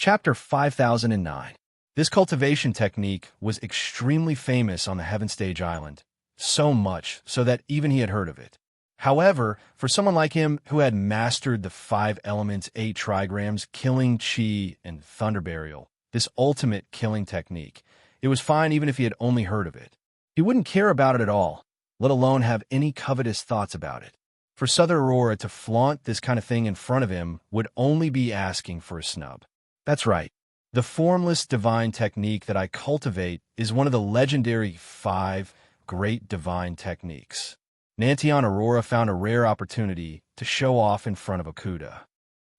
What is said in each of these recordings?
Chapter 5009. This cultivation technique was extremely famous on the Heaven Stage Island, so much so that even he had heard of it. However, for someone like him who had mastered the 5 elements, 8 trigrams, killing, chi, and thunder burial, this ultimate killing technique, it was fine even if he had only heard of it. He wouldn't care about it at all, let alone have any covetous thoughts about it. For Southern Aurora to flaunt this kind of thing in front of him would only be asking for a snub. That's right. The formless divine technique that I cultivate is one of the legendary 5 great divine techniques. Nantyon Aurora found a rare opportunity to show off in front of Okuda.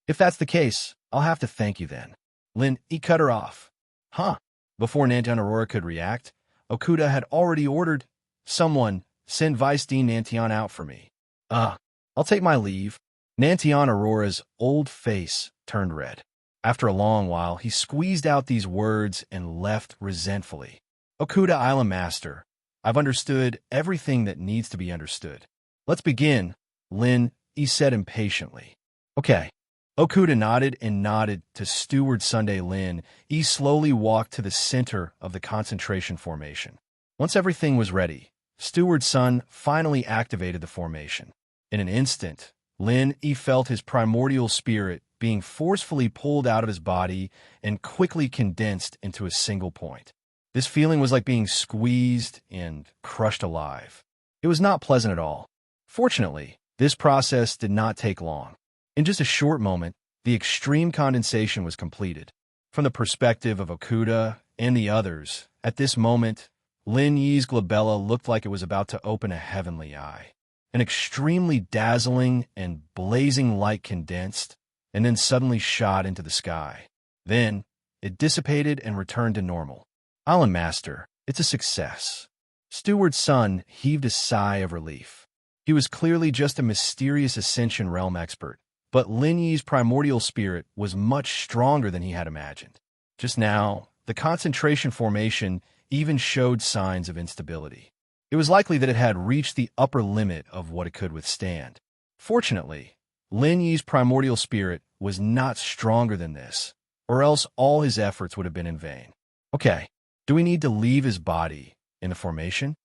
If that's the case, I'll have to thank you then. Lin, he cut her off. Huh? Before Nantyon Aurora could react, Okuda had already ordered, "Someone, send Vice Dean Nantyon out for me." I'll take my leave. Nantyon Aurora's old face turned red. After a long while, he squeezed out these words and left resentfully. Okuda Island Master, I've understood everything that needs to be understood. Let's begin, Lin, he said impatiently. Okay. Okuda nodded and nodded to Steward Sunday Lin. He slowly walked to the center of the concentration formation. Once everything was ready, Steward Sun finally activated the formation. In an instant, Lin, he felt his primordial spirit being forcefully pulled out of his body and quickly condensed into a single point. This feeling was like being squeezed and crushed alive. It was not pleasant at all. Fortunately, this process did not take long. In just a short moment, the extreme condensation was completed. From the perspective of Okuda and the others, at this moment, Lin Yi's glabella looked like it was about to open a heavenly eye. An extremely dazzling and blazing light condensed, and then suddenly shot into the sky. Then, it dissipated and returned to normal. Island Master, it's a success. Steward's son heaved a sigh of relief. He was clearly just a mysterious Ascension Realm expert, but Lin Yi's primordial spirit was much stronger than he had imagined. Just now, the concentration formation even showed signs of instability. It was likely that it had reached the upper limit of what it could withstand. Fortunately, Lin Yi's primordial spirit was not stronger than this, or else all his efforts would have been in vain. Okay, do we need to leave his body in the formation?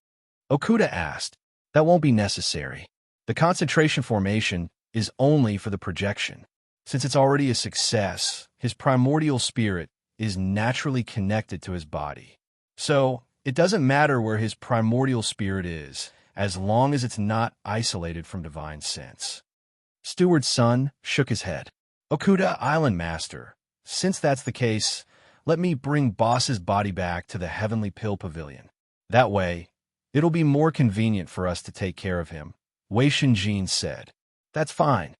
Okuda asked. That won't be necessary. The concentration formation is only for the projection. Since it's already a success, his primordial spirit is naturally connected to his body. So, it doesn't matter where his primordial spirit is, as long as it's not isolated from divine sense. Steward's son shook his head. Okuda Island Master, since that's the case, let me bring Boss's body back to the Heavenly Pill Pavilion. That way, it'll be more convenient for us to take care of him, Wei Shinjin said. That's fine.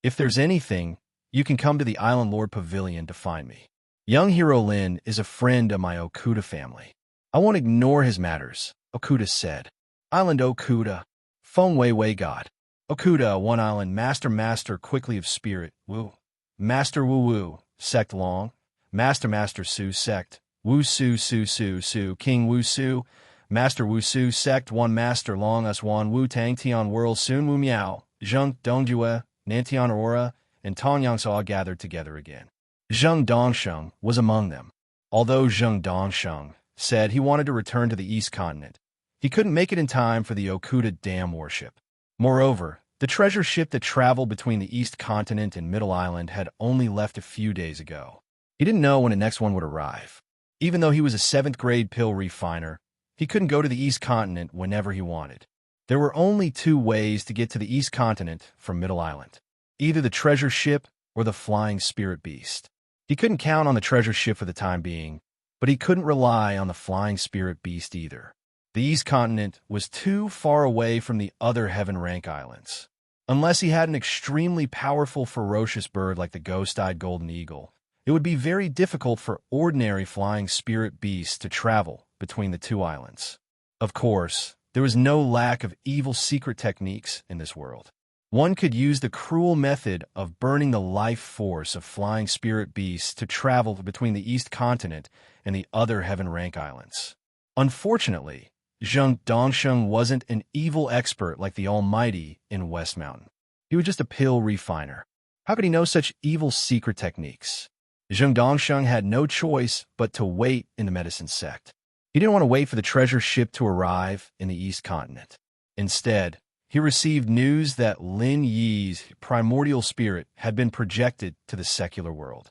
If there's anything, you can come to the Island Lord Pavilion to find me. Young Hero Lin is a friend of my Okuda family. I won't ignore his matters, Okuda said. Island Okuda, Feng Wei God. Okuda, One Island Master quickly of spirit, Wu. Master Wu Wu, Sect Long. Master Su Sect, Wu Su Su Su Su, King Wu Su. Master Wu Su Sect, One Master Long Us Wan Wu Tang Tian World Sun Wu Miao. Zheng Dongjue, Nantyon Aurora, and Tong all gathered together again. Zheng Dongsheng was among them. Although Zheng Dongsheng said he wanted to return to the East Continent, he couldn't make it in time for the Okuda Dam warship. Moreover, the treasure ship that traveled between the East Continent and Middle Island had only left a few days ago. He didn't know when the next one would arrive. Even though he was a 7th grade pill refiner, he couldn't go to the East Continent whenever he wanted. There were only 2 ways to get to the East Continent from Middle Island, either the treasure ship or the flying spirit beast. He couldn't count on the treasure ship for the time being, but he couldn't rely on the flying spirit beast either. The East Continent was too far away from the other Heaven Rank Islands. Unless he had an extremely powerful, ferocious bird like the ghost-eyed golden eagle, it would be very difficult for ordinary flying spirit beasts to travel between the 2 islands. Of course, there was no lack of evil secret techniques in this world. One could use the cruel method of burning the life force of flying spirit beasts to travel between the East Continent and the other Heaven Rank Islands. Unfortunately, Zheng Dongsheng wasn't an evil expert like the Almighty in West Mountain. He was just a pill refiner. How could he know such evil secret techniques? Zheng Dongsheng had no choice but to wait in the medicine sect. He didn't want to wait for the treasure ship to arrive in the East Continent. Instead, he received news that Lin Yi's primordial spirit had been projected to the secular world.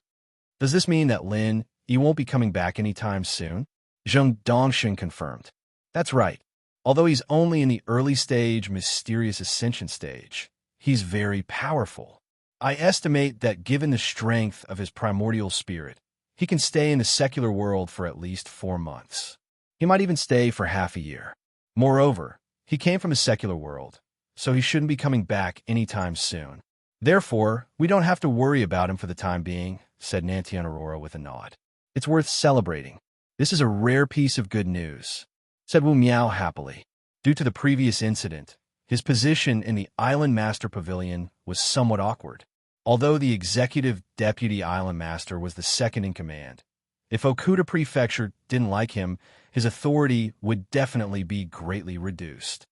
Does this mean that Lin Yi won't be coming back anytime soon? Zheng Dongsheng confirmed. That's right. Although he's only in the early stage, mysterious ascension stage, he's very powerful. I estimate that given the strength of his primordial spirit, he can stay in the secular world for at least 4 months. He might even stay for half a year. Moreover, he came from a secular world, so he shouldn't be coming back anytime soon. Therefore, we don't have to worry about him for the time being, said Nantian Aurora with a nod. It's worth celebrating. This is a rare piece of good news, said Wu Miao happily. Due to the previous incident, his position in the Island Master Pavilion was somewhat awkward. Although the Executive Deputy Island Master was the second in command, if Okuda Prefecture didn't like him, his authority would definitely be greatly reduced.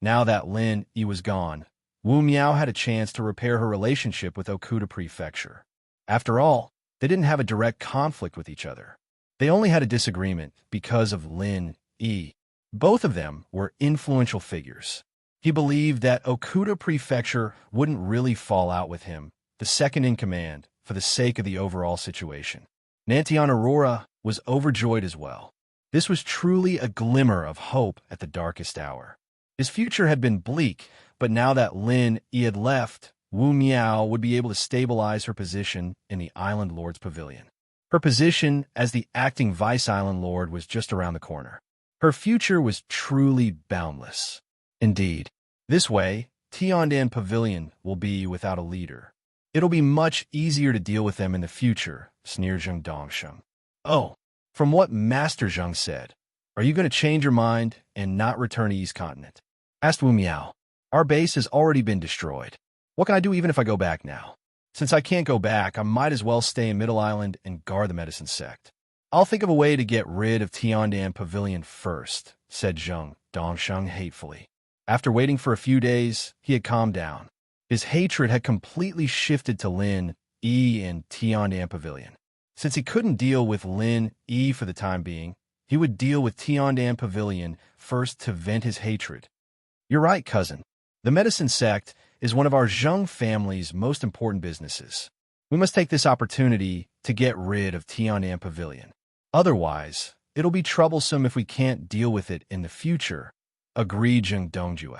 Now that Lin Yi was gone, Wu Miao had a chance to repair her relationship with Okuda Prefecture. After all, they didn't have a direct conflict with each other. They only had a disagreement because of Lin Yi. Both of them were influential figures. He believed that Okuda Prefecture wouldn't really fall out with him, the second in command, for the sake of the overall situation. Nantian Aurora was overjoyed as well. This was truly a glimmer of hope at the darkest hour. His future had been bleak, but now that Lin Yi had left, Wu Miao would be able to stabilize her position in the Island Lord's Pavilion. Her position as the acting Vice Island Lord was just around the corner. Her future was truly boundless. Indeed, this way, Tiandan Pavilion will be without a leader. It'll be much easier to deal with them in the future, sneered Zheng Dongsheng. Oh, from what Master Zheng said, are you going to change your mind and not return to East Continent? Asked Wu Miao. Our base has already been destroyed. What can I do even if I go back now? Since I can't go back, I might as well stay in Middle Island and guard the medicine sect. I'll think of a way to get rid of Tiandan Pavilion first, said Zheng Dongsheng hatefully. After waiting for a few days, he had calmed down. His hatred had completely shifted to Lin Yi and Tiandan Pavilion. Since he couldn't deal with Lin Yi for the time being, he would deal with Tiandan Pavilion first to vent his hatred. You're right, cousin. The medicine sect is one of our Zheng family's most important businesses. We must take this opportunity to get rid of Tiandan Pavilion. Otherwise, it'll be troublesome if we can't deal with it in the future, agreed Zheng Dongjue.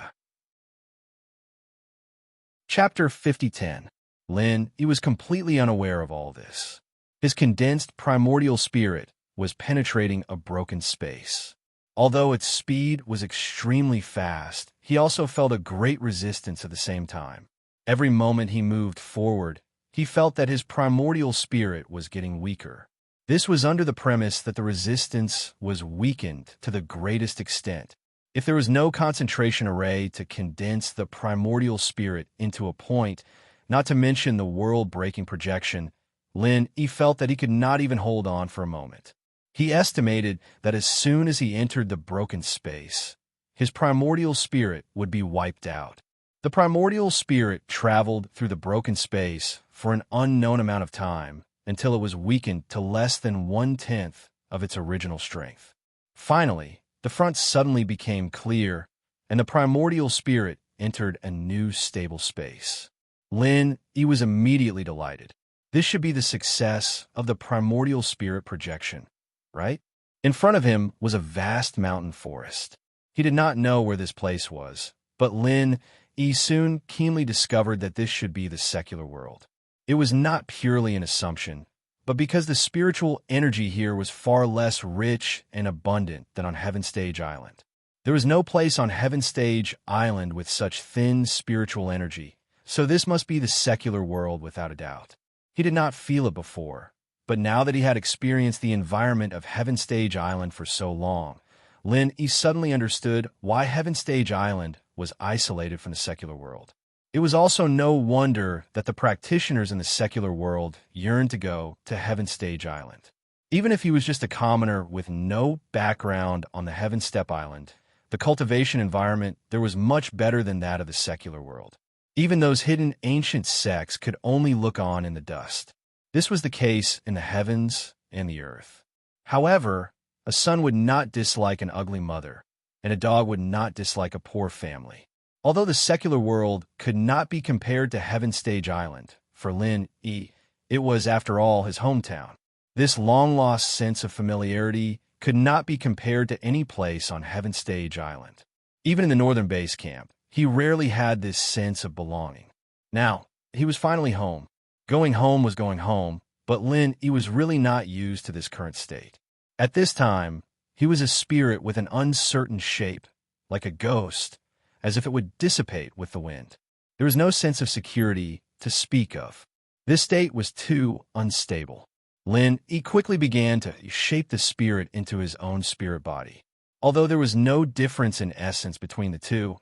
Chapter 5010. Lin Yi was completely unaware of all this. His condensed primordial spirit was penetrating a broken space. Although its speed was extremely fast, he also felt a great resistance at the same time. Every moment he moved forward, he felt that his primordial spirit was getting weaker. This was under the premise that the resistance was weakened to the greatest extent. If there was no concentration array to condense the primordial spirit into a point, not to mention the world-breaking projection, Lin Yi felt that he could not even hold on for a moment. He estimated that as soon as he entered the broken space, his primordial spirit would be wiped out. The primordial spirit traveled through the broken space for an unknown amount of time until it was weakened to less than 1/10 of its original strength. Finally, the front suddenly became clear, and the primordial spirit entered a new stable space. Lin Yi was immediately delighted. This should be the success of the primordial spirit projection, right? In front of him was a vast mountain forest. He did not know where this place was, but Lin Yi soon keenly discovered that this should be the secular world. It was not purely an assumption, but because the spiritual energy here was far less rich and abundant than on Heaven Stage Island. There was no place on Heaven Stage Island with such thin spiritual energy, so this must be the secular world without a doubt. He did not feel it before, but now that he had experienced the environment of Heaven Stage Island for so long, Lin Yi suddenly understood why Heaven Stage Island was isolated from the secular world. It was also no wonder that the practitioners in the secular world yearned to go to Heaven Stage Island. Even if he was just a commoner with no background on the Heaven Step Island, the cultivation environment there was much better than that of the secular world. Even those hidden ancient sects could only look on in the dust. This was the case in the heavens and the earth. However, a son would not dislike an ugly mother, and a dog would not dislike a poor family. Although the secular world could not be compared to Heaven Stage Island, for Lin E, it was, after all, his hometown. This long-lost sense of familiarity could not be compared to any place on Heaven Stage Island. Even in the northern base camp, he rarely had this sense of belonging. Now, he was finally home. Going home was going home, but Lin E was really not used to this current state. At this time, he was a spirit with an uncertain shape, like a ghost, as if it would dissipate with the wind. There was no sense of security to speak of. This state was too unstable. Lin E quickly began to shape the spirit into his own spirit body. Although there was no difference in essence between the two,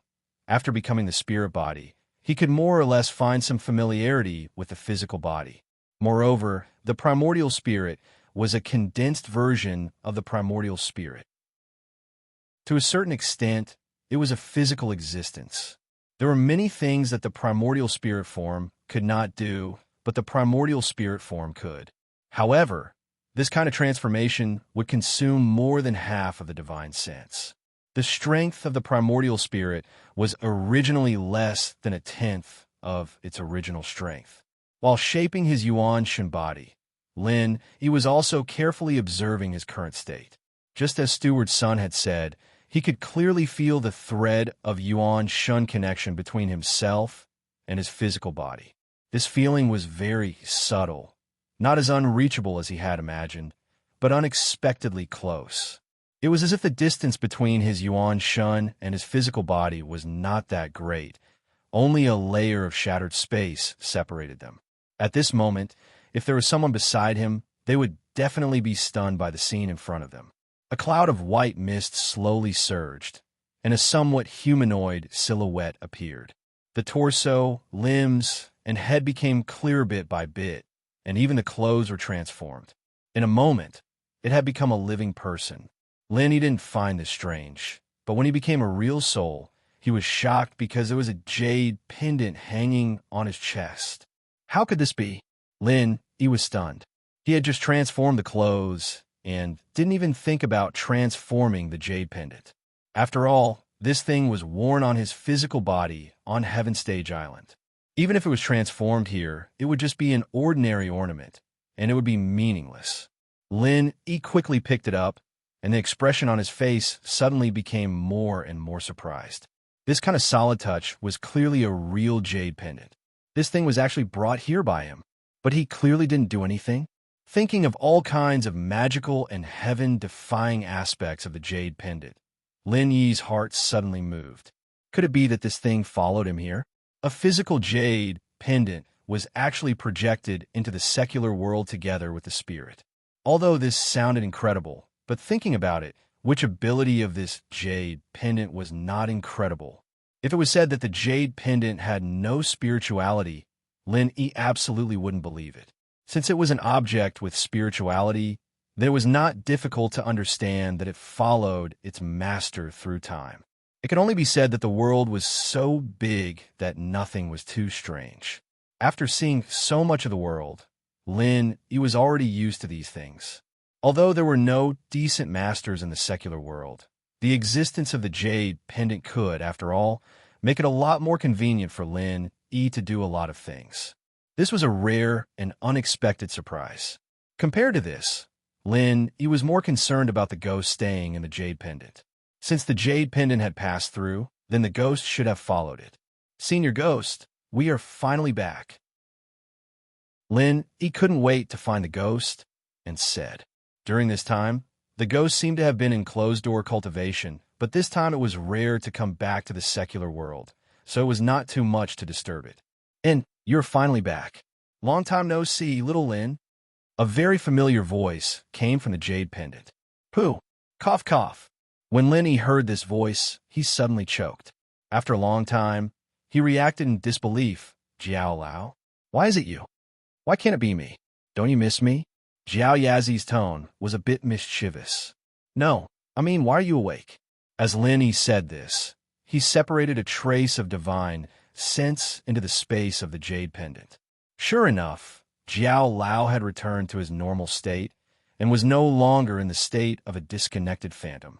after becoming the spirit body, he could more or less find some familiarity with the physical body. Moreover, the primordial spirit was a condensed version of the primordial spirit. To a certain extent, it was a physical existence. There were many things that the primordial spirit form could not do, but the primordial spirit form could. However, this kind of transformation would consume more than half of the divine sense. The strength of the primordial spirit was originally less than a tenth of its original strength. While shaping his Yuan Shen body, Lin E was also carefully observing his current state. Just as Steward's son had said, he could clearly feel the thread of Yuan Shen connection between himself and his physical body. This feeling was very subtle, not as unreachable as he had imagined, but unexpectedly close. It was as if the distance between his Yuan Shen and his physical body was not that great. Only a layer of shattered space separated them. At this moment, if there was someone beside him, they would definitely be stunned by the scene in front of them. A cloud of white mist slowly surged, and a somewhat humanoid silhouette appeared. The torso, limbs, and head became clear bit by bit, and even the clothes were transformed. In a moment, it had become a living person. Lin E didn't find this strange, but when he became a real soul, he was shocked because there was a jade pendant hanging on his chest. How could this be? Lin E was stunned. He had just transformed the clothes and didn't even think about transforming the jade pendant. After all, this thing was worn on his physical body on Heaven Stage Island. Even if it was transformed here, it would just be an ordinary ornament, and it would be meaningless. Lin E quickly picked it up, and the expression on his face suddenly became more and more surprised. This kind of solid touch was clearly a real jade pendant. This thing was actually brought here by him, but he clearly didn't do anything. Thinking of all kinds of magical and heaven-defying aspects of the jade pendant, Lin Yi's heart suddenly moved. Could it be that this thing followed him here? A physical jade pendant was actually projected into the secular world together with the spirit. Although this sounded incredible, but thinking about it, which ability of this jade pendant was not incredible? If it was said that the jade pendant had no spirituality, Lin E absolutely wouldn't believe it. Since it was an object with spirituality, then it was not difficult to understand that it followed its master through time. It could only be said that the world was so big that nothing was too strange. After seeing so much of the world, Lin E was already used to these things. Although there were no decent masters in the secular world, the existence of the jade pendant could, after all, make it a lot more convenient for Lin E to do a lot of things. This was a rare and unexpected surprise. Compared to this, Lin E was more concerned about the ghost staying in the jade pendant. Since the jade pendant had passed through, then the ghost should have followed it. Senior Ghost, we are finally back. Lin E couldn't wait to find the ghost and said. During this time, the ghost seemed to have been in closed-door cultivation, but this time it was rare to come back to the secular world, so it was not too much to disturb it. And you're finally back. Long time no see, little Lin. A very familiar voice came from the jade pendant. Pooh! Cough, cough. When Lin E heard this voice, he suddenly choked. After a long time, he reacted in disbelief. Jiao Lao? Why is it you? Why can't it be me? Don't you miss me? Jiao Yazi's tone was a bit mischievous. No, I mean, why are you awake? As Lin E said this, he separated a trace of divine sense into the space of the jade pendant. Sure enough, Jiao Lao had returned to his normal state and was no longer in the state of a disconnected phantom.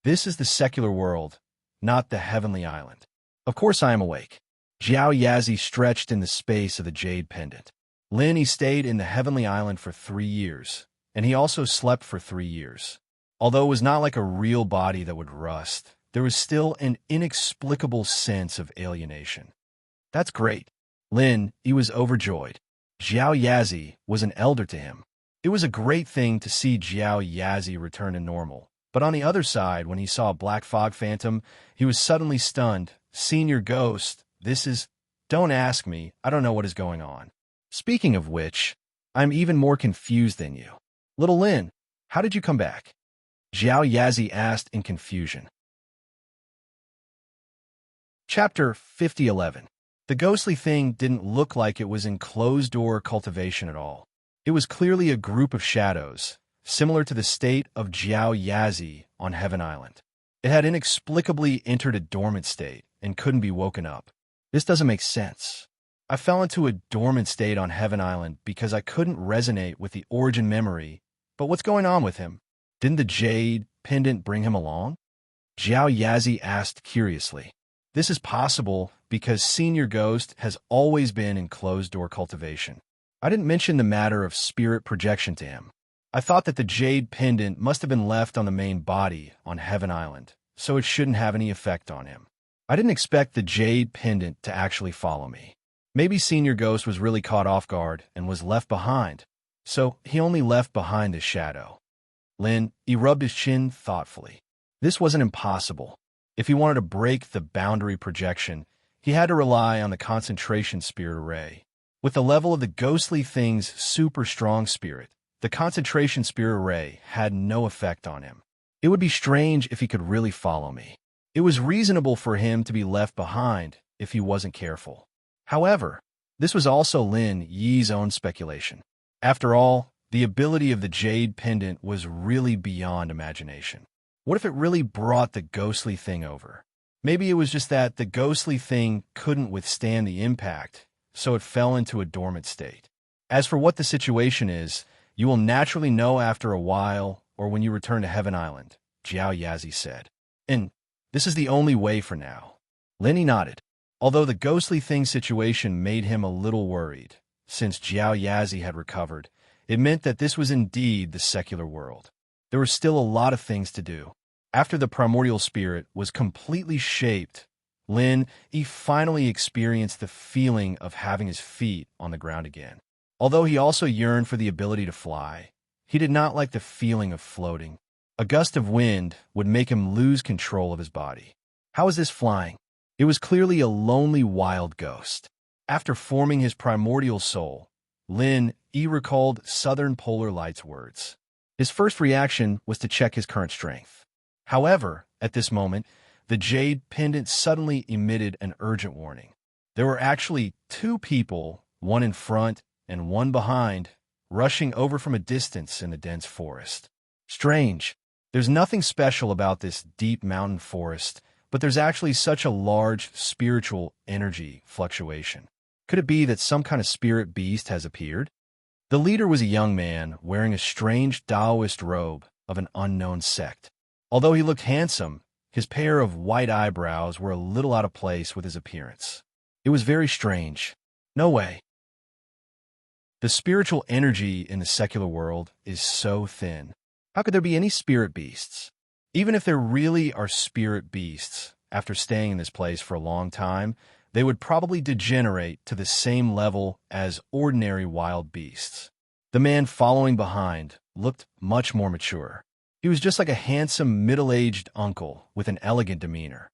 This is the secular world, not the heavenly island. Of course I am awake. Jiao Yazi stretched in the space of the jade pendant. Lin, he stayed in the heavenly island for 3 years, and he also slept for 3 years. Although it was not like a real body that would rust, there was still an inexplicable sense of alienation. That's great. Lin, he was overjoyed. Jiao Yazi was an elder to him. It was a great thing to see Jiao Yazi return to normal. But on the other side, when he saw a black fog phantom, he was suddenly stunned. Senior Ghost, this is... Don't ask me. I don't know what is going on. Speaking of which, I'm even more confused than you. Little Lin, how did you come back? Jiao Yazi asked in confusion. Chapter 5011. The ghostly thing didn't look like it was in closed-door cultivation at all. It was clearly a group of shadows, similar to the state of Jiao Yazi on Heaven Island. It had inexplicably entered a dormant state and couldn't be woken up. This doesn't make sense. I fell into a dormant state on Heaven Island because I couldn't resonate with the origin memory, but what's going on with him? Didn't the jade pendant bring him along? Jiao Yazi asked curiously. This is possible because Senior Ghost has always been in closed-door cultivation. I didn't mention the matter of spirit projection to him. I thought that the jade pendant must have been left on the main body on Heaven Island, so it shouldn't have any effect on him. I didn't expect the jade pendant to actually follow me. Maybe Senior Ghost was really caught off guard and was left behind, so he only left behind his shadow. Lin, he rubbed his chin thoughtfully. This wasn't impossible. If he wanted to break the boundary projection, he had to rely on the concentration spirit array. With the level of the ghostly thing's super strong spirit, the concentration spirit array had no effect on him. It would be strange if he could really follow me. It was reasonable for him to be left behind if he wasn't careful. However, this was also Lin Yi's own speculation. After all, the ability of the jade pendant was really beyond imagination. What if it really brought the ghostly thing over? Maybe it was just that the ghostly thing couldn't withstand the impact, so it fell into a dormant state. As for what the situation is, you will naturally know after a while or when you return to Heaven Island, Jiao Yazi said. And this is the only way for now. Lenny nodded. Although the ghostly thing situation made him a little worried, since Jiao Yazi had recovered, it meant that this was indeed the secular world. There were still a lot of things to do. After the primordial spirit was completely shaped, Lin, he finally experienced the feeling of having his feet on the ground again. Although he also yearned for the ability to fly, he did not like the feeling of floating. A gust of wind would make him lose control of his body. How is this flying? It was clearly a lonely wild ghost. After forming his primordial soul, Lin, he recalled Southern Polar Light's words. His first reaction was to check his current strength. However, at this moment, the jade pendant suddenly emitted an urgent warning. There were actually 2 people, one in front and one behind, rushing over from a distance in the dense forest. Strange. There's nothing special about this deep mountain forest, but there's actually such a large spiritual energy fluctuation. Could it be that some kind of spirit beast has appeared? The leader was a young man wearing a strange Taoist robe of an unknown sect. Although he looked handsome, his pair of white eyebrows were a little out of place with his appearance. It was very strange. No way. The spiritual energy in the secular world is so thin. How could there be any spirit beasts? Even if there really are spirit beasts, after staying in this place for a long time, they would probably degenerate to the same level as ordinary wild beasts. The man following behind looked much more mature. He was just like a handsome, middle-aged uncle with an elegant demeanor.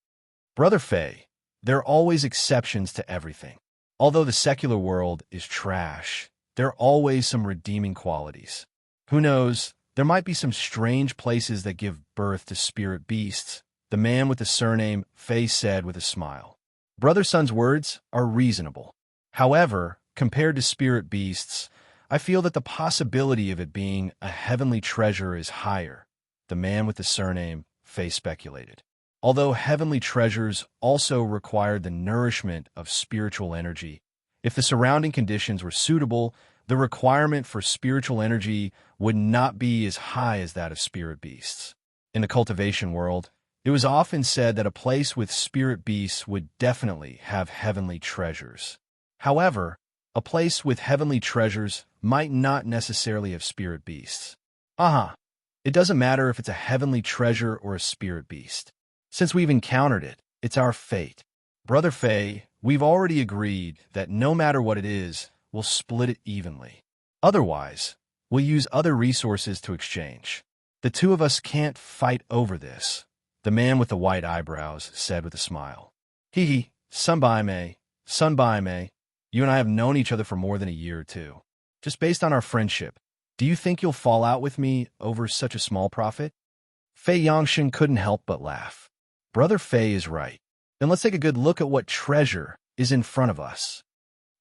Brother Fei, there are always exceptions to everything. Although the secular world is trash, there are always some redeeming qualities. Who knows, there might be some strange places that give birth to spirit beasts, the man with the surname Fei said with a smile. Brother Sun's words are reasonable. However, compared to spirit beasts, I feel that the possibility of it being a heavenly treasure is higher, the man with the surname Fei speculated. Although heavenly treasures also required the nourishment of spiritual energy, if the surrounding conditions were suitable, the requirement for spiritual energy would not be as high as that of spirit beasts. In the cultivation world, it was often said that a place with spirit beasts would definitely have heavenly treasures. However, a place with heavenly treasures might not necessarily have spirit beasts. It doesn't matter if it's a heavenly treasure or a spirit beast. Since we've encountered it, it's our fate. Brother Fei, we've already agreed that no matter what it is, we'll split it evenly. Otherwise, we'll use other resources to exchange. The two of us can't fight over this, the man with the white eyebrows said with a smile. Hee, Sunbai Mei, you and I have known each other for more than a year or two. Just based on our friendship, do you think you'll fall out with me over such a small profit? Fei Yongxin couldn't help but laugh. Brother Fei is right. Then let's take a good look at what treasure is in front of us.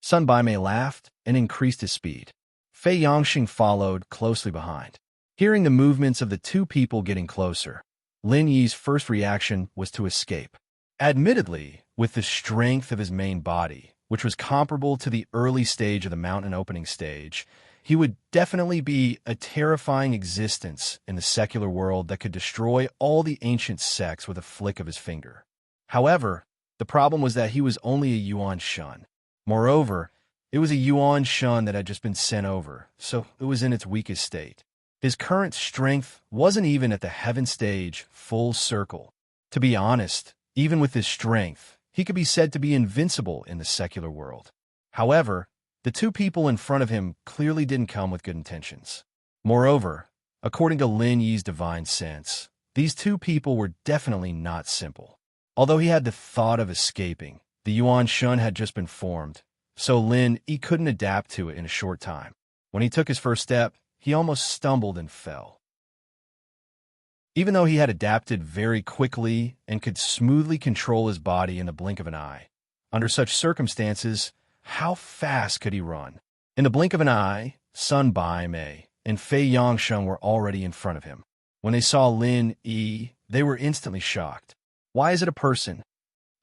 Sun Baimei laughed and increased his speed. Fei Yongxing followed closely behind. Hearing the movements of the two people getting closer, Lin Yi's first reaction was to escape. Admittedly, with the strength of his main body, which was comparable to the early stage of the mountain opening stage, he would definitely be a terrifying existence in the secular world that could destroy all the ancient sects with a flick of his finger. However, the problem was that he was only a Yuan Shun. Moreover, it was a Yuan Shun that had just been sent over, so it was in its weakest state. His current strength wasn't even at the heaven stage full circle. To be honest, even with his strength, he could be said to be invincible in the secular world. However, the two people in front of him clearly didn't come with good intentions. Moreover, according to Lin Yi's divine sense, these two people were definitely not simple. Although he had the thought of escaping, the Yuan Shun had just been formed, so Lin Yi couldn't adapt to it in a short time. When he took his first step, he almost stumbled and fell. Even though he had adapted very quickly and could smoothly control his body in the blink of an eye, under such circumstances, how fast could he run? In the blink of an eye, Sun Baimei and Fei Yongsheng were already in front of him. When they saw Lin Yi, they were instantly shocked. Why is it a person?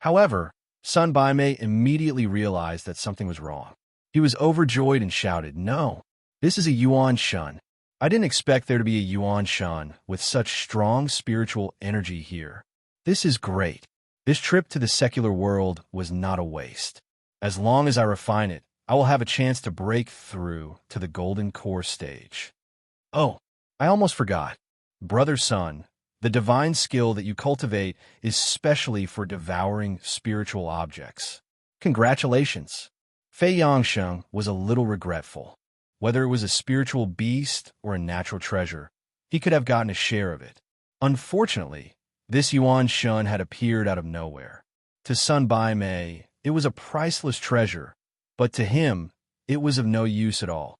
However, Sun Baimei immediately realized that something was wrong. He was overjoyed and shouted, "No, this is a Yuan Shun. I didn't expect there to be a Yuan Shun with such strong spiritual energy here. This is great. This trip to the secular world was not a waste. As long as I refine it, I will have a chance to break through to the golden core stage." Oh, I almost forgot. Brother Sun, the divine skill that you cultivate is specially for devouring spiritual objects. Congratulations. Fei Yongsheng was a little regretful. Whether it was a spiritual beast or a natural treasure, he could have gotten a share of it. Unfortunately, this Yuan Shun had appeared out of nowhere. To Sun Baimei, it was a priceless treasure, but to him, it was of no use at all.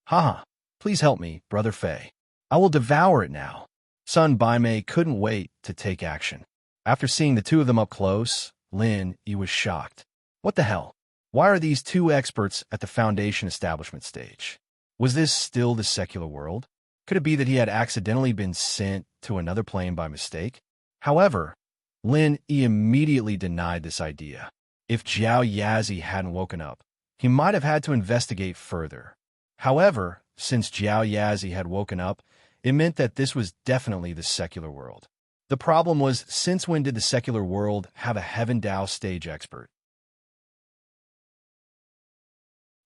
Haha, please help me, Brother Fei. I will devour it now. Sun Baimei couldn't wait to take action. After seeing the two of them up close, Lin Yi was shocked. What the hell? Why are these two experts at the Foundation establishment stage? Was this still the secular world? Could it be that he had accidentally been sent to another plane by mistake? However, Lin Yi immediately denied this idea. If Jiao Yazi hadn't woken up, he might have had to investigate further. However, since Jiao Yazi had woken up, it meant that this was definitely the secular world. The problem was, since when did the secular world have a Heaven Dao stage expert?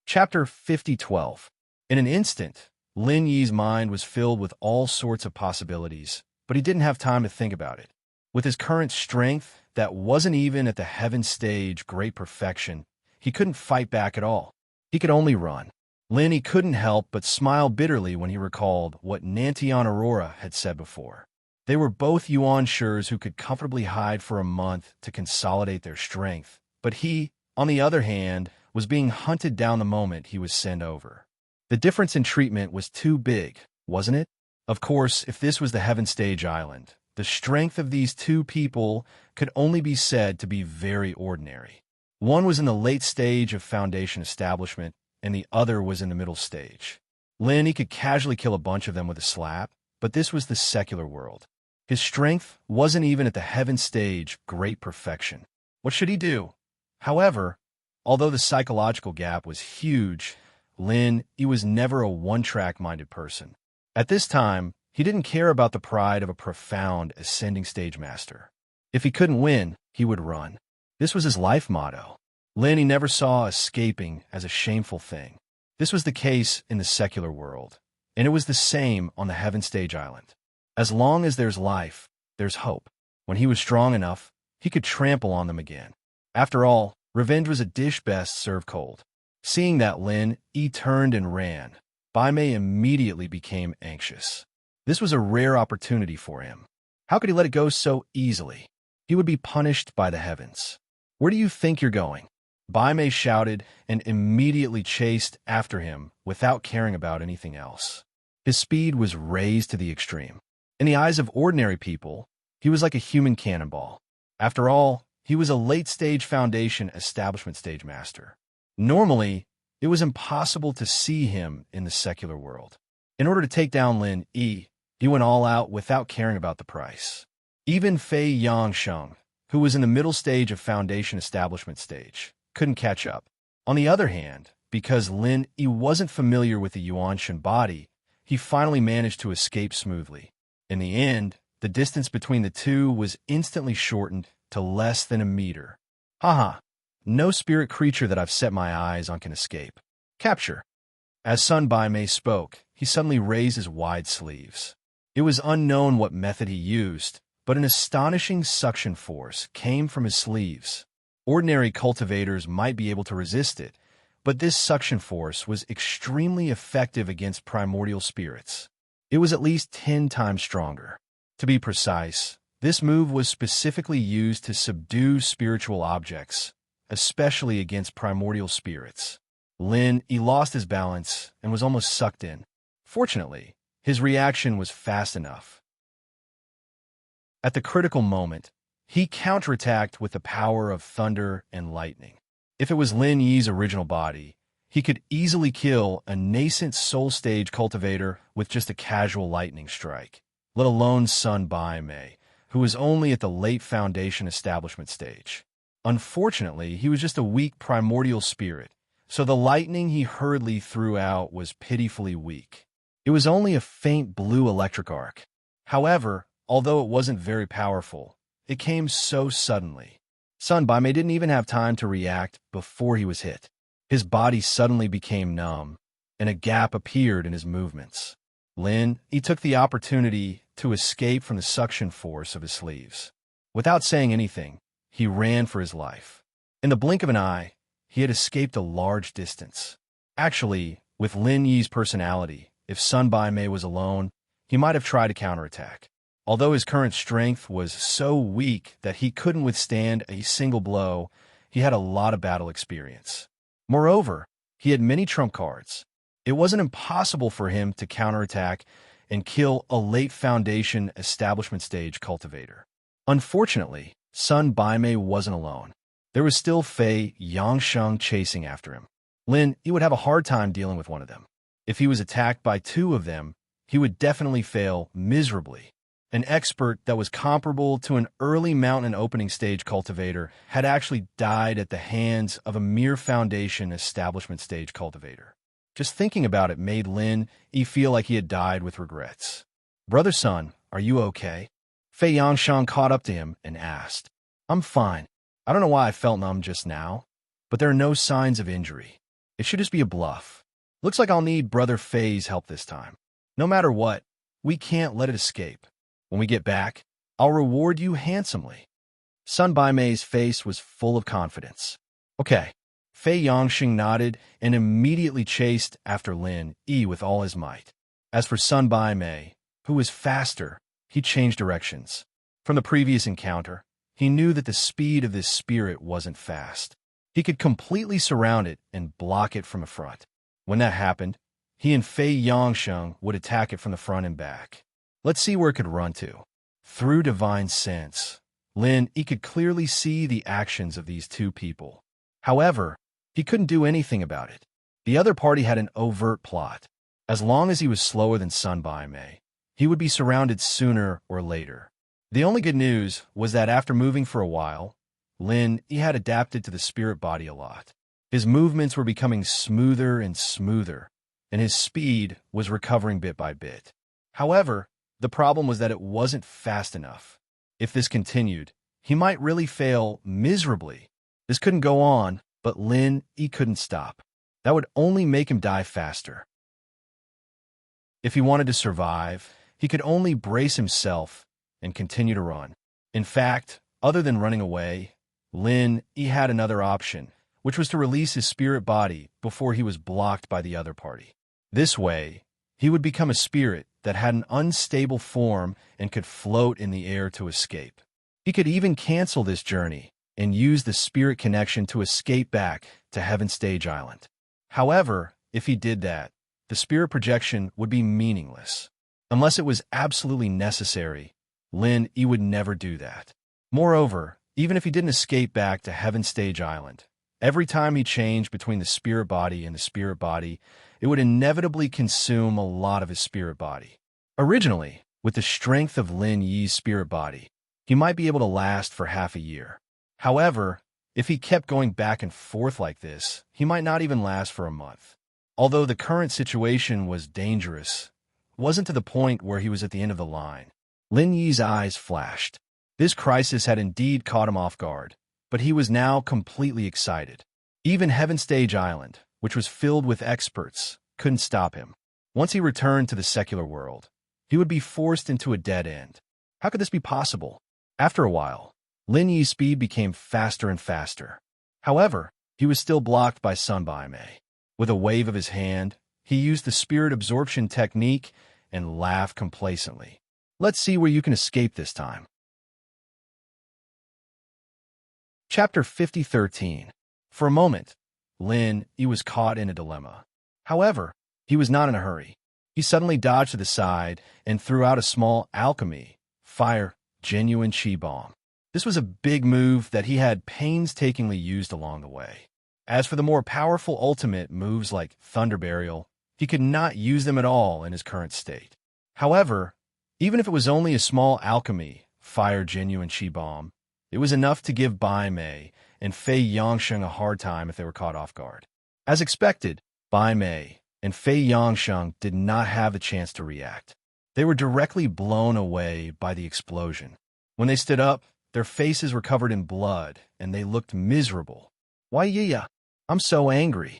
Chapter 50:12. In an instant, Lin Yi's mind was filled with all sorts of possibilities, but he didn't have time to think about it. With his current strength, that wasn't even at the heaven stage great perfection, he couldn't fight back at all. He could only run. Lin Yi couldn't help but smile bitterly when he recalled what Nantian Aurora had said before. They were both Yuan Shurs who could comfortably hide for a month to consolidate their strength, but he, on the other hand, was being hunted down the moment he was sent over. The difference in treatment was too big, wasn't it? Of course, if this was the Heaven Stage Island, the strength of these two people could only be said to be very ordinary. One was in the late stage of Foundation establishment, and the other was in the middle stage. Lin Yi could casually kill a bunch of them with a slap, but this was the secular world. His strength wasn't even at the heaven stage great perfection. What should he do? However, although the psychological gap was huge, Lin, he was never a one-track-minded person. At this time, he didn't care about the pride of a profound, ascending stage master. If he couldn't win, he would run. This was his life motto. Lin, he never saw escaping as a shameful thing. This was the case in the secular world, and it was the same on the Heaven Stage Island. As long as there's life, there's hope. When he was strong enough, he could trample on them again. After all, revenge was a dish best served cold. Seeing that, Lin, he turned and ran. Bai Mei immediately became anxious. This was a rare opportunity for him. How could he let it go so easily? He would be punished by the heavens. Where do you think you're going? Bai Mei shouted and immediately chased after him without caring about anything else. His speed was raised to the extreme. In the eyes of ordinary people, he was like a human cannonball. After all, he was a late-stage foundation establishment stage master. Normally, it was impossible to see him in the secular world. In order to take down Lin Yi, he went all out without caring about the price. Even Fei Yangsheng, who was in the middle stage of foundation establishment stage, couldn't catch up. On the other hand, because Lin Yi wasn't familiar with the Yuanshan body, he finally managed to escape smoothly. In the end, the distance between the two was instantly shortened to less than a meter. Haha, no spirit creature that I've set my eyes on can escape. Capture. As Sun Bai Mei spoke, he suddenly raised his wide sleeves. It was unknown what method he used, but an astonishing suction force came from his sleeves. Ordinary cultivators might be able to resist it, but this suction force was extremely effective against primordial spirits. It was at least 10 times stronger. To be precise, this move was specifically used to subdue spiritual objects, especially against primordial spirits. Lin, he lost his balance and was almost sucked in. Fortunately, his reaction was fast enough. At the critical moment, he counterattacked with the power of thunder and lightning. If it was Lin Yi's original body, he could easily kill a nascent soul stage cultivator with just a casual lightning strike, let alone Sun Bai Mei, who was only at the late foundation establishment stage. Unfortunately, he was just a weak primordial spirit, so the lightning he hurriedly threw out was pitifully weak. It was only a faint blue electric arc. However, although it wasn't very powerful, it came so suddenly. Sun Bai Mei didn't even have time to react before he was hit. His body suddenly became numb, and a gap appeared in his movements. Lin, he took the opportunity to escape from the suction force of his sleeves. Without saying anything, he ran for his life. In the blink of an eye, he had escaped a large distance. Actually, with Lin Yi's personality, if Sun Bai Mei was alone, he might have tried to counterattack. Although his current strength was so weak that he couldn't withstand a single blow, he had a lot of battle experience. Moreover, he had many trump cards. It wasn't impossible for him to counterattack and kill a late foundation establishment stage cultivator. Unfortunately, Sun Bai Mei wasn't alone. There was still Fei Yangsheng chasing after him. Lin, he would have a hard time dealing with one of them. If he was attacked by two of them, he would definitely fail miserably. An expert that was comparable to an early mountain opening stage cultivator had actually died at the hands of a mere foundation establishment stage cultivator. Just thinking about it made Lin Yi feel like he had died with regrets. "Brother Sun, are you okay?" Fei Yangsheng caught up to him and asked. "I'm fine. I don't know why I felt numb just now, but there are no signs of injury. It should just be a bluff. Looks like I'll need Brother Fei's help this time. No matter what, we can't let it escape. When we get back, I'll reward you handsomely." Sun Bai Mei's face was full of confidence. "Okay." Fei Yangsheng nodded and immediately chased after Lin Yi with all his might. As for Sun Bai Mei, who was faster, he changed directions. From the previous encounter, he knew that the speed of this spirit wasn't fast. He could completely surround it and block it from the front. When that happened, he and Fei Yangsheng would attack it from the front and back. Let's see where it could run to. Through divine sense, Lin Yi could clearly see the actions of these two people. However, he couldn't do anything about it. The other party had an overt plot. As long as he was slower than Sun Bai Mei, he would be surrounded sooner or later. The only good news was that after moving for a while, Lin Yi had adapted to the spirit body a lot. His movements were becoming smoother and smoother, and his speed was recovering bit by bit. However, the problem was that it wasn't fast enough. If this continued, he might really fail miserably. This couldn't go on, but he couldn't stop. That would only make him die faster. If he wanted to survive, he could only brace himself and continue to run. In fact, other than running away, he had another option, which was to release his spirit body before he was blocked by the other party. This way, he would become a spirit that had an unstable form and could float in the air to escape. He could even cancel this journey and use the spirit connection to escape back to Heaven Stage Island. However, if he did that, the spirit projection would be meaningless. Unless it was absolutely necessary, he would never do that. Moreover, even if he didn't escape back to Heaven Stage Island, every time he changed between the spirit body and the spirit body, it would inevitably consume a lot of his spirit body. Originally, with the strength of Lin Yi's spirit body, he might be able to last for half a year. However, if he kept going back and forth like this, he might not even last for a month. Although the current situation was dangerous, it wasn't to the point where he was at the end of the line. Lin Yi's eyes flashed. This crisis had indeed caught him off guard, but he was now completely excited. Even Heaven Stage Island, which was filled with experts, couldn't stop him. Once he returned to the secular world, he would be forced into a dead end. How could this be possible? After a while, Lin Yi's speed became faster and faster. However, he was still blocked by Sun Bai Mei. With a wave of his hand, he used the spirit absorption technique and laughed complacently. Let's see where you can escape this time. Chapter 50:13. For a moment, he was caught in a dilemma. However, he was not in a hurry. He suddenly dodged to the side and threw out a small alchemy, fire, genuine chi bomb. This was a big move that he had painstakingly used along the way. As for the more powerful ultimate moves like Thunder Burial, he could not use them at all in his current state. However, even if it was only a small alchemy, fire, genuine chi bomb, it was enough to give Bai Mei and Fei Yangsheng a hard time if they were caught off guard. As expected, Bai Mei and Fei Yangsheng did not have the chance to react. They were directly blown away by the explosion. When they stood up, their faces were covered in blood, and they looked miserable. Why, yeah, I'm so angry.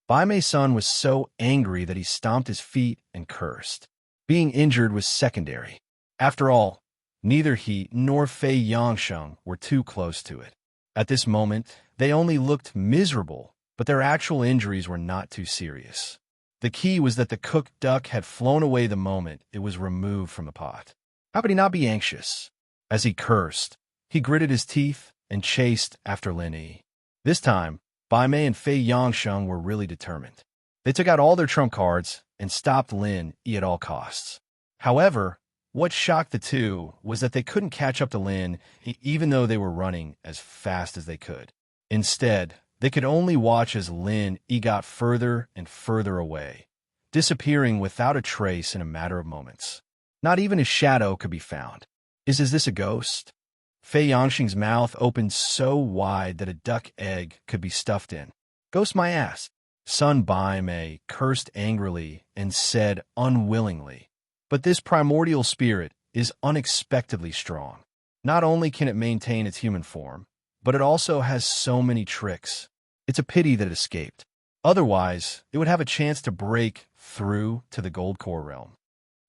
Bai Mei's son was so angry that he stomped his feet and cursed. Being injured was secondary. After all, neither he nor Fei Yangsheng were too close to it. At this moment, they only looked miserable, but their actual injuries were not too serious. The key was that the cooked duck had flown away the moment it was removed from the pot. How could he not be anxious? As he cursed, he gritted his teeth and chased after Lin Yi. This time, Bai Mei and Fei Yangsheng were really determined. They took out all their trump cards and stopped Lin Yi at all costs. However, what shocked the two was that they couldn't catch up to Lin Yi even though they were running as fast as they could. Instead, they could only watch as Lin Yi got further and further away, disappearing without a trace in a matter of moments. Not even his shadow could be found. Is this a ghost? Fei Yangsheng's mouth opened so wide that a duck egg could be stuffed in. Ghost my ass. Sun Bai Mei cursed angrily and said unwillingly, but this primordial spirit is unexpectedly strong. Not only can it maintain its human form, but it also has so many tricks. It's a pity that it escaped. Otherwise, it would have a chance to break through to the Gold Core realm.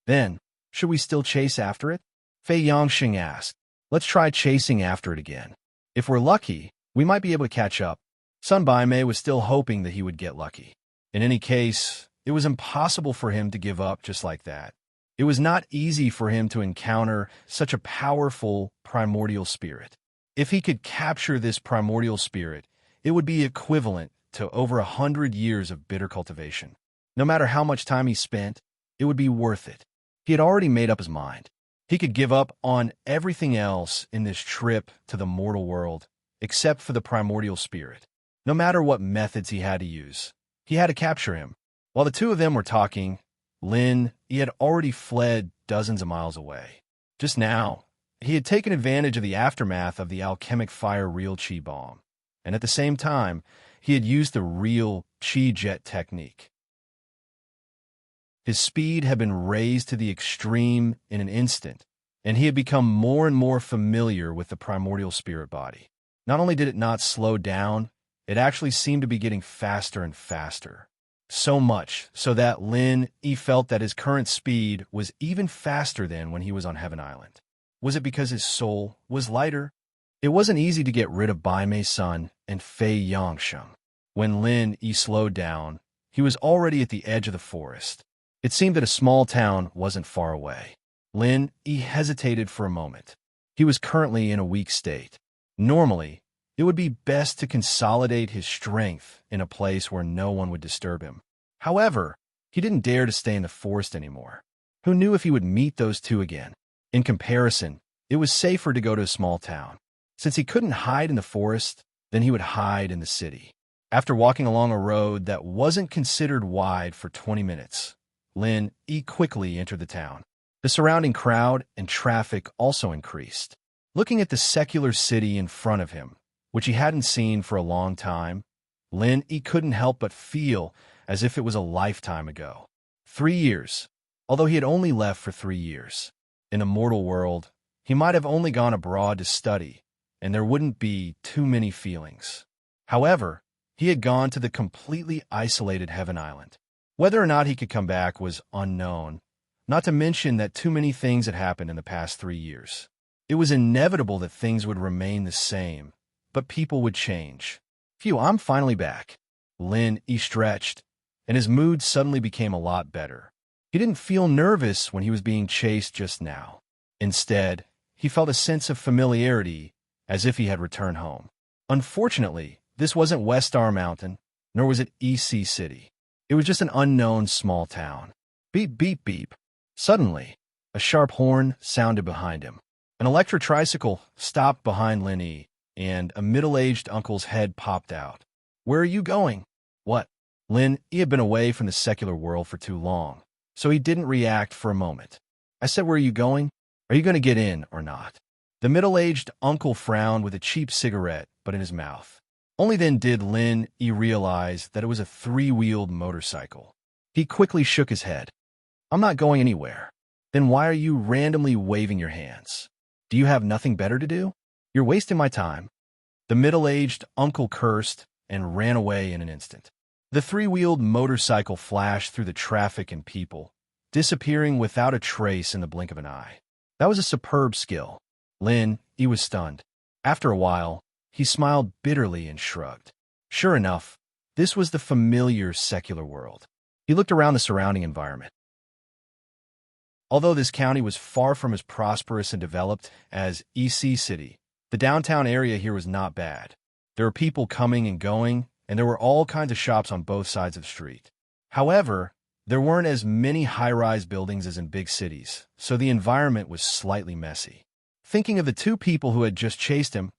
Then, should we still chase after it? Fei Yangsheng asked. Let's try chasing after it again. If we're lucky, we might be able to catch up. Sun Bai Mei was still hoping that he would get lucky. In any case, it was impossible for him to give up just like that. It was not easy for him to encounter such a powerful primordial spirit. If he could capture this primordial spirit, it would be equivalent to over 100 years of bitter cultivation. No matter how much time he spent, it would be worth it. He had already made up his mind. He could give up on everything else in this trip to the mortal world, except for the primordial spirit. No matter what methods he had to use, he had to capture him. While the two of them were talking, he had already fled dozens of miles away. Just now, he had taken advantage of the aftermath of the alchemic fire real chi bomb, and at the same time, he had used the real chi jet technique. His speed had been raised to the extreme in an instant, and he had become more and more familiar with the primordial spirit body. Not only did it not slow down, it actually seemed to be getting faster and faster. So much so that he felt that his current speed was even faster than when he was on Heaven Island. Was it because his soul was lighter? It wasn't easy to get rid of Bai Mei's son and Fei Yangsheng. When He slowed down, he was already at the edge of the forest. It seemed that a small town wasn't far away. He hesitated for a moment. He was currently in a weak state. Normally, it would be best to consolidate his strength in a place where no one would disturb him. However, he didn't dare to stay in the forest anymore. Who knew if he would meet those two again? In comparison, it was safer to go to a small town. Since he couldn't hide in the forest, then he would hide in the city. After walking along a road that wasn't considered wide for 20 minutes, He quickly entered the town. The surrounding crowd and traffic also increased. Looking at the secular city in front of him, which he hadn't seen for a long time, He couldn't help but feel as if it was a lifetime ago. 3 years, although he had only left for 3 years. In a mortal world, he might have only gone abroad to study, and there wouldn't be too many feelings. However, he had gone to the completely isolated Heaven Island. Whether or not he could come back was unknown, not to mention that too many things had happened in the past 3 years. It was inevitable that things would remain the same, but people would change. Phew, I'm finally back. He stretched, and his mood suddenly became a lot better. He didn't feel nervous when he was being chased just now. Instead, he felt a sense of familiarity, as if he had returned home. Unfortunately, this wasn't West Star Mountain, nor was it EC City. It was just an unknown small town. Beep, beep, beep. Suddenly, a sharp horn sounded behind him. An electric tricycle stopped behind He, and a middle-aged uncle's head popped out. "Where are you going?" "What?" He had been away from the secular world for too long, so he didn't react for a moment. "I said, where are you going? Are you going to get in or not?" The middle-aged uncle frowned with a cheap cigarette, but in his mouth. Only then did He realize that it was a 3-wheeled motorcycle. He quickly shook his head. "I'm not going anywhere." "Then why are you randomly waving your hands? Do you have nothing better to do? You're wasting my time." The middle-aged uncle cursed and ran away in an instant. The 3-wheeled motorcycle flashed through the traffic and people, disappearing without a trace in the blink of an eye. That was a superb skill. He was stunned. After a while, he smiled bitterly and shrugged. Sure enough, this was the familiar secular world. He looked around the surrounding environment. Although this county was far from as prosperous and developed as EC City, the downtown area here was not bad. There were people coming and going, and there were all kinds of shops on both sides of the street. However, there weren't as many high-rise buildings as in big cities, so the environment was slightly messy. Thinking of the 2 people who had just chased him,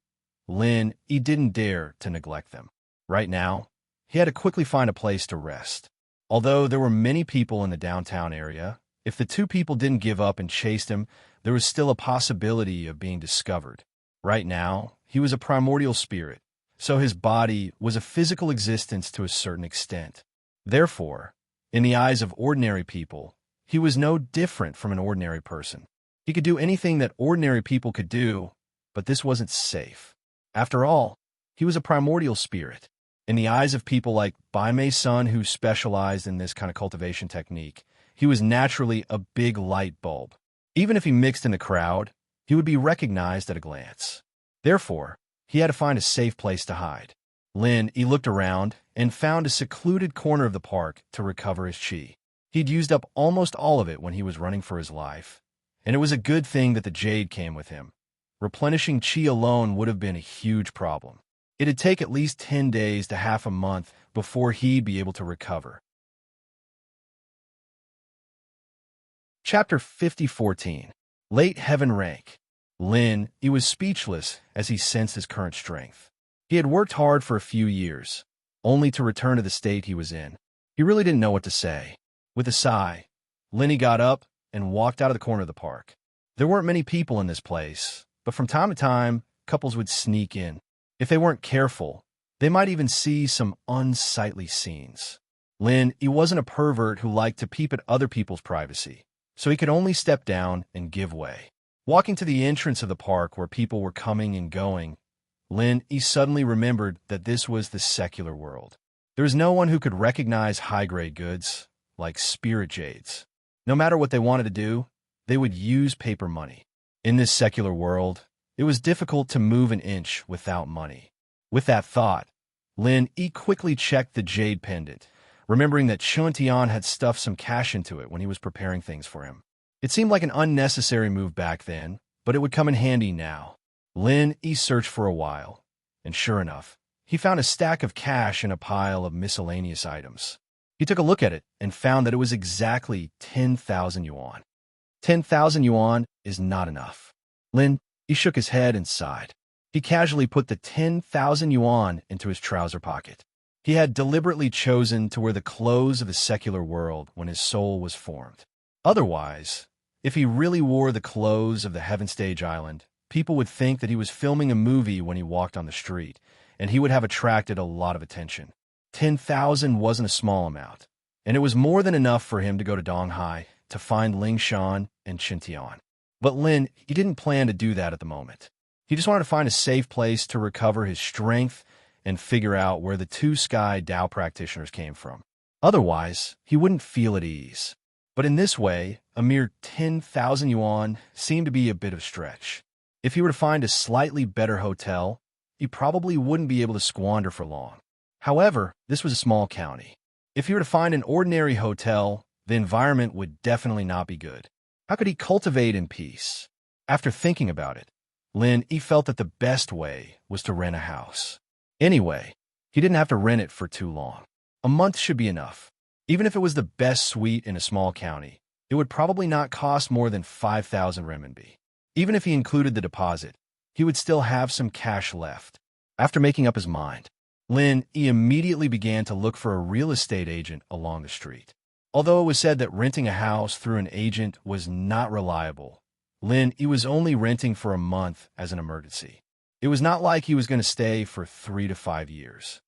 he didn't dare to neglect them. Right now, he had to quickly find a place to rest. Although there were many people in the downtown area, if the 2 people didn't give up and chased him, there was still a possibility of being discovered. Right now, he was a primordial spirit, so his body was a physical existence to a certain extent. Therefore, in the eyes of ordinary people, he was no different from an ordinary person. He could do anything that ordinary people could do, but this wasn't safe. After all, he was a primordial spirit. In the eyes of people like Bai Mei's son, who specialized in this kind of cultivation technique, he was naturally a big light bulb. Even if he mixed in the crowd, he would be recognized at a glance. Therefore, he had to find a safe place to hide. He looked around and found a secluded corner of the park to recover his chi. He'd used up almost all of it when he was running for his life, and it was a good thing that the jade came with him. Replenishing chi alone would have been a huge problem. It'd take at least 10 days to half a month before he'd be able to recover. Chapter 50:14. Late Heaven Rank. He was speechless as he sensed his current strength. He had worked hard for a few years, only to return to the state he was in. He really didn't know what to say. With a sigh, he got up and walked out of the corner of the park. There weren't many people in this place, but from time to time, couples would sneak in. If they weren't careful, They might even see some unsightly scenes. Lin, he wasn't a pervert who liked to peep at other people's privacy, so he could only step down and give way. Walking to the entrance of the park where people were coming and going, Lin, he suddenly remembered that this was the secular world. There was no one who could recognize high-grade goods, like spirit jades. No matter what they wanted to do, they would use paper money. In this secular world, it was difficult to move an inch without money. With that thought, Lin quickly checked the jade pendant, remembering that Chuntian had stuffed some cash into it when he was preparing things for him. It seemed like an unnecessary move back then, but it would come in handy now. Lin searched for a while, and sure enough, he found a stack of cash in a pile of miscellaneous items. He took a look at it and found that it was exactly 10,000 yuan. 10,000 yuan is not enough. Lin shook his head and sighed. He casually put the 10,000 yuan into his trouser pocket. He had deliberately chosen to wear the clothes of the secular world when his soul was formed. Otherwise, if he really wore the clothes of the Heaven Stage Island, people would think that he was filming a movie when he walked on the street, and he would have attracted a lot of attention. 10,000 wasn't a small amount, and it was more than enough for him to go to Donghai to find Lingshan and Qintian. But Lin, he didn't plan to do that at the moment. He just wanted to find a safe place to recover his strength and figure out where the two Sky Dao practitioners came from. Otherwise, he wouldn't feel at ease. But in this way, a mere 10,000 yuan seemed to be a bit of a stretch. If he were to find a slightly better hotel, he probably wouldn't be able to squander for long. However, this was a small county. If he were to find an ordinary hotel, the environment would definitely not be good. How could he cultivate in peace? After thinking about it, Lin felt that the best way was to rent a house. Anyway, he didn't have to rent it for too long. A month should be enough. Even if it was the best suite in a small county, it would probably not cost more than 5,000 renminbi. Even if he included the deposit, he would still have some cash left. After making up his mind, Lin immediately began to look for a real estate agent along the street. Although it was said that renting a house through an agent was not reliable, Lin was only renting for a month as an emergency. It was not like he was going to stay for 3 to 5 years.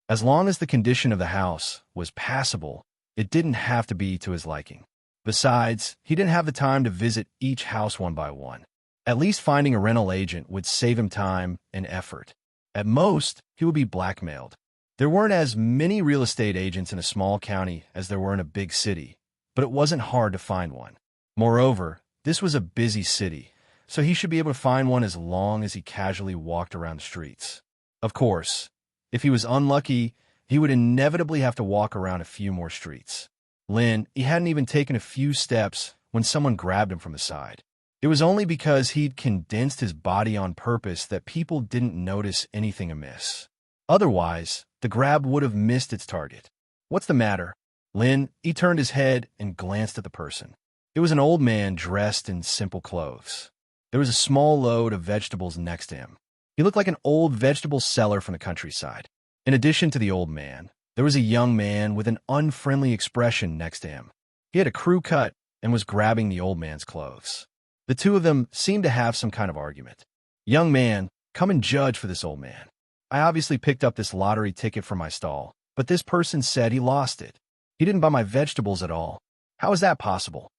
As long as the condition of the house was passable, it didn't have to be to his liking. Besides, he didn't have the time to visit each house one by one. At least finding a rental agent would save him time and effort. At most, he would be blackmailed. There weren't as many real estate agents in a small county as there were in a big city, but it wasn't hard to find one. Moreover, this was a busy city, so he should be able to find one as long as he casually walked around the streets. Of course, if he was unlucky, he would inevitably have to walk around a few more streets. Lin, he hadn't even taken a few steps when someone grabbed him from the side. It was only because he'd condensed his body on purpose that people didn't notice anything amiss. Otherwise, the grab would have missed its target. "What's the matter?" Lin, he turned his head and glanced at the person. It was an old man dressed in simple clothes. There was a small load of vegetables next to him. He looked like an old vegetable seller from the countryside. In addition to the old man, there was a young man with an unfriendly expression next to him. He had a crew cut and was grabbing the old man's clothes. The two of them seemed to have some kind of argument. "Young man, come and judge for this old man. I obviously picked up this lottery ticket from my stall, but this person said he lost it. He didn't buy my vegetables at all. How is that possible?"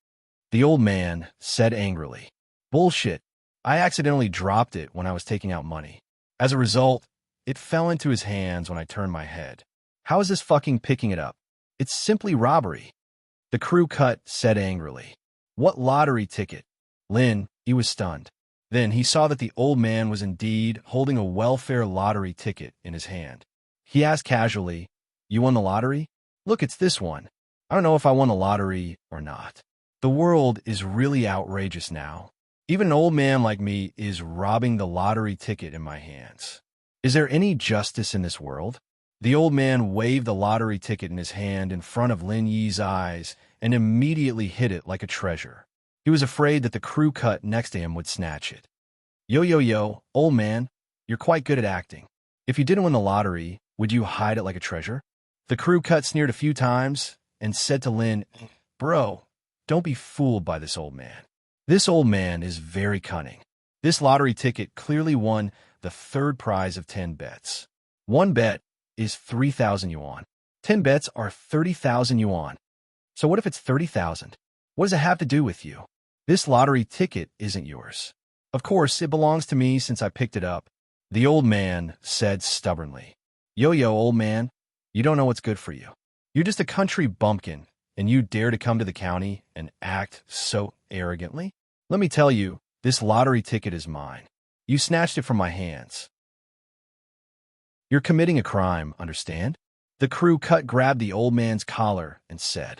The old man said angrily, "Bullshit. I accidentally dropped it when I was taking out money. As a result, it fell into his hands when I turned my head. How is this fucking picking it up? It's simply robbery." The crew cut said angrily, "What lottery ticket?" Lin, he was stunned. Then he saw that the old man was indeed holding a welfare lottery ticket in his hand. He asked casually, "You won the lottery?" "Look, it's this one. I don't know if I won the lottery or not. The world is really outrageous now. Even an old man like me is robbing the lottery ticket in my hands. Is there any justice in this world?" The old man waved the lottery ticket in his hand in front of Lin Yi's eyes and immediately hid it like a treasure. He was afraid that the crew cut next to him would snatch it. Yo, old man, you're quite good at acting. If you didn't win the lottery, would you hide it like a treasure?" The crew cut sneered a few times and said to Lin, "Bro, don't be fooled by this old man. This old man is very cunning. This lottery ticket clearly won the third prize of 10 bets. One bet is 3,000 yuan. 10 bets are 30,000 yuan. So what if it's 30,000? What does it have to do with you? This lottery ticket isn't yours. Of course, it belongs to me since I picked it up, the old man said stubbornly. Yo, old man, you don't know what's good for you. You're just a country bumpkin, and you dare to come to the county and act so arrogantly? Let me tell you, this lottery ticket is mine. You snatched it from my hands. You're committing a crime, understand? The crew cut grabbed the old man's collar and said,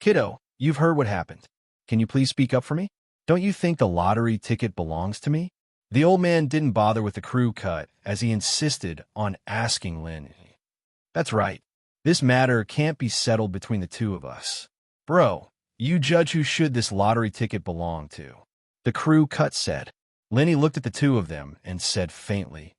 Kiddo, you've heard what happened. Can you please speak up for me? Don't you think the lottery ticket belongs to me? The old man didn't bother with the crew cut as he insisted on asking Lin. That's right. This matter can't be settled between the two of us. Bro, you judge who should this lottery ticket belong to. The crew cut said. Lenny looked at the two of them and said faintly,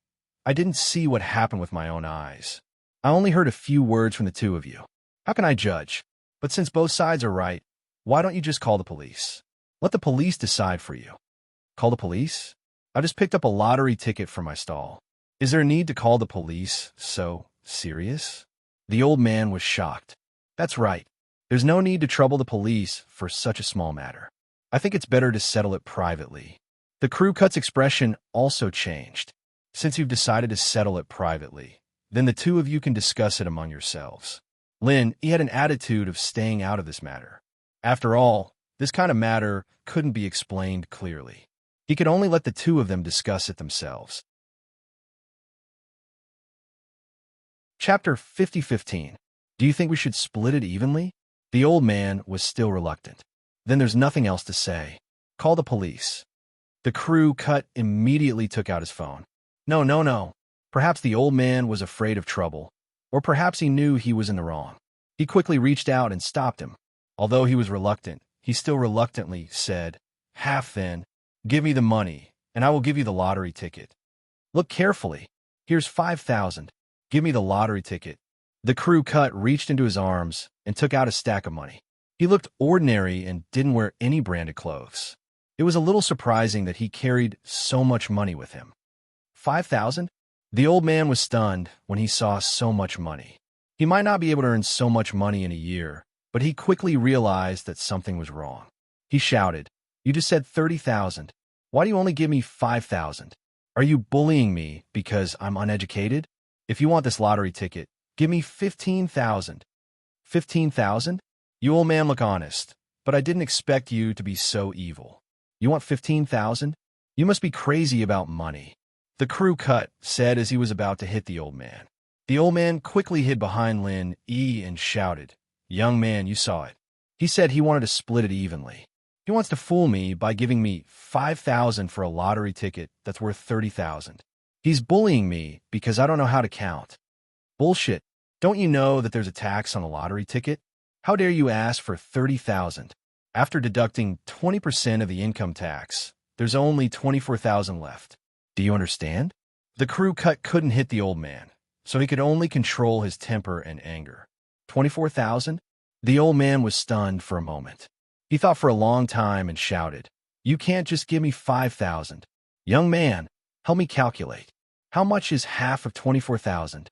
I didn't see what happened with my own eyes. I only heard a few words from the two of you. How can I judge? But since both sides are right, why don't you just call the police? Let the police decide for you. Call the police? I just picked up a lottery ticket for my stall. Is there a need to call the police? So serious? The old man was shocked. That's right. There's no need to trouble the police for such a small matter. I think it's better to settle it privately. The crew cut's expression also changed. Since you've decided to settle it privately, then the two of you can discuss it among yourselves. Lin, he had an attitude of staying out of this matter. After all, this kind of matter couldn't be explained clearly. He could only let the two of them discuss it themselves. Chapter 50:15. Do you think we should split it evenly? The old man was still reluctant. Then there's nothing else to say. Call the police. The crew cut immediately took out his phone. No. Perhaps the old man was afraid of trouble, or perhaps he knew he was in the wrong. He quickly reached out and stopped him. Although he was reluctant, he still reluctantly said, Half then, give me the money, and I will give you the lottery ticket. Look carefully. Here's 5,000. Give me the lottery ticket. The crew cut reached into his arms and took out a stack of money. He looked ordinary and didn't wear any branded clothes. It was a little surprising that he carried so much money with him. 5,000? The old man was stunned when he saw so much money. He might not be able to earn so much money in a year, but he quickly realized that something was wrong. He shouted, You just said 30,000. Why do you only give me 5,000? Are you bullying me because I'm uneducated? If you want this lottery ticket, give me 15,000. 15,000? You old man look honest, but I didn't expect you to be so evil. You want 15,000? You must be crazy about money. The crew cut said as he was about to hit the old man. The old man quickly hid behind Lin E and shouted, Young man, you saw it. He said he wanted to split it evenly. He wants to fool me by giving me 5,000 for a lottery ticket that's worth 30,000. He's bullying me because I don't know how to count. Bullshit. Don't you know that there's a tax on a lottery ticket? How dare you ask for 30,000? After deducting 20% of the income tax, there's only 24,000 left. Do you understand? The crew cut couldn't hit the old man, so he could only control his temper and anger. 24,000? The old man was stunned for a moment. He thought for a long time and shouted, You can't just give me 5,000. Young man, help me calculate. How much is half of 24,000?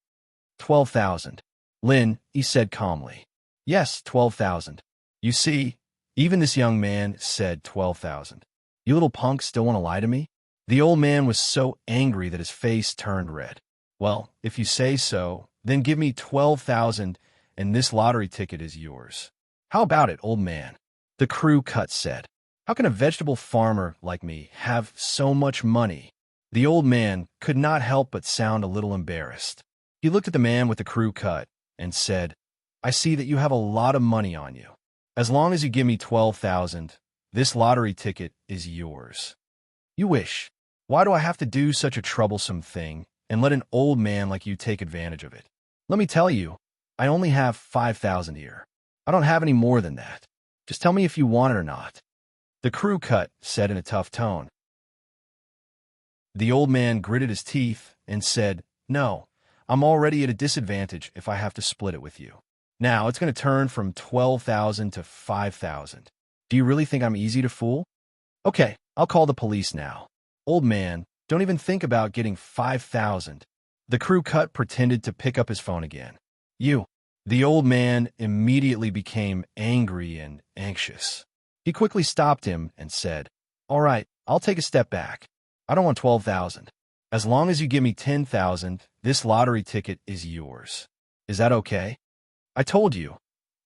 12,000. Lin, he said calmly. Yes, 12,000. You see, even this young man said 12,000. You little punk still want to lie to me? The old man was so angry that his face turned red. Well, if you say so, then give me 12,000 and this lottery ticket is yours. How about it, old man? The crew cut said. How can a vegetable farmer like me have so much money? The old man could not help but sound a little embarrassed. He looked at the man with the crew cut and said, I see that you have a lot of money on you. As long as you give me 12,000, this lottery ticket is yours. You wish. Why do I have to do such a troublesome thing and let an old man like you take advantage of it? Let me tell you, I only have 5,000 here. I don't have any more than that. Just tell me if you want it or not. The crew cut said in a tough tone. The old man gritted his teeth and said, No, I'm already at a disadvantage if I have to split it with you. Now it's going to turn from 12,000 to 5,000. Do you really think I'm easy to fool? Okay, I'll call the police now. Old man, Don't even think about getting 5,000. The crew cut pretended to pick up his phone again. You. The old man immediately became angry and anxious. He quickly stopped him and said, "All right, I'll take a step back. I don't want 12,000. As long as you give me 10,000, this lottery ticket is yours. Is that okay? I told you,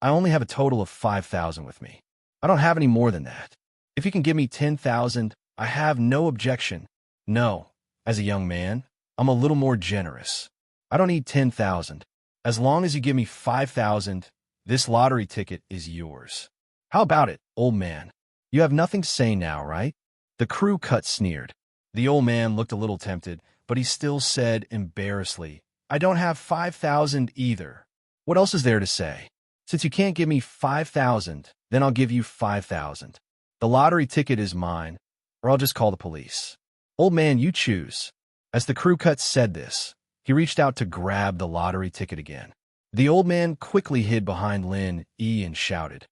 I only have a total of 5,000 with me. I don't have any more than that. If you can give me 10,000, I have no objection. No, as a young man, I'm a little more generous. I don't need 10,000. As long as you give me 5,000, this lottery ticket is yours. How about it, old man? You have nothing to say now, right?" The crew cut sneered. The old man looked a little tempted, but he still said embarrassedly, "I don't have 5,000 either. What else is there to say? Since you can't give me 5,000, then I'll give you 5,000. The lottery ticket is mine, or I'll just call the police. Old man, you choose." As the crew cut said this, he reached out to grab the lottery ticket again. The old man quickly hid behind Lin E and shouted,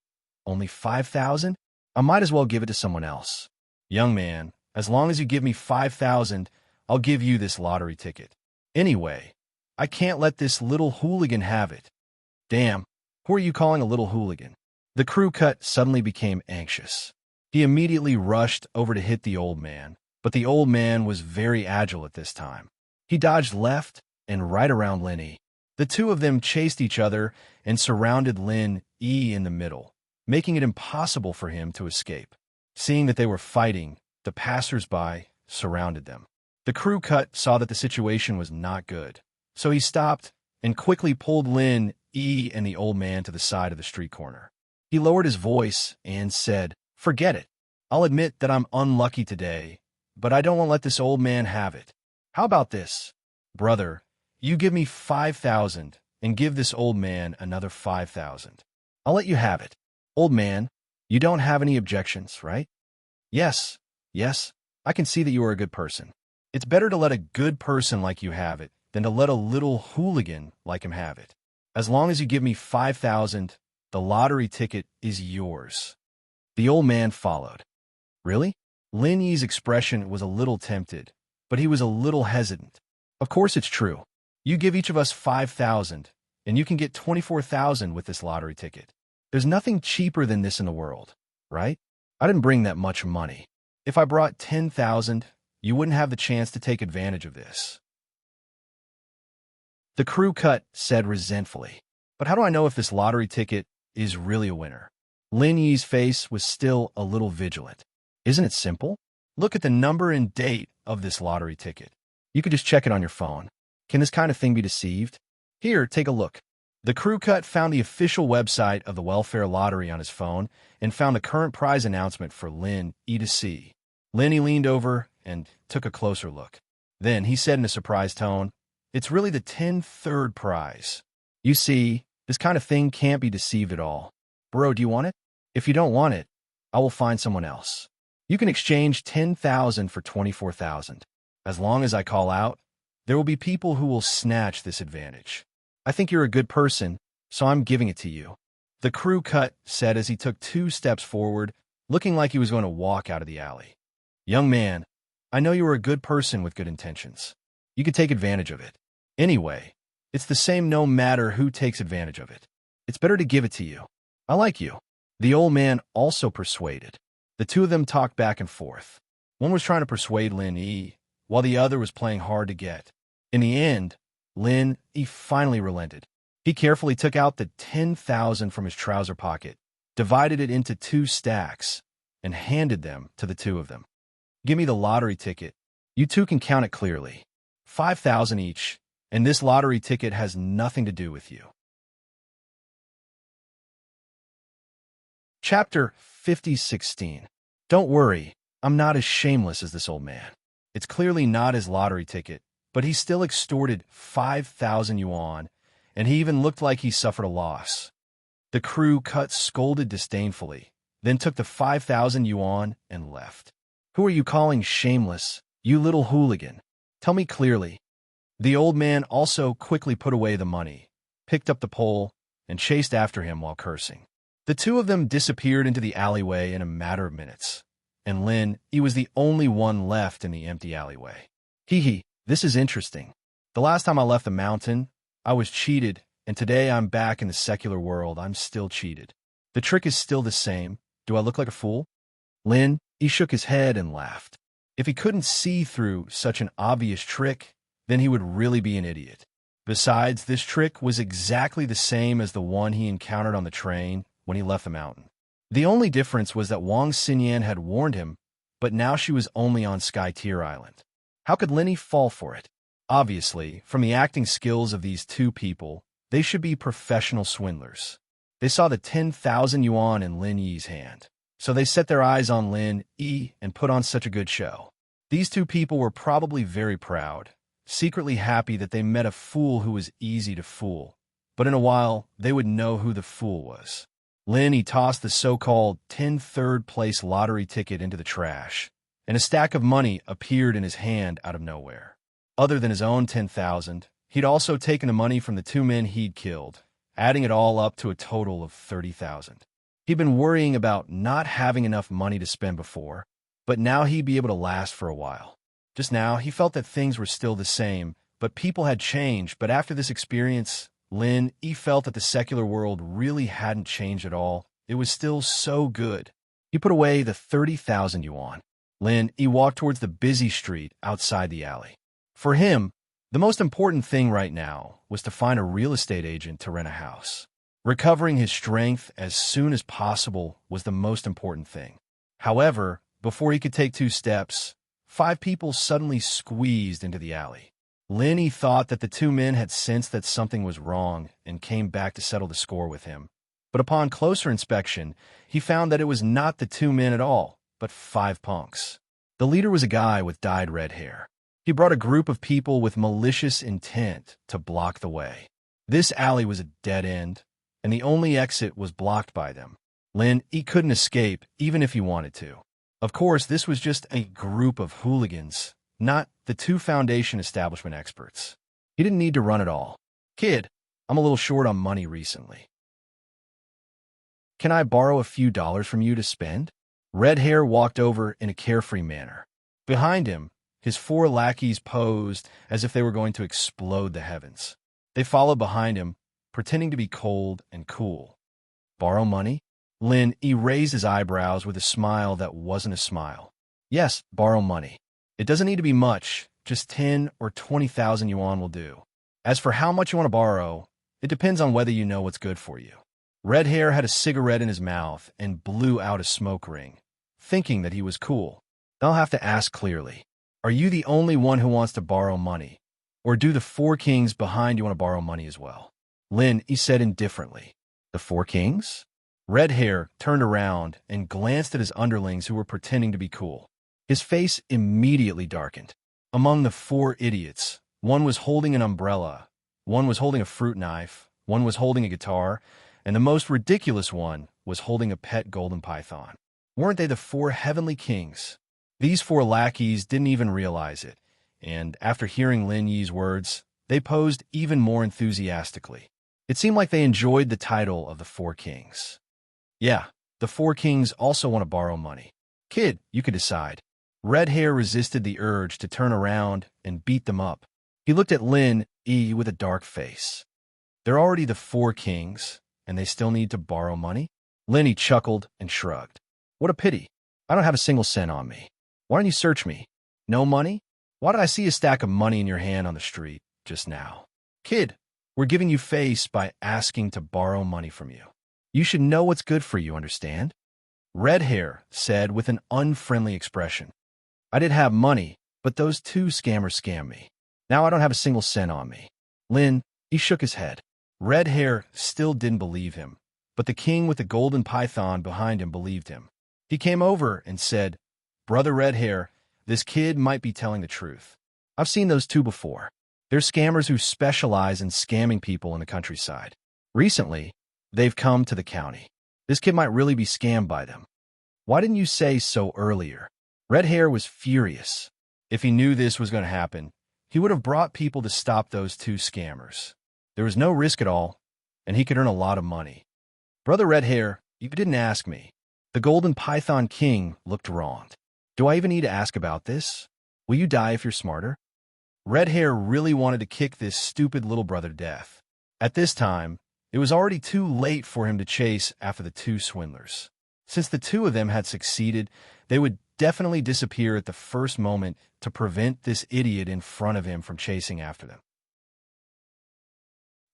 "Only 5,000? I might as well give it to someone else. Young man, as long as you give me 5,000, I'll give you this lottery ticket. Anyway, I can't let this little hooligan have it." "Damn, who are you calling a little hooligan?" The crew cut suddenly became anxious. He immediately rushed over to hit the old man, but the old man was very agile at this time. He dodged left and right around Lin E. The two of them chased each other and surrounded Lin E in the middle, making it impossible for him to escape. Seeing that they were fighting, the passers-by surrounded them. The crew cut saw that the situation was not good, so he stopped and quickly pulled Lin E and the old man to the side of the street corner. He lowered his voice and said, "Forget it. I'll admit that I'm unlucky today, but I don't want to let this old man have it. How about this? Brother, you give me 5,000 and give this old man another 5,000. I'll let you have it. Old man, you don't have any objections, right?" Yes, I can see that you are a good person. It's better to let a good person like you have it than to let a little hooligan like him have it. As long as you give me 5,000, the lottery ticket is yours." The old man followed. "Really?" Lin Yi's expression was a little tempted, but he was a little hesitant. "Of course it's true. You give each of us 5,000, and you can get 24,000 with this lottery ticket. There's nothing cheaper than this in the world, right? I didn't bring that much money. If I brought 10,000, you wouldn't have the chance to take advantage of this." The crew cut said resentfully, "But how do I know if this lottery ticket is really a winner?" Lin Yi's face was still a little vigilant. "Isn't it simple? Look at the number and date of this lottery ticket. You could just check it on your phone. Can this kind of thing be deceived? Here, take a look." The crew cut found the official website of the Welfare Lottery on his phone and found the current prize announcement for Lin E to see. Lin E leaned over and took a closer look. Then he said in a surprised tone, "It's really the 10th prize. You see, this kind of thing can't be deceived at all. Bro, do you want it? If you don't want it, I will find someone else. You can exchange 10,000 for 24,000. As long as I call out, there will be people who will snatch this advantage. I think you're a good person, so I'm giving it to you." The crew cut said as he took 2 steps forward, looking like he was going to walk out of the alley. "Young man, I know you are a good person with good intentions. You could take advantage of it. Anyway, it's the same no matter who takes advantage of it. It's better to give it to you. I like you." The old man also persuaded. The two of them talked back and forth. One was trying to persuade Lin E, while the other was playing hard to get. In the end, Lin E finally relented. He carefully took out the 10,000 from his trouser pocket, divided it into 2 stacks, and handed them to the two of them. "Give me the lottery ticket. You two can count it clearly. 5,000 each, and this lottery ticket has nothing to do with you." Chapter 50:16. Don't worry, I'm not as shameless as this old man. It's clearly not his lottery ticket, but he still extorted 5,000 yuan, and he even looked like he suffered a loss. The crew cut scolded disdainfully, then took the 5,000 yuan and left. "Who are you calling shameless, you little hooligan? Tell me clearly." The old man also quickly put away the money, picked up the pole, and chased after him while cursing. The two of them disappeared into the alleyway in a matter of minutes, and Lin, he was the only one left in the empty alleyway. Hee hee, this is interesting. The last time I left the mountain, I was cheated, and today I'm back in the secular world. I'm still cheated. The trick is still the same. Do I look like a fool? He shook his head and laughed. If he couldn't see through such an obvious trick, then he would really be an idiot. Besides, this trick was exactly the same as the one he encountered on the train when he left the mountain. The only difference was that Wang Xinyan had warned him, but now she was only on Sky Tier Island. How could Linny fall for it? Obviously, from the acting skills of these two people, they should be professional swindlers. They saw the 10,000 yuan in Lin Yi's hand, so they set their eyes on Lin Yi and put on such a good show. These two people were probably very proud, secretly happy that they met a fool who was easy to fool, but in a while, they would know who the fool was. Lin Yi tossed the so-called 10 third-place lottery ticket into the trash, and a stack of money appeared in his hand out of nowhere. Other than his own 10,000, he'd also taken the money from the two men he'd killed, adding it all up to a total of 30,000. He'd been worrying about not having enough money to spend before, but now he'd be able to last for a while. Just now, he felt that things were still the same, but people had changed. But after this experience, Lin Yi felt that the secular world really hadn't changed at all. It was still so good. He put away the 30,000 yuan. Lin Yi walked towards the busy street outside the alley. For him, the most important thing right now was to find a real estate agent to rent a house. Recovering his strength as soon as possible was the most important thing. However, before he could take 2 steps, 5 people suddenly squeezed into the alley. Lin Yi thought that the 2 men had sensed that something was wrong and came back to settle the score with him. But upon closer inspection, he found that it was not the 2 men at all, but 5 punks. The leader was a guy with dyed red hair. He brought a group of people with malicious intent to block the way. This alley was a dead end, and the only exit was blocked by them. Lin Yi couldn't escape, even if he wanted to. Of course, this was just a group of hooligans, not the 2 Foundation establishment experts. He didn't need to run at all. Kid, I'm a little short on money recently. Can I borrow a few dollars from you to spend? Red Hair walked over in a carefree manner. Behind him, his 4 lackeys posed as if they were going to explode the heavens. They followed behind him, pretending to be cold and cool. Borrow money? Lin Yi raised his eyebrows with a smile that wasn't a smile. Yes, borrow money. It doesn't need to be much, just 10 or 20,000 yuan will do. As for how much you want to borrow, it depends on whether you know what's good for you. Red Hair had a cigarette in his mouth and blew out a smoke ring, thinking that he was cool. I'll have to ask clearly. Are you the only one who wants to borrow money? Or do the 4 kings behind you want to borrow money as well? Lin Yi said indifferently. The 4 kings? Red Hair turned around and glanced at his underlings who were pretending to be cool. His face immediately darkened. Among the 4 idiots, one was holding an umbrella, one was holding a fruit knife, one was holding a guitar, and the most ridiculous one was holding a pet golden python. Weren't they the 4 heavenly kings? These 4 lackeys didn't even realize it, and after hearing Lin Yi's words, they posed even more enthusiastically. It seemed like they enjoyed the title of the 4 kings. Yeah, the 4 kings also want to borrow money. Kid, you could decide. Red Hair resisted the urge to turn around and beat them up. He looked at Lin Yi with a dark face. They're already the 4 kings, and they still need to borrow money? Lin Yi chuckled and shrugged. What a pity. I don't have a single cent on me. Why don't you search me? No money? Why did I see a stack of money in your hand on the street just now? Kid, we're giving you face by asking to borrow money from you. You should know what's good for you, understand? Red Hair said with an unfriendly expression. I did have money, but those 2 scammers scammed me. Now I don't have a single cent on me. Lin, he shook his head. Red Hair still didn't believe him, but the king with the golden python behind him believed him. He came over and said, Brother Red Hair, this kid might be telling the truth. I've seen those 2 before. They're scammers who specialize in scamming people in the countryside. Recently, they've come to the county. This kid might really be scammed by them. Why didn't you say so earlier? Red Hair was furious. If he knew this was going to happen, he would have brought people to stop those 2 scammers. There was no risk at all, and he could earn a lot of money. Brother Red Hair, you didn't ask me. The Golden Python King looked wronged. Do I even need to ask about this? Will you die if you're smarter? Red Hair really wanted to kick this stupid little brother to death. At this time, it was already too late for him to chase after the two swindlers. Since the two of them had succeeded, they would definitely disappear at the first moment to prevent this idiot in front of him from chasing after them.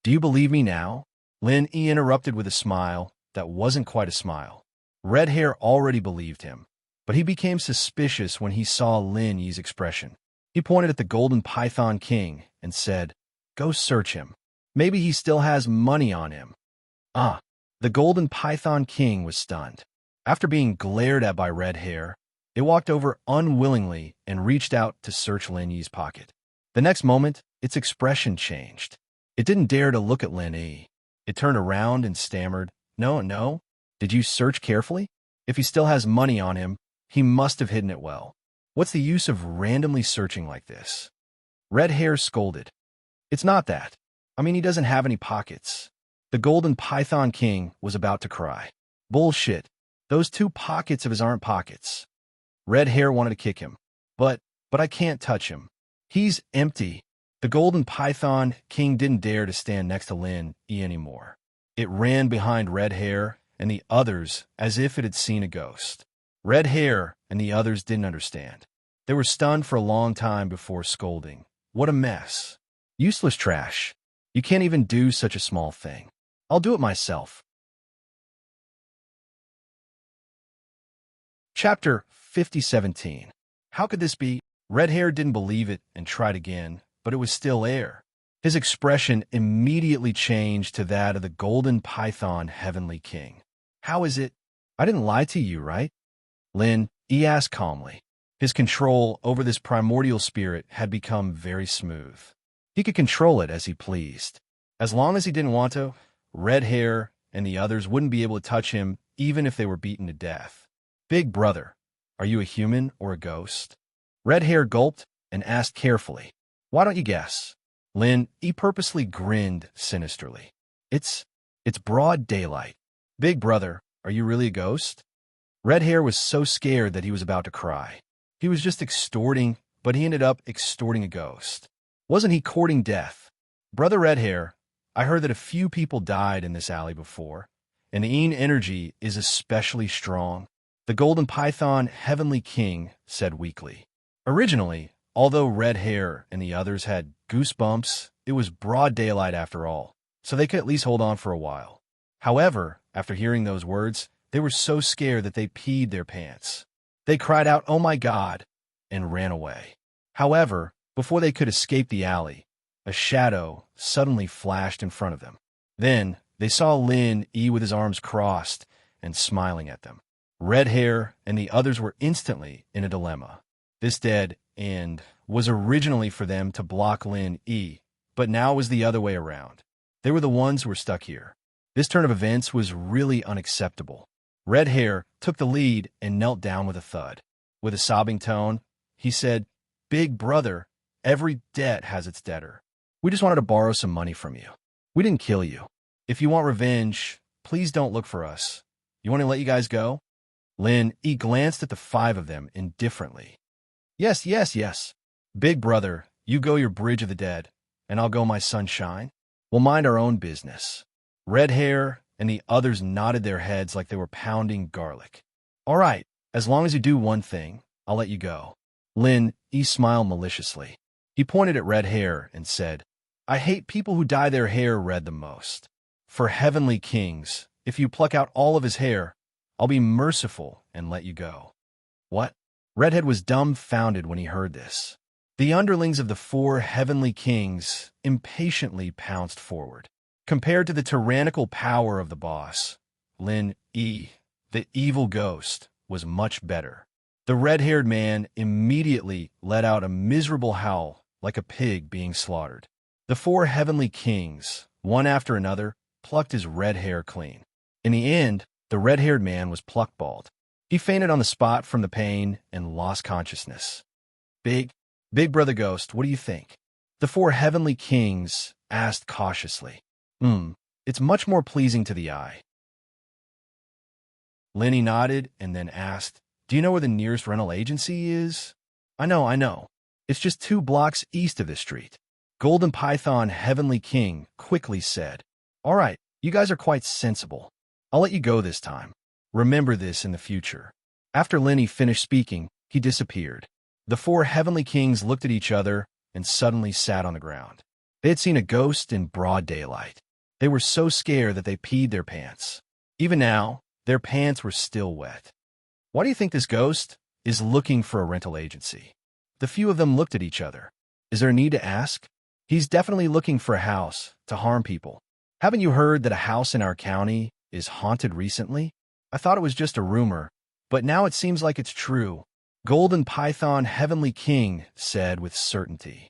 Do you believe me now? Lin E interrupted with a smile that wasn't quite a smile. Red Hair already believed him, but he became suspicious when he saw Lin Yi's expression. He pointed at the Golden Python King and said, "Go search him. Maybe he still has money on him." Ah, the Golden Python King was stunned. After being glared at by Red Hair, it walked over unwillingly and reached out to search Lin Yi's pocket. The next moment, its expression changed. It didn't dare to look at Lin Yi. It turned around and stammered, No. Did you search carefully? If he still has money on him, he must have hidden it well. What's the use of randomly searching like this?" Red Hair scolded. "It's not that. I mean, he doesn't have any pockets." The Golden Python King was about to cry. "Bullshit. Those two pockets of his aren't pockets." Red Hair wanted to kick him. But I can't touch him. He's empty." The Golden Python King didn't dare to stand next to Lin Yi anymore. It ran behind Red Hair and the others as if it had seen a ghost. Red Hair and the others didn't understand. They were stunned for a long time before scolding. "What a mess. Useless trash. You can't even do such a small thing. I'll do it myself." Chapter 5017. How could this be? Red Hair didn't believe it and tried again, but it was still air. His expression immediately changed to that of the Golden Python Heavenly King. "How is it? I didn't lie to you, right?" Lin Yi asked calmly. His control over this primordial spirit had become very smooth. He could control it as he pleased. As long as he didn't want to, Red Hair and the others wouldn't be able to touch him even if they were beaten to death. "Big brother, are you a human or a ghost?" Red Hair gulped and asked carefully. "Why don't you guess?" Lin Yi purposely grinned sinisterly. It's broad daylight. "Big brother, are you really a ghost?" Red Hair was so scared that he was about to cry. He was just extorting, but he ended up extorting a ghost. Wasn't he courting death? "Brother Red Hair, I heard that a few people died in this alley before, and the Een energy is especially strong," the Golden Python Heavenly King said weakly. Originally, although Red Hair and the others had goosebumps, it was broad daylight after all, so they could at least hold on for a while. However, after hearing those words, they were so scared that they peed their pants. They cried out, "Oh my God," and ran away. However, before they could escape the alley, a shadow suddenly flashed in front of them. Then they saw Lin Yi with his arms crossed and smiling at them. Red Hair and the others were instantly in a dilemma. This dead end was originally for them to block Lin Yi, but now it was the other way around. They were the ones who were stuck here. This turn of events was really unacceptable. Red Hair took the lead and knelt down with a thud. With a sobbing tone, he said, "Big brother, every debt has its debtor. We just wanted to borrow some money from you. We didn't kill you. If you want revenge, please don't look for us. You want to let you guys go?" Lin Yi glanced at the five of them indifferently. Yes. Big brother, you go your bridge of the dead, and I'll go my sunshine. We'll mind our own business." Red Hair and the others nodded their heads like they were pounding garlic. "All right, as long as you do one thing, I'll let you go." Lin Yi smiled maliciously. He pointed at Red Hair and said, "I hate people who dye their hair red the most. For heavenly kings, if you pluck out all of his hair, I'll be merciful and let you go." What? Redhead was dumbfounded when he heard this. The underlings of the four heavenly kings impatiently pounced forward. Compared to the tyrannical power of the boss, Lin Yi, the evil ghost, was much better. The red-haired man immediately let out a miserable howl like a pig being slaughtered. The four heavenly kings, one after another, plucked his red hair clean. In the end, the red-haired man was plucked bald. He fainted on the spot from the pain and lost consciousness. Big Brother Ghost, what do you think?" The four heavenly kings asked cautiously. It's much more pleasing to the eye." Lenny nodded and then asked, "Do you know where the nearest rental agency is?" I know. It's just 2 blocks east of this street. Golden Python Heavenly King quickly said, "All right, you guys are quite sensible. I'll let you go this time. Remember this in the future." After Lenny finished speaking, he disappeared. The 4 Heavenly Kings looked at each other and suddenly sat on the ground. They had seen a ghost in broad daylight. They were so scared that they peed their pants. Even now, their pants were still wet. Why do you think this ghost is looking for a rental agency? The few of them looked at each other. Is there a need to ask? He's definitely looking for a house to harm people. Haven't you heard that a house in our county is haunted recently? I thought it was just a rumor, but now it seems like it's true. Golden Python Heavenly King said with certainty.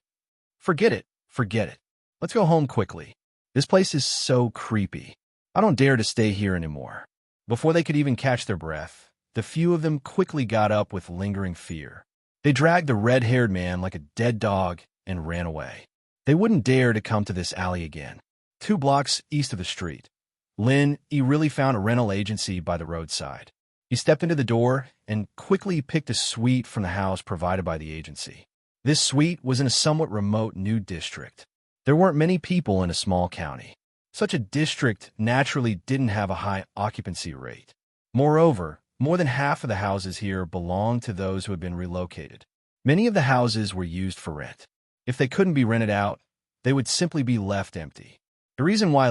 Forget it. Forget it. Let's go home quickly. This place is so creepy. I don't dare to stay here anymore. Before they could even catch their breath, the few of them quickly got up with lingering fear. They dragged the red-haired man like a dead dog and ran away. They wouldn't dare to come to this alley again. 2 blocks east of the street, he really found a rental agency by the roadside. He stepped into the door and quickly picked a suite from the house provided by the agency. This suite was in a somewhat remote new district. There weren't many people in a small county. Such a district naturally didn't have a high occupancy rate. Moreover, more than half of the houses here belonged to those who had been relocated. Many of the houses were used for rent. If they couldn't be rented out, they would simply be left empty. The reason why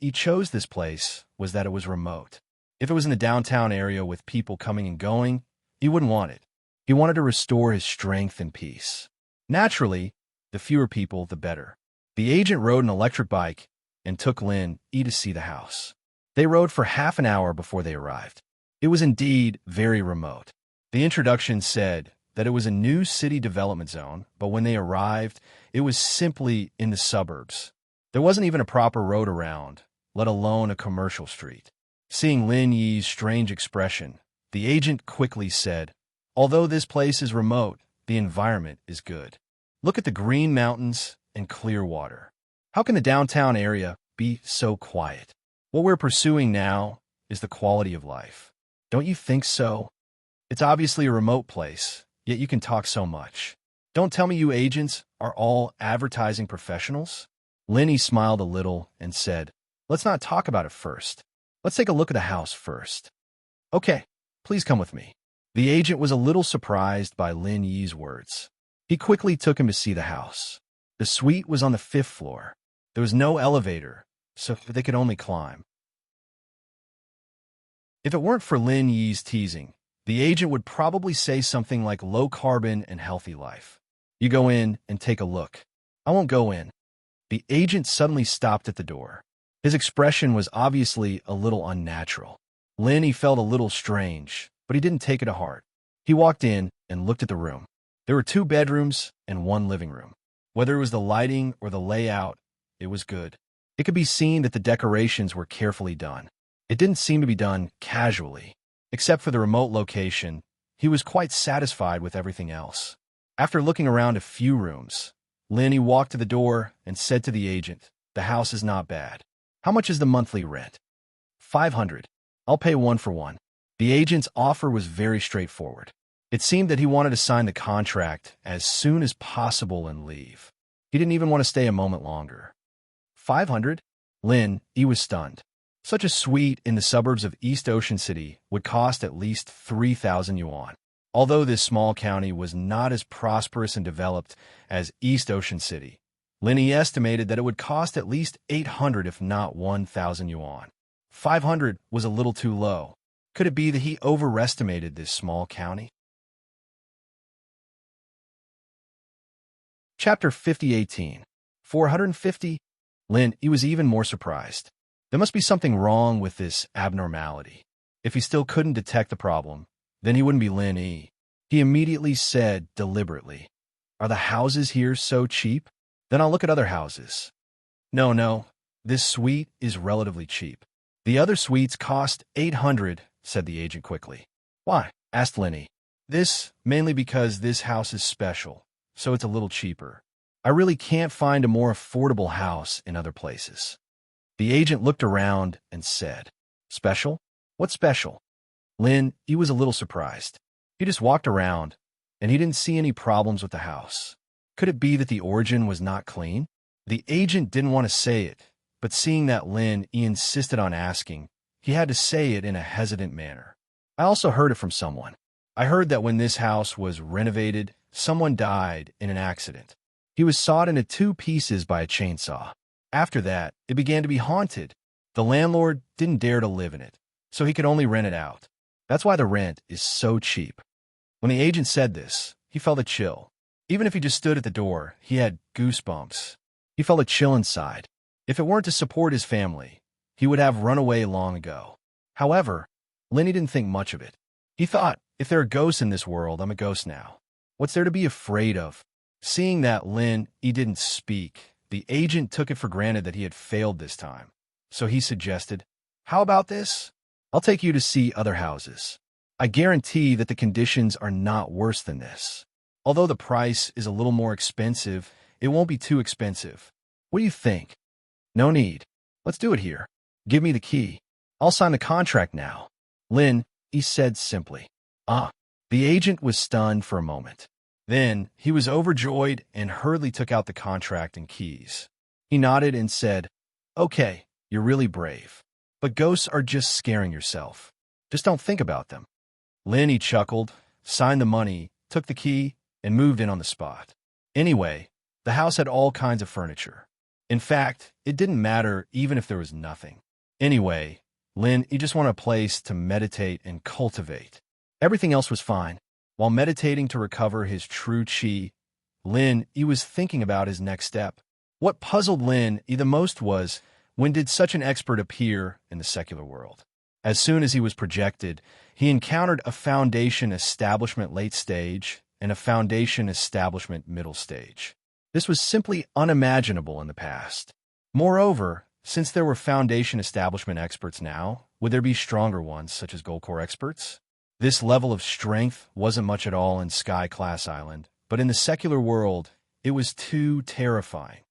he chose this place was that it was remote. If it was in the downtown area with people coming and going, he wouldn't want it. He wanted to restore his strength and peace. Naturally, the fewer people, the better. The agent rode an electric bike and took to see the house. They rode for half an hour before they arrived. It was indeed very remote. The introduction said that it was a new city development zone, but when they arrived, it was simply in the suburbs. There wasn't even a proper road around, let alone a commercial street. Seeing Lin Yi's strange expression, the agent quickly said, "Although this place is remote, the environment is good. Look at the green mountains and clear water. How can the downtown area be so quiet? What we're pursuing now is the quality of life. Don't you think so? It's obviously a remote place, yet you can talk so much. Don't tell me you agents are all advertising professionals?" Lenny smiled a little and said, "Let's not talk about it first. Let's take a look at the house first." "Okay, please come with me." The agent was a little surprised by Lin Yi's words. He quickly took him to see the house. The suite was on the 5th floor. There was no elevator, so they could only climb. If it weren't for Lin Yi's teasing, the agent would probably say something like low carbon and healthy life. "You go in and take a look." "I won't go in." The agent suddenly stopped at the door. His expression was obviously a little unnatural. He felt a little strange, but he didn't take it to heart. He walked in and looked at the room. There were 2 bedrooms and 1 living room. Whether it was the lighting or the layout, it was good. It could be seen that the decorations were carefully done. It didn't seem to be done casually. Except for the remote location, he was quite satisfied with everything else. After looking around a few rooms, Lenny walked to the door and said to the agent, "The house is not bad. How much is the monthly rent?" "500. I'll pay 1 for 1. The agent's offer was very straightforward. It seemed that he wanted to sign the contract as soon as possible and leave. He didn't even want to stay a moment longer. 500? He was stunned. Such a suite in the suburbs of East Ocean City would cost at least 3,000 yuan. Although this small county was not as prosperous and developed as East Ocean City, Lenny estimated that it would cost at least 800 if not 1,000 yuan. 500 was a little too low. Could it be that he overestimated this small county? Chapter 5018. 450? He was even more surprised. There must be something wrong with this abnormality. If he still couldn't detect the problem, then he wouldn't be Lin Yi. He immediately said deliberately, "Are the houses here so cheap? Then I'll look at other houses." No, this suite is relatively cheap. "The other suites cost 800, said the agent quickly. "Why?" asked Lenny. "This, mainly because this house is special, so it's a little cheaper. I really can't find a more affordable house in other places." The agent looked around and said, "Special? What's special?" He was a little surprised. He just walked around, and he didn't see any problems with the house. Could it be that the origin was not clean? The agent didn't want to say it, but seeing that Lin E insisted on asking, he had to say it in a hesitant manner. I also heard it from someone. I heard that when this house was renovated, someone died in an accident. He was sawed into 2 pieces by a chainsaw. After that, it began to be haunted. The landlord didn't dare to live in it, so he could only rent it out. That's why the rent is so cheap. When the agent said this, he felt a chill. Even if he just stood at the door, he had goosebumps. He felt a chill inside. If it weren't to support his family, he would have run away long ago. However, Lenny didn't think much of it. He thought, if there are ghosts in this world, I'm a ghost now. What's there to be afraid of? Seeing that Lin E didn't speak, the agent took it for granted that he had failed this time. So he suggested, how about this? I'll take you to see other houses. I guarantee that the conditions are not worse than this. Although the price is a little more expensive, it won't be too expensive. What do you think? No need. Let's do it here. Give me the key. I'll sign the contract now. Lin E said simply. The agent was stunned for a moment. Then he was overjoyed and hurriedly took out the contract and keys. He nodded and said, okay, you're really brave. But ghosts are just scaring yourself. Just don't think about them. Lin E chuckled, signed the money, took the key, and moved in on the spot. Anyway, the house had all kinds of furniture. In fact, it didn't matter even if there was nothing. Anyway, Lin E just wanted a place to meditate and cultivate. Everything else was fine. While meditating to recover his true chi, Lin E was thinking about his next step. What puzzled Lin E the most was, when did such an expert appear in the secular world? As soon as he was projected, he encountered a foundation establishment late stage and a foundation establishment middle stage. This was simply unimaginable in the past. Moreover, since there were foundation establishment experts now, would there be stronger ones, such as Gold Core experts? This level of strength wasn't much at all in Sky Class Island, but in the secular world, it was too terrifying.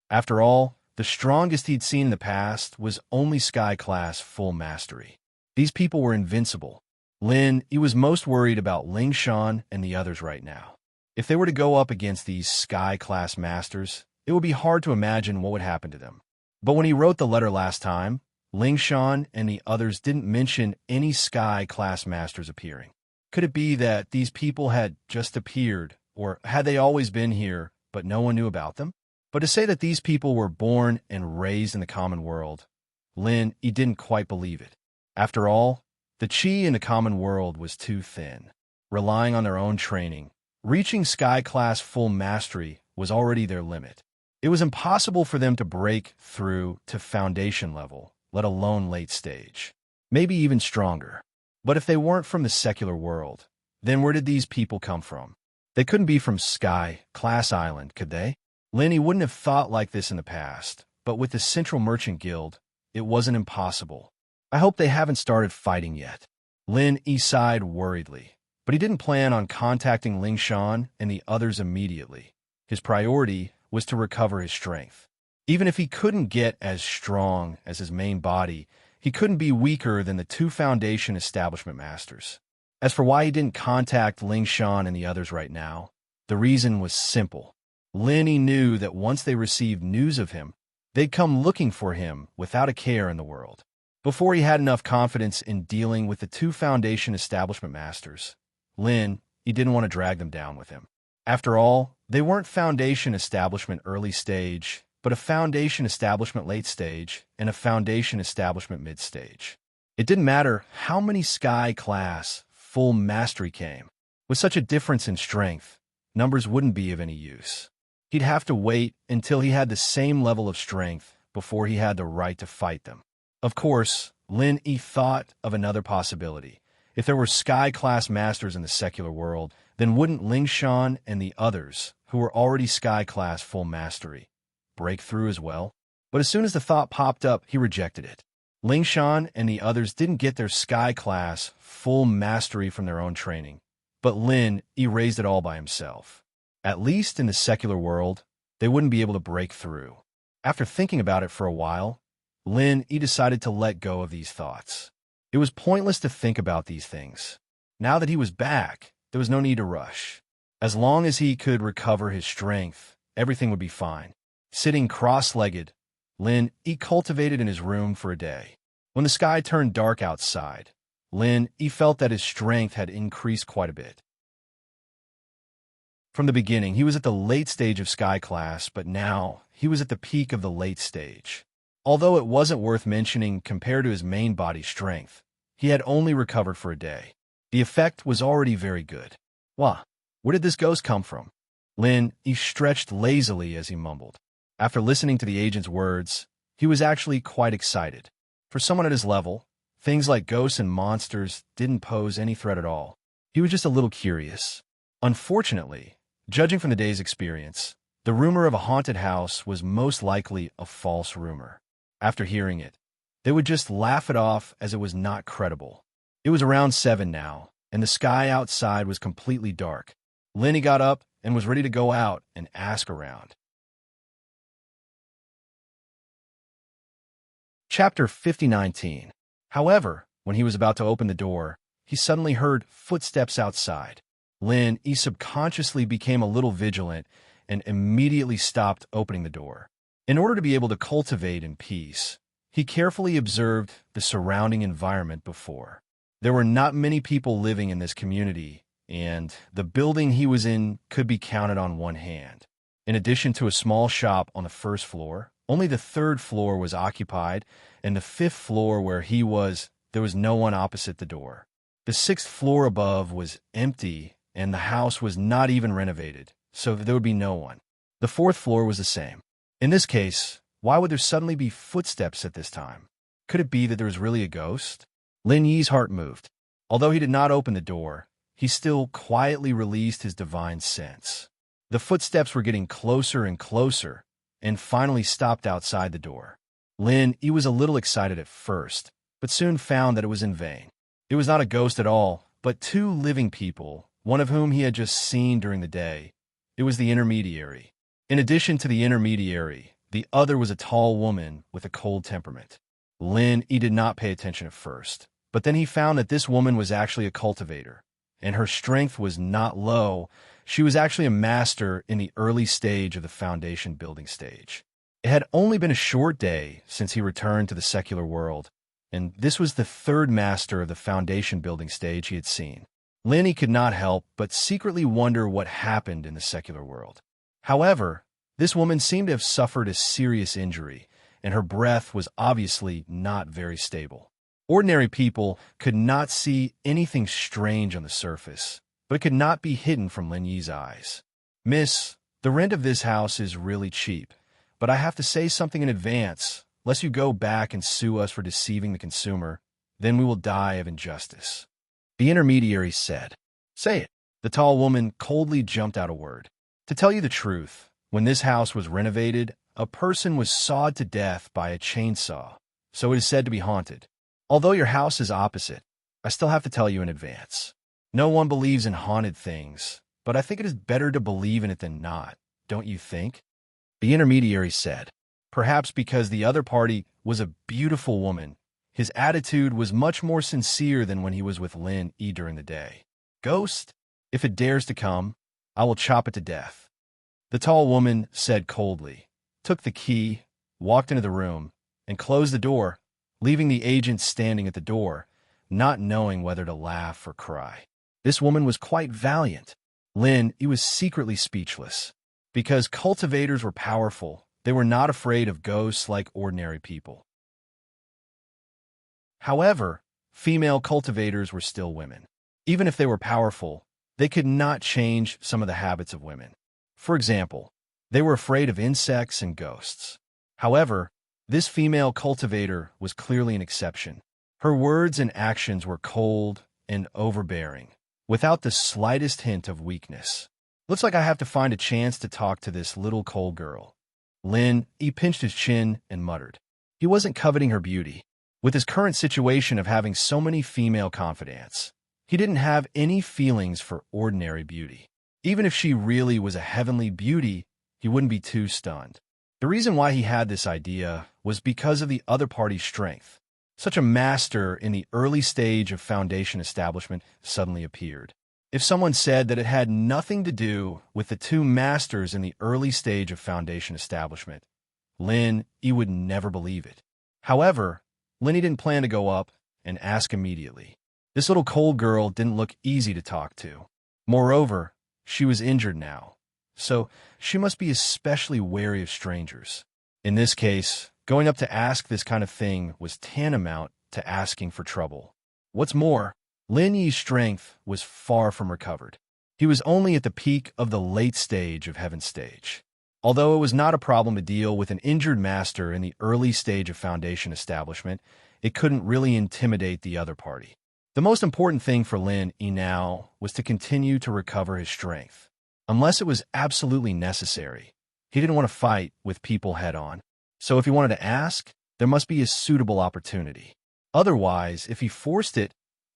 After all, the strongest he'd seen in the past was only Sky Class Full Mastery. These people were invincible. Lin E was most worried about Ling Shan and the others right now. If they were to go up against these Sky Class Masters, it would be hard to imagine what would happen to them. But when he wrote the letter last time, Ling Shan and the others didn't mention any Sky Class Masters appearing. Could it be that these people had just appeared, or had they always been here, but no one knew about them? But to say that these people were born and raised in the common world, Lin E didn't quite believe it. After all, the chi in the common world was too thin. Relying on their own training, reaching Sky Class Full Mastery was already their limit. It was impossible for them to break through to foundation level, let alone late stage. Maybe even stronger. But if they weren't from the secular world, then where did these people come from? They couldn't be from Sky Class Island, could they? Lin E wouldn't have thought like this in the past, but with the Central Merchant Guild, it wasn't impossible. I hope they haven't started fighting yet. Lin E sighed worriedly, but he didn't plan on contacting Ling Shan and the others immediately. His priority was to recover his strength. Even if he couldn't get as strong as his main body, he couldn't be weaker than the 2 Foundation Establishment Masters. As for why he didn't contact Ling Shan and the others right now, the reason was simple. Lin E knew that once they received news of him, they'd come looking for him without a care in the world. Before he had enough confidence in dealing with the 2 Foundation Establishment Masters, Lin E didn't want to drag them down with him. After all, they weren't Foundation Establishment early stage, but a Foundation Establishment late stage and a Foundation Establishment mid stage. It didn't matter how many Sky Class Full Mastery came. With such a difference in strength, numbers wouldn't be of any use. He'd have to wait until he had the same level of strength before he had the right to fight them. Of course, Lin E thought of another possibility. If there were Sky Class Masters in the secular world, then wouldn't Ling Shan and the others, who were already Sky Class Full Mastery, break through as well? But as soon as the thought popped up, he rejected it. Ling Shan and the others didn't get their Sky Class Full Mastery from their own training, but Lin E raised it all by himself. At least in the secular world, they wouldn't be able to break through. After thinking about it for a while, Lin E decided to let go of these thoughts. It was pointless to think about these things. Now that he was back, there was no need to rush. As long as he could recover his strength, everything would be fine. Sitting cross-legged, he cultivated in his room for a day. When the sky turned dark outside, he felt that his strength had increased quite a bit. From the beginning, he was at the late stage of sky class, but now he was at the peak of the late stage. Although it wasn't worth mentioning compared to his main body strength, he had only recovered for a day. The effect was already very good. Where did this ghost come from? He stretched lazily as he mumbled. After listening to the agent's words, he was actually quite excited. For someone at his level, things like ghosts and monsters didn't pose any threat at all. He was just a little curious. Unfortunately, judging from the day's experience, the rumor of a haunted house was most likely a false rumor. After hearing it, they would just laugh it off as it was not credible. It was around 7 now, and the sky outside was completely dark. He got up and was ready to go out and ask around. Chapter 50:19. However, when he was about to open the door, he suddenly heard footsteps outside. He subconsciously became a little vigilant and immediately stopped opening the door. In order to be able to cultivate in peace, he carefully observed the surrounding environment before. There were not many people living in this community, and the building he was in could be counted on one hand. In addition to a small shop on the first floor, only the 3rd floor was occupied, and the 5th floor where he was, there was no one opposite the door. The 6th floor above was empty, and the house was not even renovated, so there would be no one. The 4th floor was the same. In this case, why would there suddenly be footsteps at this time? Could it be that there was really a ghost? Lin Yi's heart moved. Although he did not open the door, he still quietly released his divine sense. The footsteps were getting closer and closer, and finally stopped outside the door. He was a little excited at first, but soon found that it was in vain. It was not a ghost at all, but 2 living people, one of whom he had just seen during the day. It was the intermediary. In addition to the intermediary, the other was a tall woman with a cold temperament. He did not pay attention at first, but then he found that this woman was actually a cultivator, and her strength was not low. She was actually a master in the early stage of the foundation building stage. It had only been a short day since he returned to the secular world, and this was the 3rd master of the foundation building stage he had seen. He could not help but secretly wonder what happened in the secular world. However, this woman seemed to have suffered a serious injury, and her breath was obviously not very stable. Ordinary people could not see anything strange on the surface, but it could not be hidden from Lin Yi's eyes. "Miss, the rent of this house is really cheap, but I have to say something in advance. Lest you go back and sue us for deceiving the consumer, then we will die of injustice," the intermediary said. "Say it." The tall woman coldly jumped out a word. "To tell you the truth, when this house was renovated, a person was sawed to death by a chainsaw, so it is said to be haunted. Although your house is opposite, I still have to tell you in advance. No one believes in haunted things, but I think it is better to believe in it than not, don't you think?" The intermediary said. Perhaps because the other party was a beautiful woman, his attitude was much more sincere than when he was with Lin Yi during the day. "Ghost, if it dares to come, I will chop it to death," the tall woman said coldly, took the key, walked into the room, and closed the door, leaving the agent standing at the door, not knowing whether to laugh or cry. This woman was quite valiant. He was secretly speechless. Because cultivators were powerful, they were not afraid of ghosts like ordinary people. However, female cultivators were still women. Even if they were powerful, they could not change some of the habits of women. For example, they were afraid of insects and ghosts. However, this female cultivator was clearly an exception. Her words and actions were cold and overbearing, without the slightest hint of weakness. "Looks like I have to find a chance to talk to this little cold girl." He pinched his chin and muttered. He wasn't coveting her beauty. With his current situation of having so many female confidants, he didn't have any feelings for ordinary beauty. Even if she really was a heavenly beauty, he wouldn't be too stunned. The reason why he had this idea was because of the other party's strength. Such a master in the early stage of foundation establishment suddenly appeared. If someone said that it had nothing to do with the two masters in the early stage of Foundation establishment, Lin Yi would never believe it. However, Lin Yi didn't plan to go up and ask immediately. This little cold girl didn't look easy to talk to. Moreover, she was injured now, so she must be especially wary of strangers. In this case, going up to ask this kind of thing was tantamount to asking for trouble. What's more, Lin Yi's strength was far from recovered. He was only at the peak of the late stage of Heaven Stage. Although it was not a problem to deal with an injured master in the early stage of Foundation establishment, it couldn't really intimidate the other party. The most important thing for Lin Yi now was to continue to recover his strength. Unless it was absolutely necessary, he didn't want to fight with people head-on. So if he wanted to ask, there must be a suitable opportunity. Otherwise, if he forced it,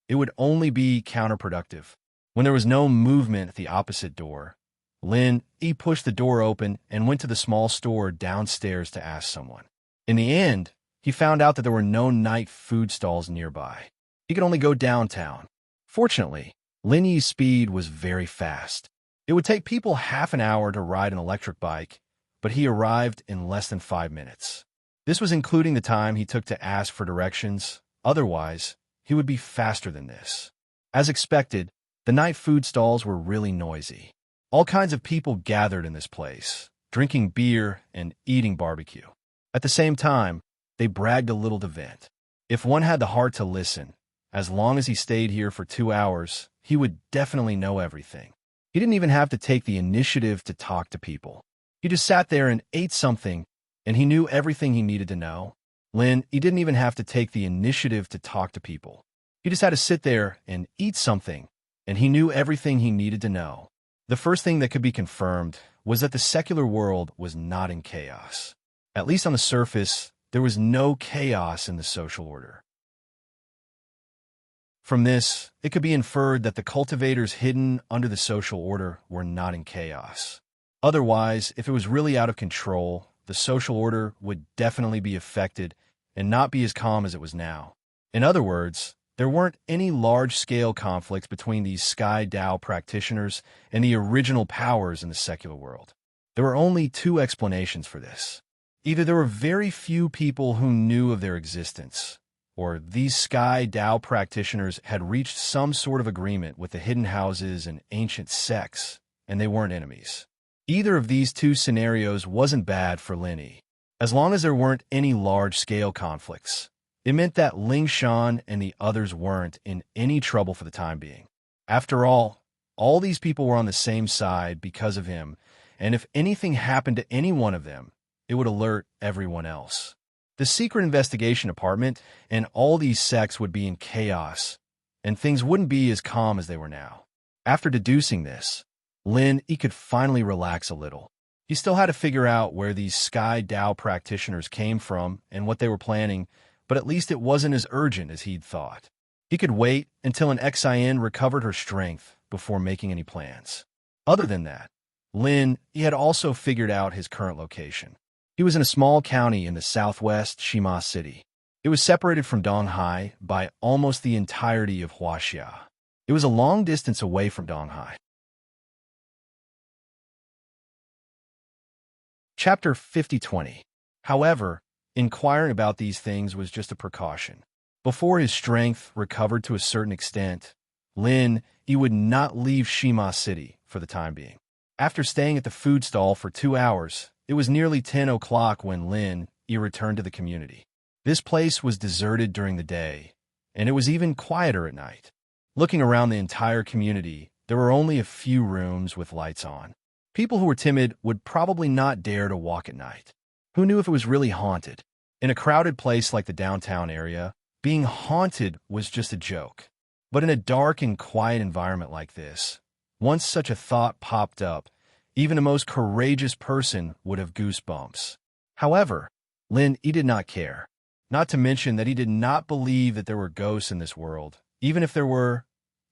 it would only be counterproductive. When there was no movement at the opposite door, Lin Yi pushed the door open and went to the small store downstairs to ask someone. In the end, he found out that there were no night food stalls nearby. He could only go downtown. Fortunately, Lin Yi's speed was very fast. It would take people half an hour to ride an electric bike, but he arrived in less than 5 minutes. This was including the time he took to ask for directions. Otherwise, he would be faster than this. As expected, the night food stalls were really noisy. All kinds of people gathered in this place, drinking beer and eating barbecue. At the same time, they bragged a little to vent. If one had the heart to listen, as long as he stayed here for 2 hours, he would definitely know everything. He didn't even have to take the initiative to talk to people. He just sat there and ate something, and he knew everything he needed to know. He didn't even have to take the initiative to talk to people. He just had to sit there and eat something, and he knew everything he needed to know. The first thing that could be confirmed was that the secular world was not in chaos. At least on the surface, there was no chaos in the social order. From this, it could be inferred that the cultivators hidden under the social order were not in chaos. Otherwise, if it was really out of control, the social order would definitely be affected and not be as calm as it was now. In other words, there weren't any large-scale conflicts between these Sky Dao practitioners and the original powers in the secular world. There were only two explanations for this. Either there were very few people who knew of their existence, or these Sky Dao practitioners had reached some sort of agreement with the hidden houses and ancient sects, and they weren't enemies. Either of these two scenarios wasn't bad for Lin Yi. As long as there weren't any large-scale conflicts, it meant that Ling Shan and the others weren't in any trouble for the time being. After all these people were on the same side because of him, and if anything happened to any one of them, it would alert everyone else. The secret investigation department and all these sects would be in chaos, and things wouldn't be as calm as they were now. After deducing this, Lin Yi could finally relax a little. He still had to figure out where these Sky Dao practitioners came from and what they were planning, but at least it wasn't as urgent as he'd thought. He could wait until an Xin recovered her strength before making any plans. Other than that, Lin Yi had also figured out his current location. He was in a small county in the southwest Shima City. It was separated from Donghai by almost the entirety of Huaxia. It was a long distance away from Donghai. Chapter 50-20. However, inquiring about these things was just a precaution. Before his strength recovered to a certain extent, Lin Yi would not leave Shima City for the time being. After staying at the food stall for 2 hours, it was nearly 10 o'clock when Lin Yi returned to the community. This place was deserted during the day, and it was even quieter at night. Looking around the entire community, there were only a few rooms with lights on. People who were timid would probably not dare to walk at night. Who knew if it was really haunted? In a crowded place like the downtown area, being haunted was just a joke. But in a dark and quiet environment like this, once such a thought popped up, even the most courageous person would have goosebumps. However, Lin Yi did not care. Not to mention that he did not believe that there were ghosts in this world. Even if there were,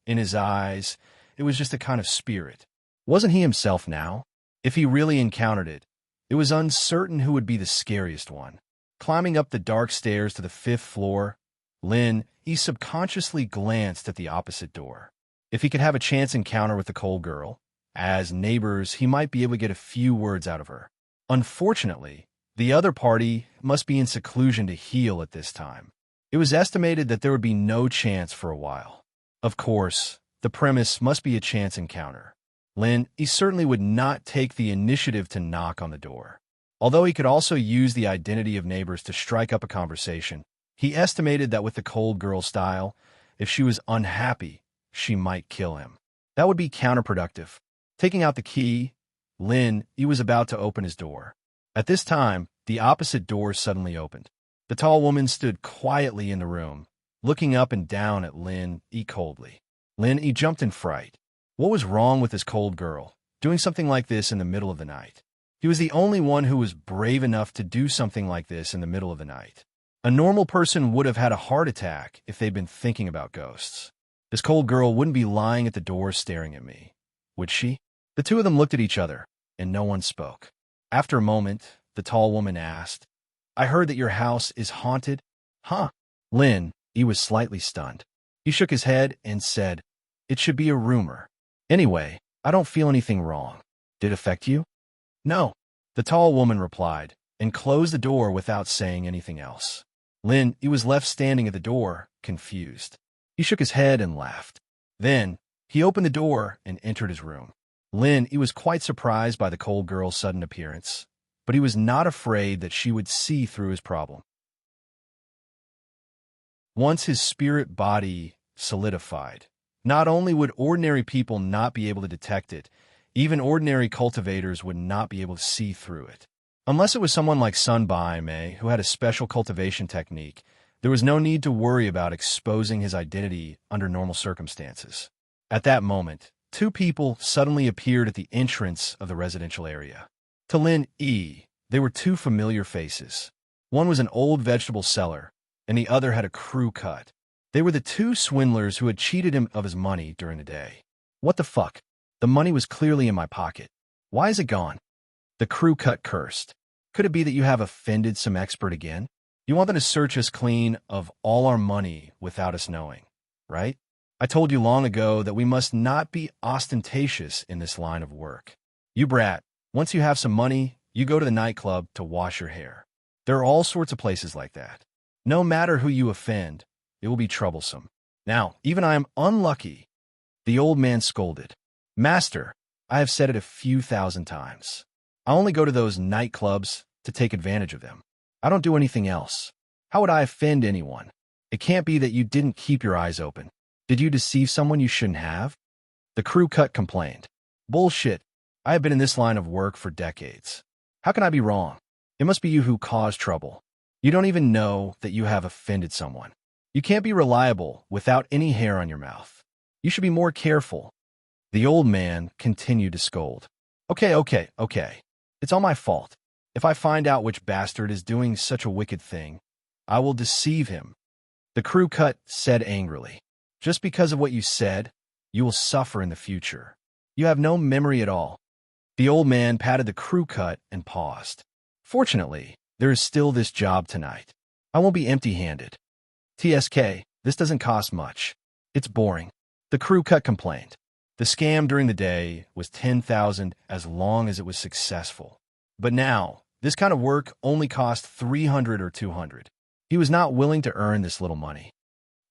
in his eyes, it was just a kind of spirit. Wasn't he himself now? If he really encountered it, it was uncertain who would be the scariest one. Climbing up the dark stairs to the 5th floor, Lin Yi subconsciously glanced at the opposite door. If he could have a chance encounter with the cold girl, as neighbors, he might be able to get a few words out of her. Unfortunately, the other party must be in seclusion to heal at this time. It was estimated that there would be no chance for a while. Of course, the premise must be a chance encounter. He certainly would not take the initiative to knock on the door. Although he could also use the identity of neighbors to strike up a conversation, he estimated that with the cold girl style, if she was unhappy, she might kill him. That would be counterproductive. Taking out the key, he was about to open his door. At this time, the opposite door suddenly opened. The tall woman stood quietly in the room, looking up and down at coldly. He jumped in fright. What was wrong with this cold girl, doing something like this in the middle of the night? He was the only one who was brave enough to do something like this in the middle of the night. A normal person would have had a heart attack if they'd been thinking about ghosts. This cold girl wouldn't be lying at the door staring at me, would she? The two of them looked at each other, and no one spoke. After a moment, the tall woman asked, "I heard that your house is haunted?" "Huh?" He was slightly stunned. He shook his head and said, "It should be a rumor. Anyway, I don't feel anything wrong. Did it affect you?" "No," the tall woman replied, and closed the door without saying anything else. He was left standing at the door, confused. He shook his head and laughed. Then, he opened the door and entered his room. He was quite surprised by the cold girl's sudden appearance, but he was not afraid that she would see through his problem. Once his spirit body solidified, not only would ordinary people not be able to detect it, even ordinary cultivators would not be able to see through it. Unless it was someone like Sunbai who had a special cultivation technique, there was no need to worry about exposing his identity under normal circumstances. At that moment, two people suddenly appeared at the entrance of the residential area. To they were two familiar faces. One was an old vegetable seller, and the other had a crew cut. They were the two swindlers who had cheated him of his money during the day. What the fuck? The money was clearly in my pocket. Why is it gone? The crew cut cursed. Could it be that you have offended some expert again? You want them to search us clean of all our money without us knowing, right? I told you long ago that we must not be ostentatious in this line of work. You brat, once you have some money, you go to the nightclub to wash your hair. There are all sorts of places like that. No matter who you offend, it will be troublesome. Now, even I am unlucky. The old man scolded. Master, I have said it a few thousand times. I only go to those nightclubs to take advantage of them. I don't do anything else. How would I offend anyone? It can't be that you didn't keep your eyes open. Did you deceive someone you shouldn't have? The crew cut complained. Bullshit. I have been in this line of work for decades. How can I be wrong? It must be you who caused trouble. You don't even know that you have offended someone. You can't be reliable without any hair on your mouth. You should be more careful. The old man continued to scold. Okay. It's all my fault. If I find out which bastard is doing such a wicked thing, I will deceive him. The crew cut said angrily. Just because of what you said, you will suffer in the future. You have no memory at all. The old man patted the crew cut and paused. Fortunately, there is still this job tonight. I won't be empty-handed. TSK, this doesn't cost much. It's boring. The crew cut complained. The scam during the day was 10,000 as long as it was successful. But now, this kind of work only cost 300 or 200. He was not willing to earn this little money.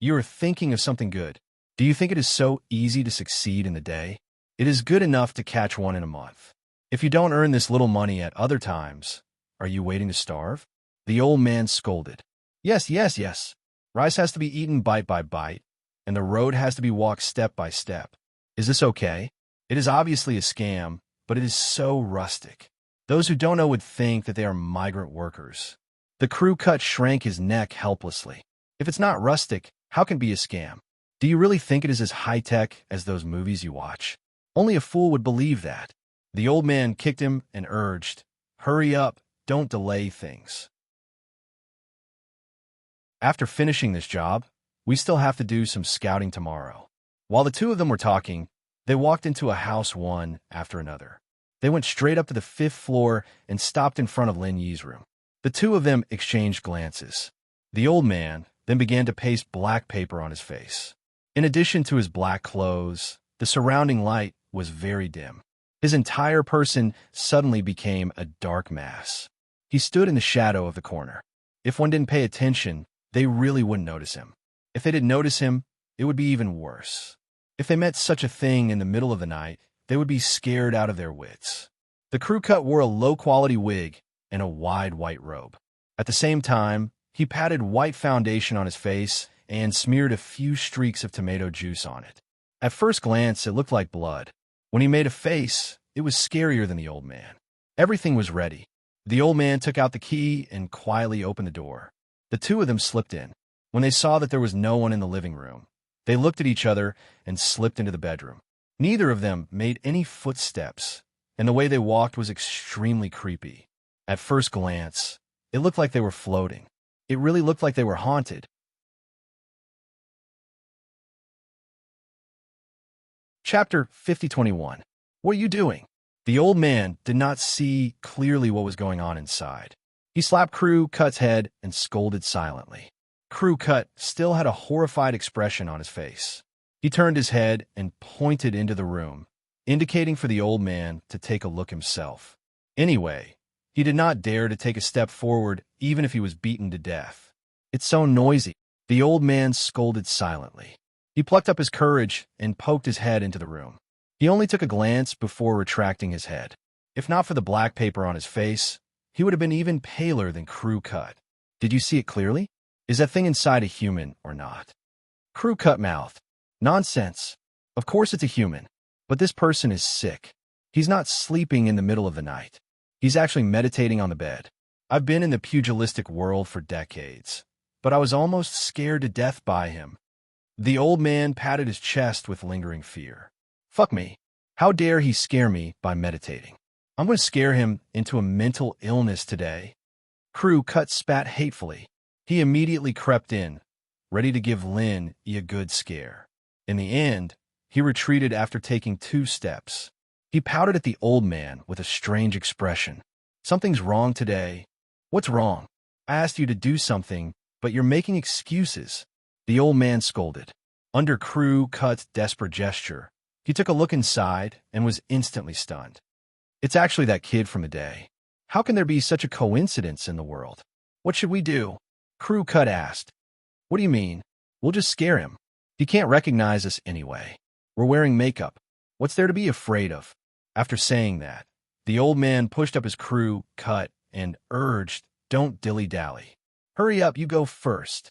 You are thinking of something good. Do you think it is so easy to succeed in the day? It is good enough to catch one in a month. If you don't earn this little money at other times, are you waiting to starve? The old man scolded. Yes. Rice has to be eaten bite by bite, and the road has to be walked step by step. Is this okay? It is obviously a scam, but it is so rustic. Those who don't know would think that they are migrant workers. The crew cut shrank his neck helplessly. If it's not rustic, how can it be a scam? Do you really think it is as high-tech as those movies you watch? Only a fool would believe that. The old man kicked him and urged, "Hurry up, don't delay things." After finishing this job, we still have to do some scouting tomorrow. While the two of them were talking, they walked into a house one after another. They went straight up to the 5th floor and stopped in front of Lin Yi's room. The two of them exchanged glances. The old man then began to paste black paper on his face. In addition to his black clothes, the surrounding light was very dim. His entire person suddenly became a dark mass. He stood in the shadow of the corner. If one didn't pay attention, they really wouldn't notice him. If they didn't notice him, it would be even worse. If they met such a thing in the middle of the night, they would be scared out of their wits. The crew cut wore a low-quality wig and a wide white robe. At the same time, he patted white foundation on his face and smeared a few streaks of tomato juice on it. At first glance, it looked like blood. When he made a face, it was scarier than the old man. Everything was ready. The old man took out the key and quietly opened the door. The two of them slipped in. When they saw that there was no one in the living room, they looked at each other and slipped into the bedroom. Neither of them made any footsteps, and the way they walked was extremely creepy. At first glance, it looked like they were floating. It really looked like they were haunted. Chapter 5021. What are you doing? The old man did not see clearly what was going on inside. He slapped Crew Cut's head and scolded silently. Crew Cut still had a horrified expression on his face. He turned his head and pointed into the room, indicating for the old man to take a look himself. Anyway, he did not dare to take a step forward even if he was beaten to death. It's so noisy. The old man scolded silently. He plucked up his courage and poked his head into the room. He only took a glance before retracting his head. If not for the black paper on his face, he would have been even paler than Crew Cut. Did you see it clearly? Is that thing inside a human or not? Crew Cut mouthed. Nonsense. Of course it's a human. But this person is sick. He's not sleeping in the middle of the night. He's actually meditating on the bed. I've been in the pugilistic world for decades, but I was almost scared to death by him. The old man patted his chest with lingering fear. Fuck me. How dare he scare me by meditating? I'm going to scare him into a mental illness today. Crew Cut spat hatefully. He immediately crept in, ready to give Lin a good scare. In the end, he retreated after taking 2 steps. He pouted at the old man with a strange expression. Something's wrong today. What's wrong? I asked you to do something, but you're making excuses. The old man scolded. Under Crew Cut's desperate gesture, he took a look inside and was instantly stunned. It's actually that kid from the day. How can there be such a coincidence in the world? What should we do? Crew Cut asked. What do you mean? We'll just scare him. He can't recognize us anyway. We're wearing makeup. What's there to be afraid of? After saying that, the old man pushed up his Crew Cut and urged, don't dilly-dally. Hurry up, you go first.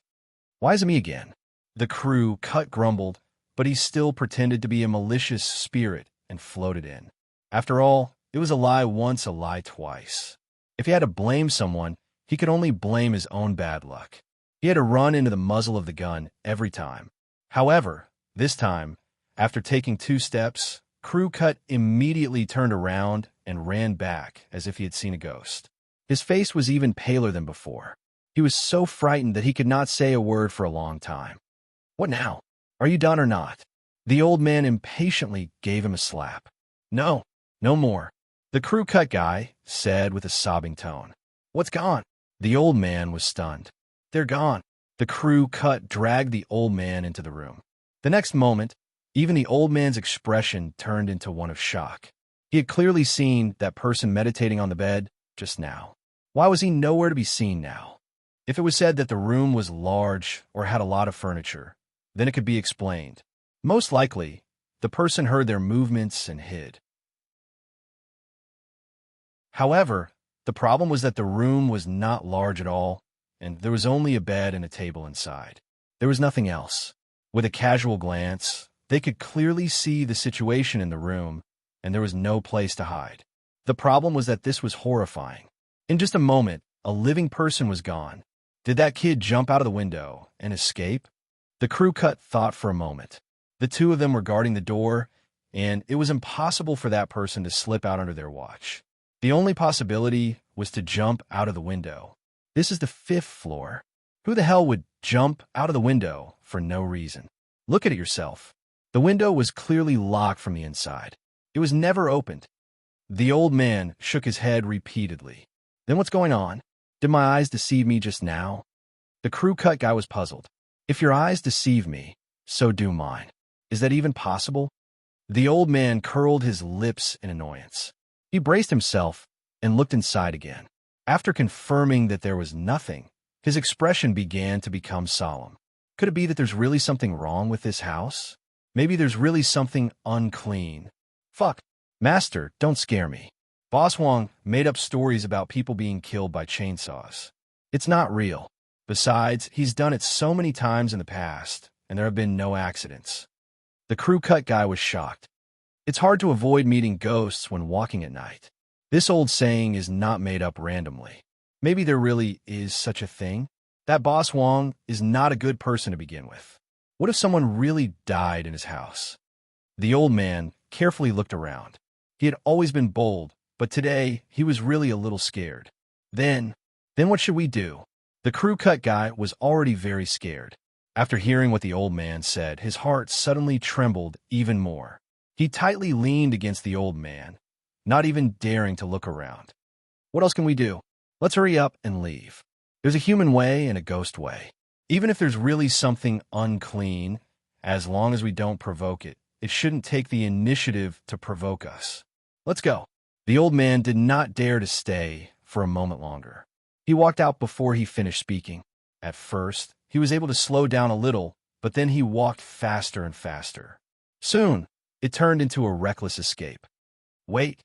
Why is it me again? The Crew Cut grumbled, but he still pretended to be a malicious spirit and floated in. After all, it was a lie once, a lie twice. If he had to blame someone, he could only blame his own bad luck. He had to run into the muzzle of the gun every time. However, this time, after taking 2 steps, Crew Cut immediately turned around and ran back as if he had seen a ghost. His face was even paler than before. He was so frightened that he could not say a word for a long time. What now? Are you done or not? The old man impatiently gave him a slap. No, no more. The Crew Cut guy said with a sobbing tone. What's gone? The old man was stunned. They're gone. The Crew Cut dragged the old man into the room. The next moment, even the old man's expression turned into one of shock. He had clearly seen that person meditating on the bed just now. Why was he nowhere to be seen now? If it was said that the room was large or had a lot of furniture, then it could be explained. Most likely, the person heard their movements and hid. However, the problem was that the room was not large at all, and there was only a bed and a table inside. There was nothing else. With a casual glance, they could clearly see the situation in the room, and there was no place to hide. The problem was that this was horrifying. In just a moment, a living person was gone. Did that kid jump out of the window and escape? The Crew Cut thought for a moment. The two of them were guarding the door, and it was impossible for that person to slip out under their watch. The only possibility was to jump out of the window. This is the 5th floor. Who the hell would jump out of the window for no reason? Look at it yourself. The window was clearly locked from the inside. It was never opened. The old man shook his head repeatedly. Then what's going on? Did my eyes deceive me just now? The Crew Cut guy was puzzled. If your eyes deceive me, So do mine. Is that even possible? The old man curled his lips in annoyance. He braced himself and looked inside again. After confirming that there was nothing, his expression began to become solemn. Could it be that there's really something wrong with this house? Maybe there's really something unclean. Fuck. Master, don't scare me. Boss Wong made up stories about people being killed by chainsaws. It's not real. Besides, he's done it so many times in the past, and there have been no accidents. The crew cut guy was shocked. It's hard to avoid meeting ghosts when walking at night. This old saying is not made up randomly. Maybe there really is such a thing. That Boss Wong is not a good person to begin with. What if someone really died in his house? The old man carefully looked around. He had always been bold, but today he was really a little scared. Then what should we do? The crew cut guy was already very scared. After hearing what the old man said, his heart suddenly trembled even more. He tightly leaned against the old man, not even daring to look around. What else can we do? Let's hurry up and leave. There's a human way and a ghost way. Even if there's really something unclean, as long as we don't provoke it, it shouldn't take the initiative to provoke us. Let's go. The old man did not dare to stay for a moment longer. He walked out before he finished speaking. At first, he was able to slow down a little, but then he walked faster and faster. Soon, it turned into a reckless escape. Wait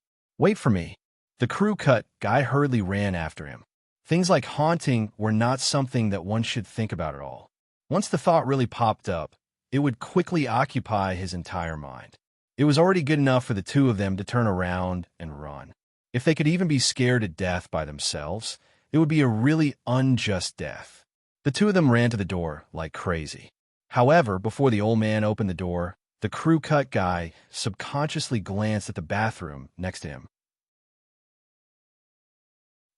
for me. The crew cut guy hurriedly ran after him. Things like haunting were not something that one should think about at all. Once the thought really popped up, it would quickly occupy his entire mind. It was already good enough for the two of them to turn around and run. If they could even be scared to death by themselves, it would be a really unjust death. The two of them ran to the door like crazy. However, before the old man opened the door, the crew cut guy subconsciously glanced at the bathroom next to him.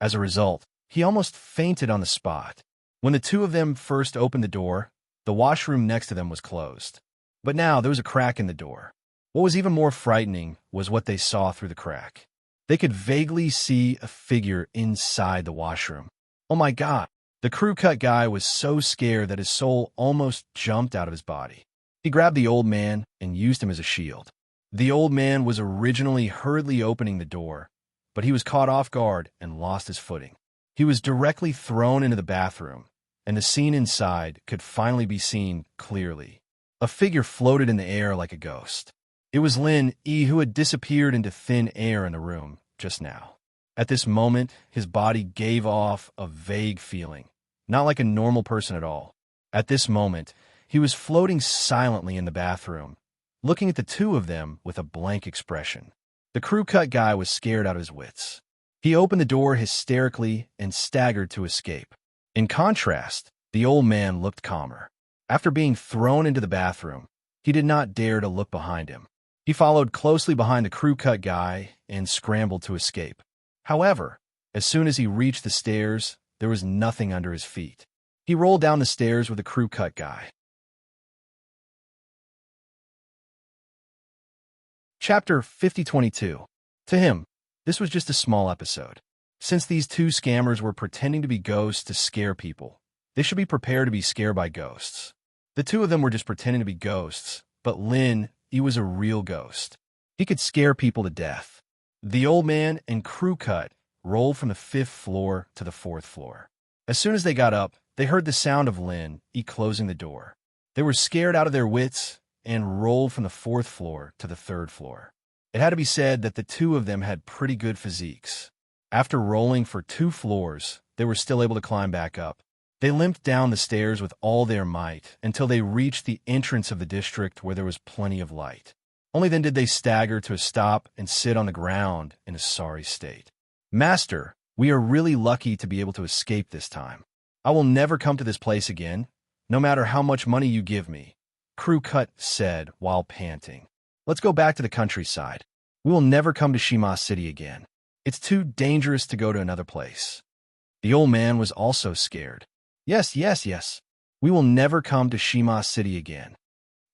As a result, he almost fainted on the spot. When the two of them first opened the door, the washroom next to them was closed. But now there was a crack in the door. What was even more frightening was what they saw through the crack. They could vaguely see a figure inside the washroom. Oh my God! The crew cut guy was so scared that his soul almost jumped out of his body. He grabbed the old man and used him as a shield. The old man was originally hurriedly opening the door, but he was caught off guard and lost his footing. He was directly thrown into the bathroom, and the scene inside could finally be seen clearly. A figure floated in the air like a ghost. It was Lin Yi, who had disappeared into thin air in the room just now. At this moment, his body gave off a vague feeling, not like a normal person at all. At this moment, he was floating silently in the bathroom, looking at the two of them with a blank expression. The crew cut guy was scared out of his wits. He opened the door hysterically and staggered to escape. In contrast, the old man looked calmer. After being thrown into the bathroom, he did not dare to look behind him. He followed closely behind the crew cut guy and scrambled to escape. However, as soon as he reached the stairs, there was nothing under his feet. He rolled down the stairs with the crew cut guy. Chapter 5022. To him, this was just a small episode. Since these two scammers were pretending to be ghosts to scare people, they should be prepared to be scared by ghosts. The two of them were just pretending to be ghosts, but Lin, he was a real ghost. He could scare people to death. The old man and crew cut rolled from the 5th floor to the 4th floor. As soon as they got up, they heard the sound of Lin closing the door. They were scared out of their wits and rolled from the 4th floor to the 3rd floor. It had to be said that the two of them had pretty good physiques. After rolling for 2 floors, they were still able to climb back up. They limped down the stairs with all their might until they reached the entrance of the district where there was plenty of light. Only then did they stagger to a stop and sit on the ground in a sorry state. Master, we are really lucky to be able to escape this time. I will never come to this place again, no matter how much money you give me, Crew Cut said while panting. Let's go back to the countryside. We will never come to Shima City again. It's too dangerous to go to another place. The old man was also scared. Yes. We will never come to Shima City again.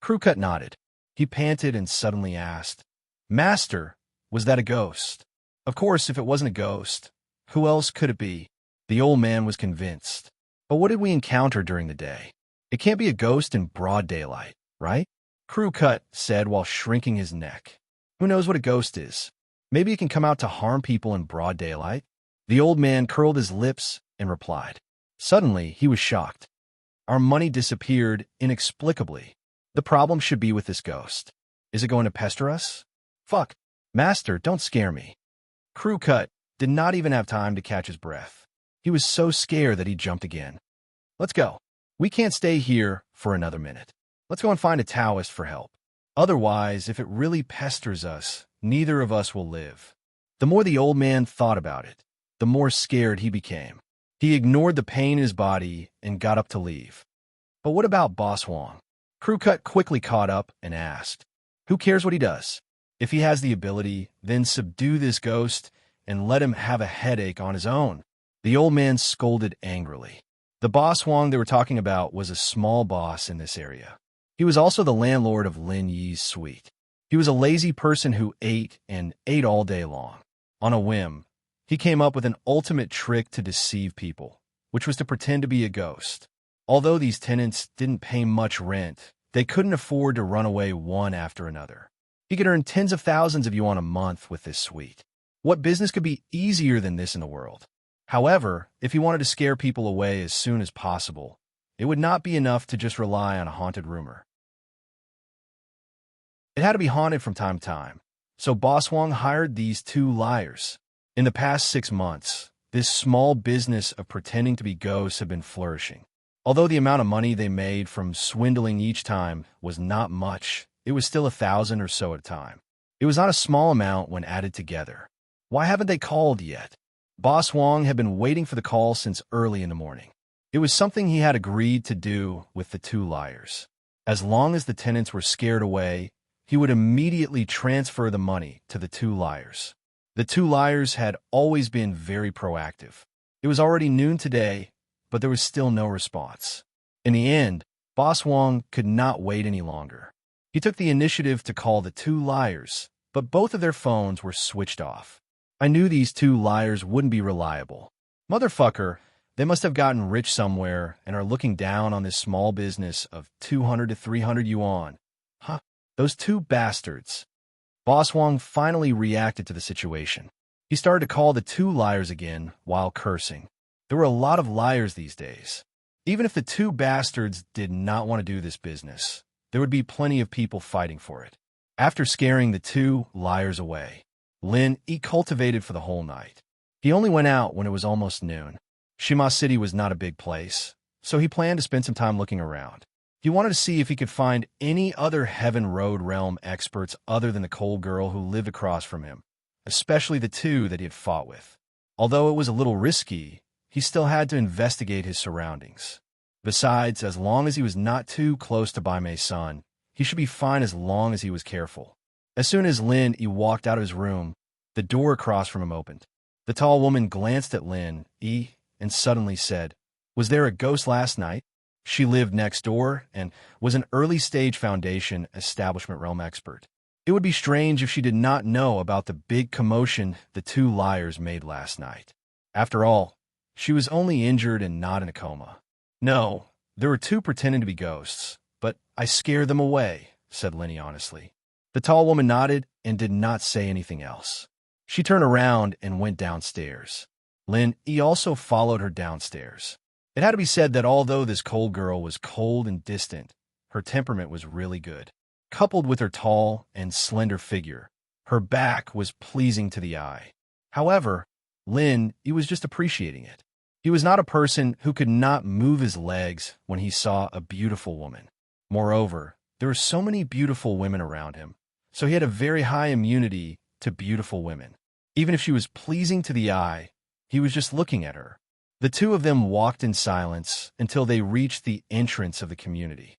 Crew Cut nodded. He panted and suddenly asked, Master, was that a ghost? Of course, if it wasn't a ghost, who else could it be? The old man was convinced. But what did we encounter during the day? It can't be a ghost in broad daylight. right? Crew Cut said while shrinking his neck. Who knows what a ghost is? Maybe it can come out to harm people in broad daylight? The old man curled his lips and replied. Suddenly, he was shocked. Our money disappeared inexplicably. The problem should be with this ghost. Is it going to pester us? Fuck. Master, don't scare me. Crew Cut did not even have time to catch his breath. He was so scared that he jumped again. Let's go. We can't stay here for another minute. Let's go and find a Taoist for help. Otherwise, if it really pesters us, neither of us will live. The more the old man thought about it, the more scared he became. He ignored the pain in his body and got up to leave. But what about Boss Wong? Crew Cut quickly caught up and asked, who cares what he does? If he has the ability, then subdue this ghost and let him have a headache on his own. The old man scolded angrily. The Boss Wong they were talking about was a small boss in this area. He was also the landlord of Lin Yi's suite. He was a lazy person who ate and ate all day long. On a whim, he came up with an ultimate trick to deceive people, which was to pretend to be a ghost. Although these tenants didn't pay much rent, they couldn't afford to run away one after another. He could earn tens of thousands of yuan a month with this suite. What business could be easier than this in the world? However, if he wanted to scare people away as soon as possible, it would not be enough to just rely on a haunted rumor. It had to be haunted from time to time, so Boss Wong hired these two liars. In the past 6 months, this small business of pretending to be ghosts had been flourishing. Although the amount of money they made from swindling each time was not much, it was still 1,000 or so at a time. It was not a small amount when added together. Why haven't they called yet? Boss Wong had been waiting for the call since early in the morning. It was something he had agreed to do with the two liars. As long as the tenants were scared away, he would immediately transfer the money to the two liars. The two liars had always been very proactive. It was already noon today, but there was still no response. In the end, Boss Wong could not wait any longer. He took the initiative to call the two liars, but both of their phones were switched off. I knew these two liars wouldn't be reliable. Motherfucker, they must have gotten rich somewhere and are looking down on this small business of 200 to 300 yuan. Huh, those two bastards. Boss Wong finally reacted to the situation. He started to call the two liars again while cursing. There were a lot of liars these days. Even if the two bastards did not want to do this business, there would be plenty of people fighting for it. After scaring the two liars away, Lin Yi cultivated for the whole night. He only went out when it was almost noon. Shima City was not a big place, so he planned to spend some time looking around. He wanted to see if he could find any other Heaven Road realm experts other than the cold girl who lived across from him, especially the two that he had fought with. Although it was a little risky, he still had to investigate his surroundings. Besides, as long as he was not too close to Bai Mei's son, he should be fine as long as he was careful. As soon as Lin Yi walked out of his room, the door across from him opened. The tall woman glanced at Lin Yi and suddenly said, "Was there a ghost last night?" She lived next door and was an early-stage Foundation establishment realm expert. It would be strange if she did not know about the big commotion the two liars made last night. After all, she was only injured and not in a coma. "No, there were two pretending to be ghosts, but I scared them away," said Lenny honestly. The tall woman nodded and did not say anything else. She turned around and went downstairs. Lin Yi also followed her downstairs. It had to be said that although this cold girl was cold and distant, her temperament was really good. Coupled with her tall and slender figure, her back was pleasing to the eye. However, Lin Yi was just appreciating it. He was not a person who could not move his legs when he saw a beautiful woman. Moreover, there were so many beautiful women around him, so he had a very high immunity to beautiful women. Even if she was pleasing to the eye, he was just looking at her. The two of them walked in silence until they reached the entrance of the community.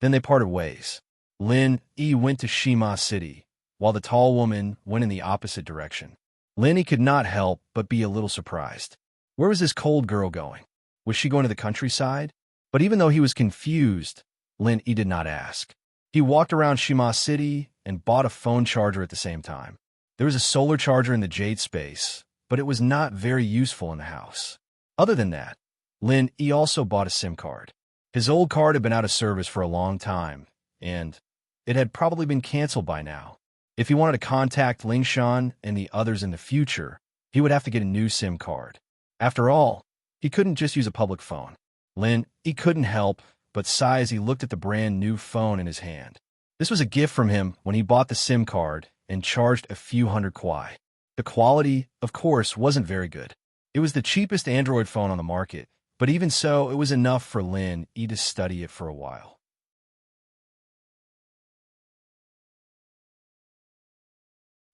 Then they parted ways. Lin Yi went to Shima City, while the tall woman went in the opposite direction. Lin Yi could not help but be a little surprised. Where was this cold girl going? Was she going to the countryside? But even though he was confused, Lin Yi did not ask. He walked around Shima City and bought a phone charger at the same time. There was a solar charger in the Jade space, but it was not very useful in the house. Other than that, Lin Yi also bought a SIM card. His old card had been out of service for a long time, and it had probably been canceled by now. If he wanted to contact Lingshan and the others in the future, he would have to get a new SIM card. After all, he couldn't just use a public phone. He couldn't help but sigh as he looked at the brand new phone in his hand. This was a gift from him when he bought the SIM card and charged a few hundred kwai. The quality, of course, wasn't very good. It was the cheapest Android phone on the market, but even so, it was enough for He to study it for a while.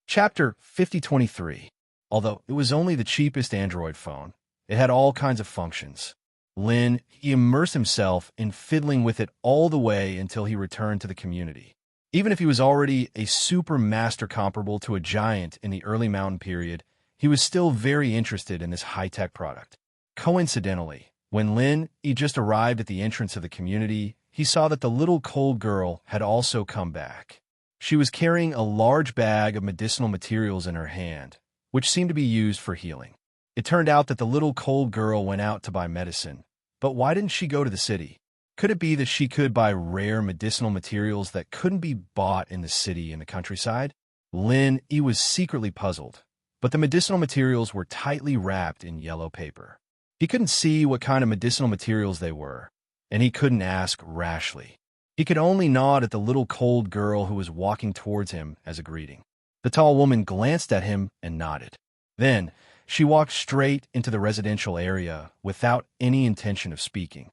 Chapter 5023. Although it was only the cheapest Android phone, it had all kinds of functions. He immersed himself in fiddling with it all the way until he returned to the community. Even if he was already a super master comparable to a giant in the early mountain period, he was still very interested in this high-tech product. Coincidentally, when he just arrived at the entrance of the community, he saw that the little cold girl had also come back. She was carrying a large bag of medicinal materials in her hand, which seemed to be used for healing. It turned out that the little cold girl went out to buy medicine, but why didn't she go to the city? Could it be that she could buy rare medicinal materials that couldn't be bought in the city and the countryside? He was secretly puzzled, but the medicinal materials were tightly wrapped in yellow paper. He couldn't see what kind of medicinal materials they were, and he couldn't ask rashly. He could only nod at the little cold girl who was walking towards him as a greeting. The tall woman glanced at him and nodded. Then, she walked straight into the residential area without any intention of speaking.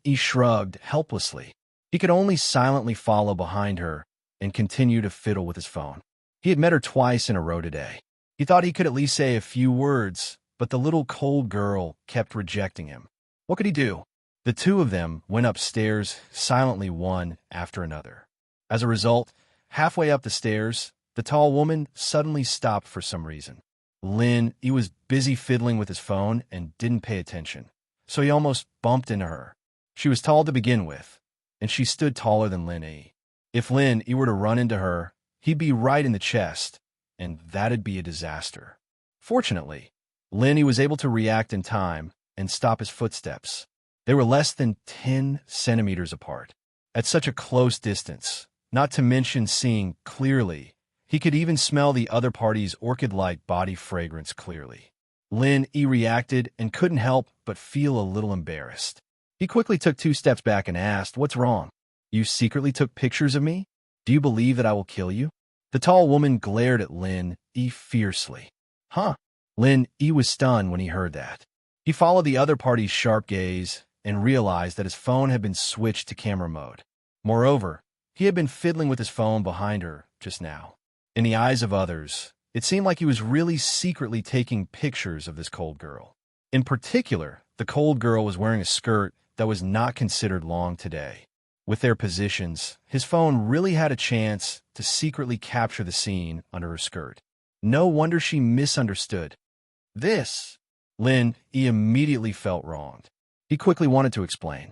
He shrugged helplessly. He could only silently follow behind her and continue to fiddle with his phone. He had met her twice in a row today. He thought he could at least say a few words, but the little cold girl kept rejecting him. What could he do? The two of them went upstairs silently, one after another. As a result, halfway up the stairs, the tall woman suddenly stopped for some reason. He was busy fiddling with his phone and didn't pay attention, so he almost bumped into her. She was tall to begin with, and she stood taller than He. If he were to run into her, he'd be right in the chest, and that'd be a disaster. Fortunately, He was able to react in time and stop his footsteps. They were less than 10 centimeters apart. At such a close distance, not to mention seeing clearly, he could even smell the other party's orchid-like body fragrance clearly. He reacted and couldn't help but feel a little embarrassed. He quickly took 2 steps back and asked, "What's wrong? You secretly took pictures of me? Do you believe that I will kill you?" The tall woman glared at He fiercely. Huh? He was stunned when he heard that. He followed the other party's sharp gaze and realized that his phone had been switched to camera mode. Moreover, he had been fiddling with his phone behind her just now. In the eyes of others, it seemed like he was really secretly taking pictures of this cold girl. In particular, the cold girl was wearing a skirt that was not considered long today. With their positions, his phone really had a chance to secretly capture the scene under her skirt. No wonder she misunderstood. This, he immediately felt wronged. He quickly wanted to explain.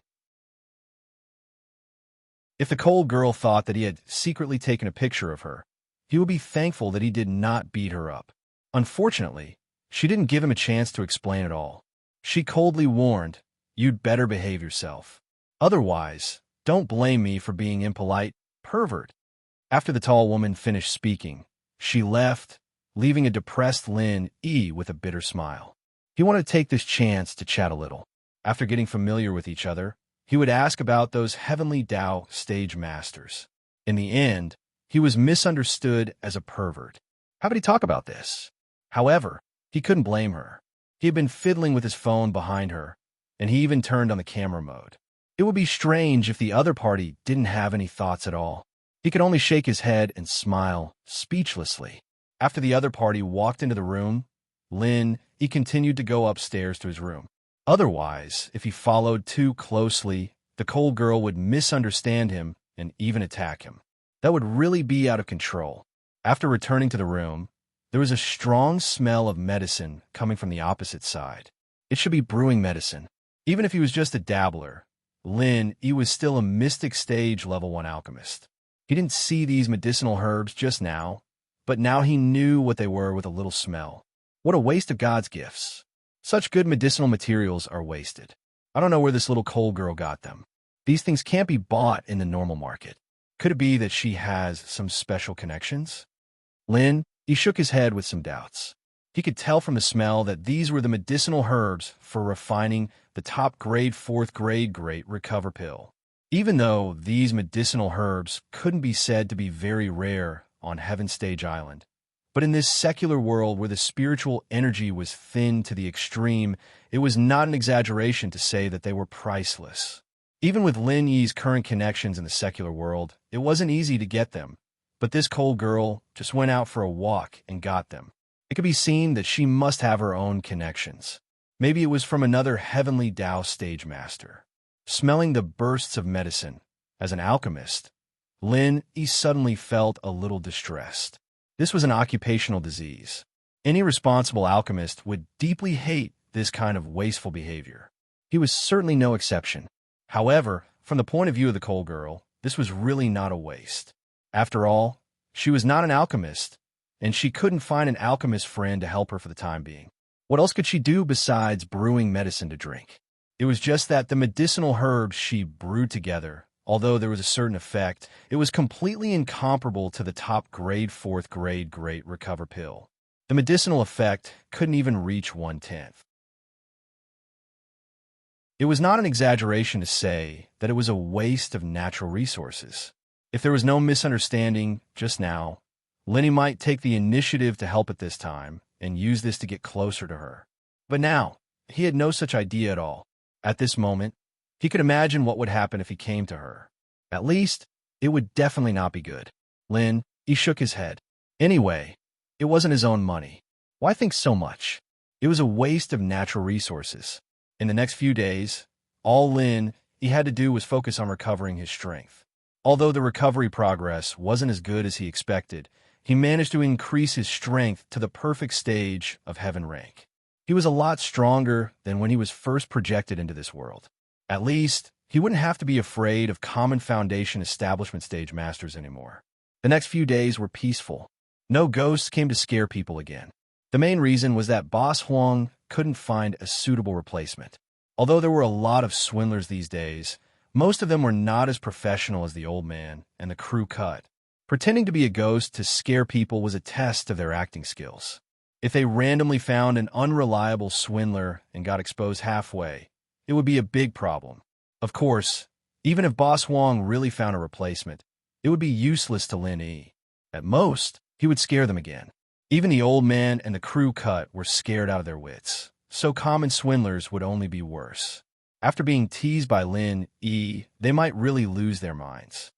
If the cold girl thought that he had secretly taken a picture of her, he would be thankful that he did not beat her up. Unfortunately, she didn't give him a chance to explain at all. She coldly warned, "You'd better behave yourself. Otherwise, don't blame me for being impolite, pervert." After the tall woman finished speaking, she left, leaving a depressed with a bitter smile. He wanted to take this chance to chat a little. After getting familiar with each other, he would ask about those heavenly Tao stage masters. In the end, he was misunderstood as a pervert. How could he talk about this? However, he couldn't blame her. He had been fiddling with his phone behind her, and he even turned on the camera mode. It would be strange if the other party didn't have any thoughts at all. He could only shake his head and smile, speechlessly. After the other party walked into the room, he continued to go upstairs to his room. Otherwise, if he followed too closely, the cold girl would misunderstand him and even attack him. That would really be out of control. After returning to the room, there was a strong smell of medicine coming from the opposite side. It should be brewing medicine. Even if he was just a dabbler, he was still a mystic stage level 1 alchemist. He didn't see these medicinal herbs just now, but now he knew what they were with a little smell. What a waste of God's gifts. Such good medicinal materials are wasted. I don't know where this little cold girl got them. These things can't be bought in the normal market. Could it be that she has some special connections? He shook his head with some doubts. He could tell from the smell that these were the medicinal herbs for refining the top grade 4th grade Great Recover pill. Even though these medicinal herbs couldn't be said to be very rare on Heaven Stage Island, but in this secular world where the spiritual energy was thin to the extreme, it was not an exaggeration to say that they were priceless. Even with Lin Yi's current connections in the secular world, it wasn't easy to get them, but this cold girl just went out for a walk and got them. It could be seen that she must have her own connections. Maybe it was from another heavenly Tao stage master. Smelling the bursts of medicine, as an alchemist, He suddenly felt a little distressed. This was an occupational disease. Any responsible alchemist would deeply hate this kind of wasteful behavior. He was certainly no exception. However, from the point of view of the cold girl, this was really not a waste. After all, she was not an alchemist, and she couldn't find an alchemist friend to help her for the time being. What else could she do besides brewing medicine to drink? It was just that the medicinal herbs she brewed together, although there was a certain effect, it was completely incomparable to the top grade 4th grade Great Recover pill. The medicinal effect couldn't even reach 1/10. It was not an exaggeration to say that it was a waste of natural resources. If there was no misunderstanding just now, Lenny might take the initiative to help at this time and use this to get closer to her. But now, he had no such idea at all. At this moment, he could imagine what would happen if he came to her. At least, it would definitely not be good. He shook his head. Anyway, it wasn't his own money. Why think so much? It was a waste of natural resources. In the next few days, all he had to do was focus on recovering his strength. Although the recovery progress wasn't as good as he expected, he managed to increase his strength to the perfect stage of heaven rank. He was a lot stronger than when he was first projected into this world. At least, he wouldn't have to be afraid of common foundation establishment stage masters anymore. The next few days were peaceful. No ghosts came to scare people again. The main reason was that Boss Huang couldn't find a suitable replacement. Although there were a lot of swindlers these days, most of them were not as professional as the old man and the crew cut. Pretending to be a ghost to scare people was a test of their acting skills. If they randomly found an unreliable swindler and got exposed halfway, it would be a big problem. Of course, even if Boss Huang really found a replacement, it would be useless to Lin Yi. At most, he would scare them again. Even the old man and the crew cut were scared out of their wits, so common swindlers would only be worse. After being teased by Lin Yi, they might really lose their minds.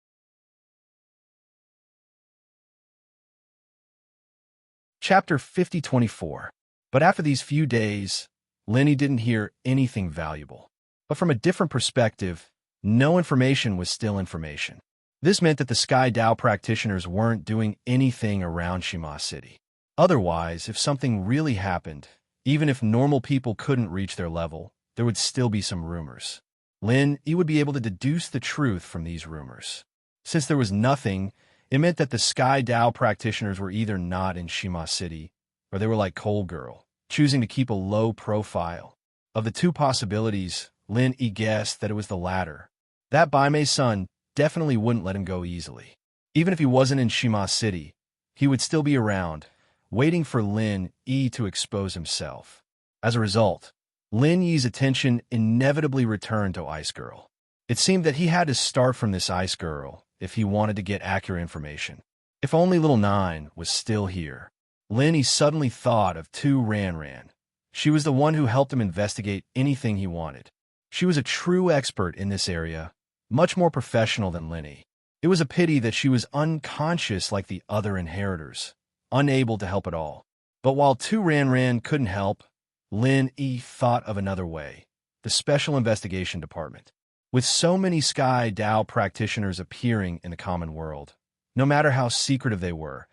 Chapter 5024. But after these few days, Lenny didn't hear anything valuable. But from a different perspective, no information was still information. This meant that the Sky Dao practitioners weren't doing anything around Shima City. Otherwise, if something really happened, even if normal people couldn't reach their level, there would still be some rumors. He would be able to deduce the truth from these rumors. Since there was nothing, it meant that the Sky Dao practitioners were either not in Shima City, or they were like Cold Girl, choosing to keep a low profile. Of the two possibilities, He guessed that it was the latter. That Baimei's son definitely wouldn't let him go easily. Even if he wasn't in Shima City, he would still be around, waiting for Lin Yi to expose himself. As a result, Lin Yi's attention inevitably returned to Ice Girl. It seemed that he had to start from this Ice Girl if he wanted to get accurate information. If only little Nine was still here. He suddenly thought of Tu Ran. She was the one who helped him investigate anything he wanted. She was a true expert in this area, much more professional than Linny. It was a pity that she was unconscious like the other inheritors, unable to help at all. But while Tu Ran couldn't help, Lin Yi thought of another way: the Special Investigation Department. With so many Sky Dao practitioners appearing in the common world, no matter how secretive they were,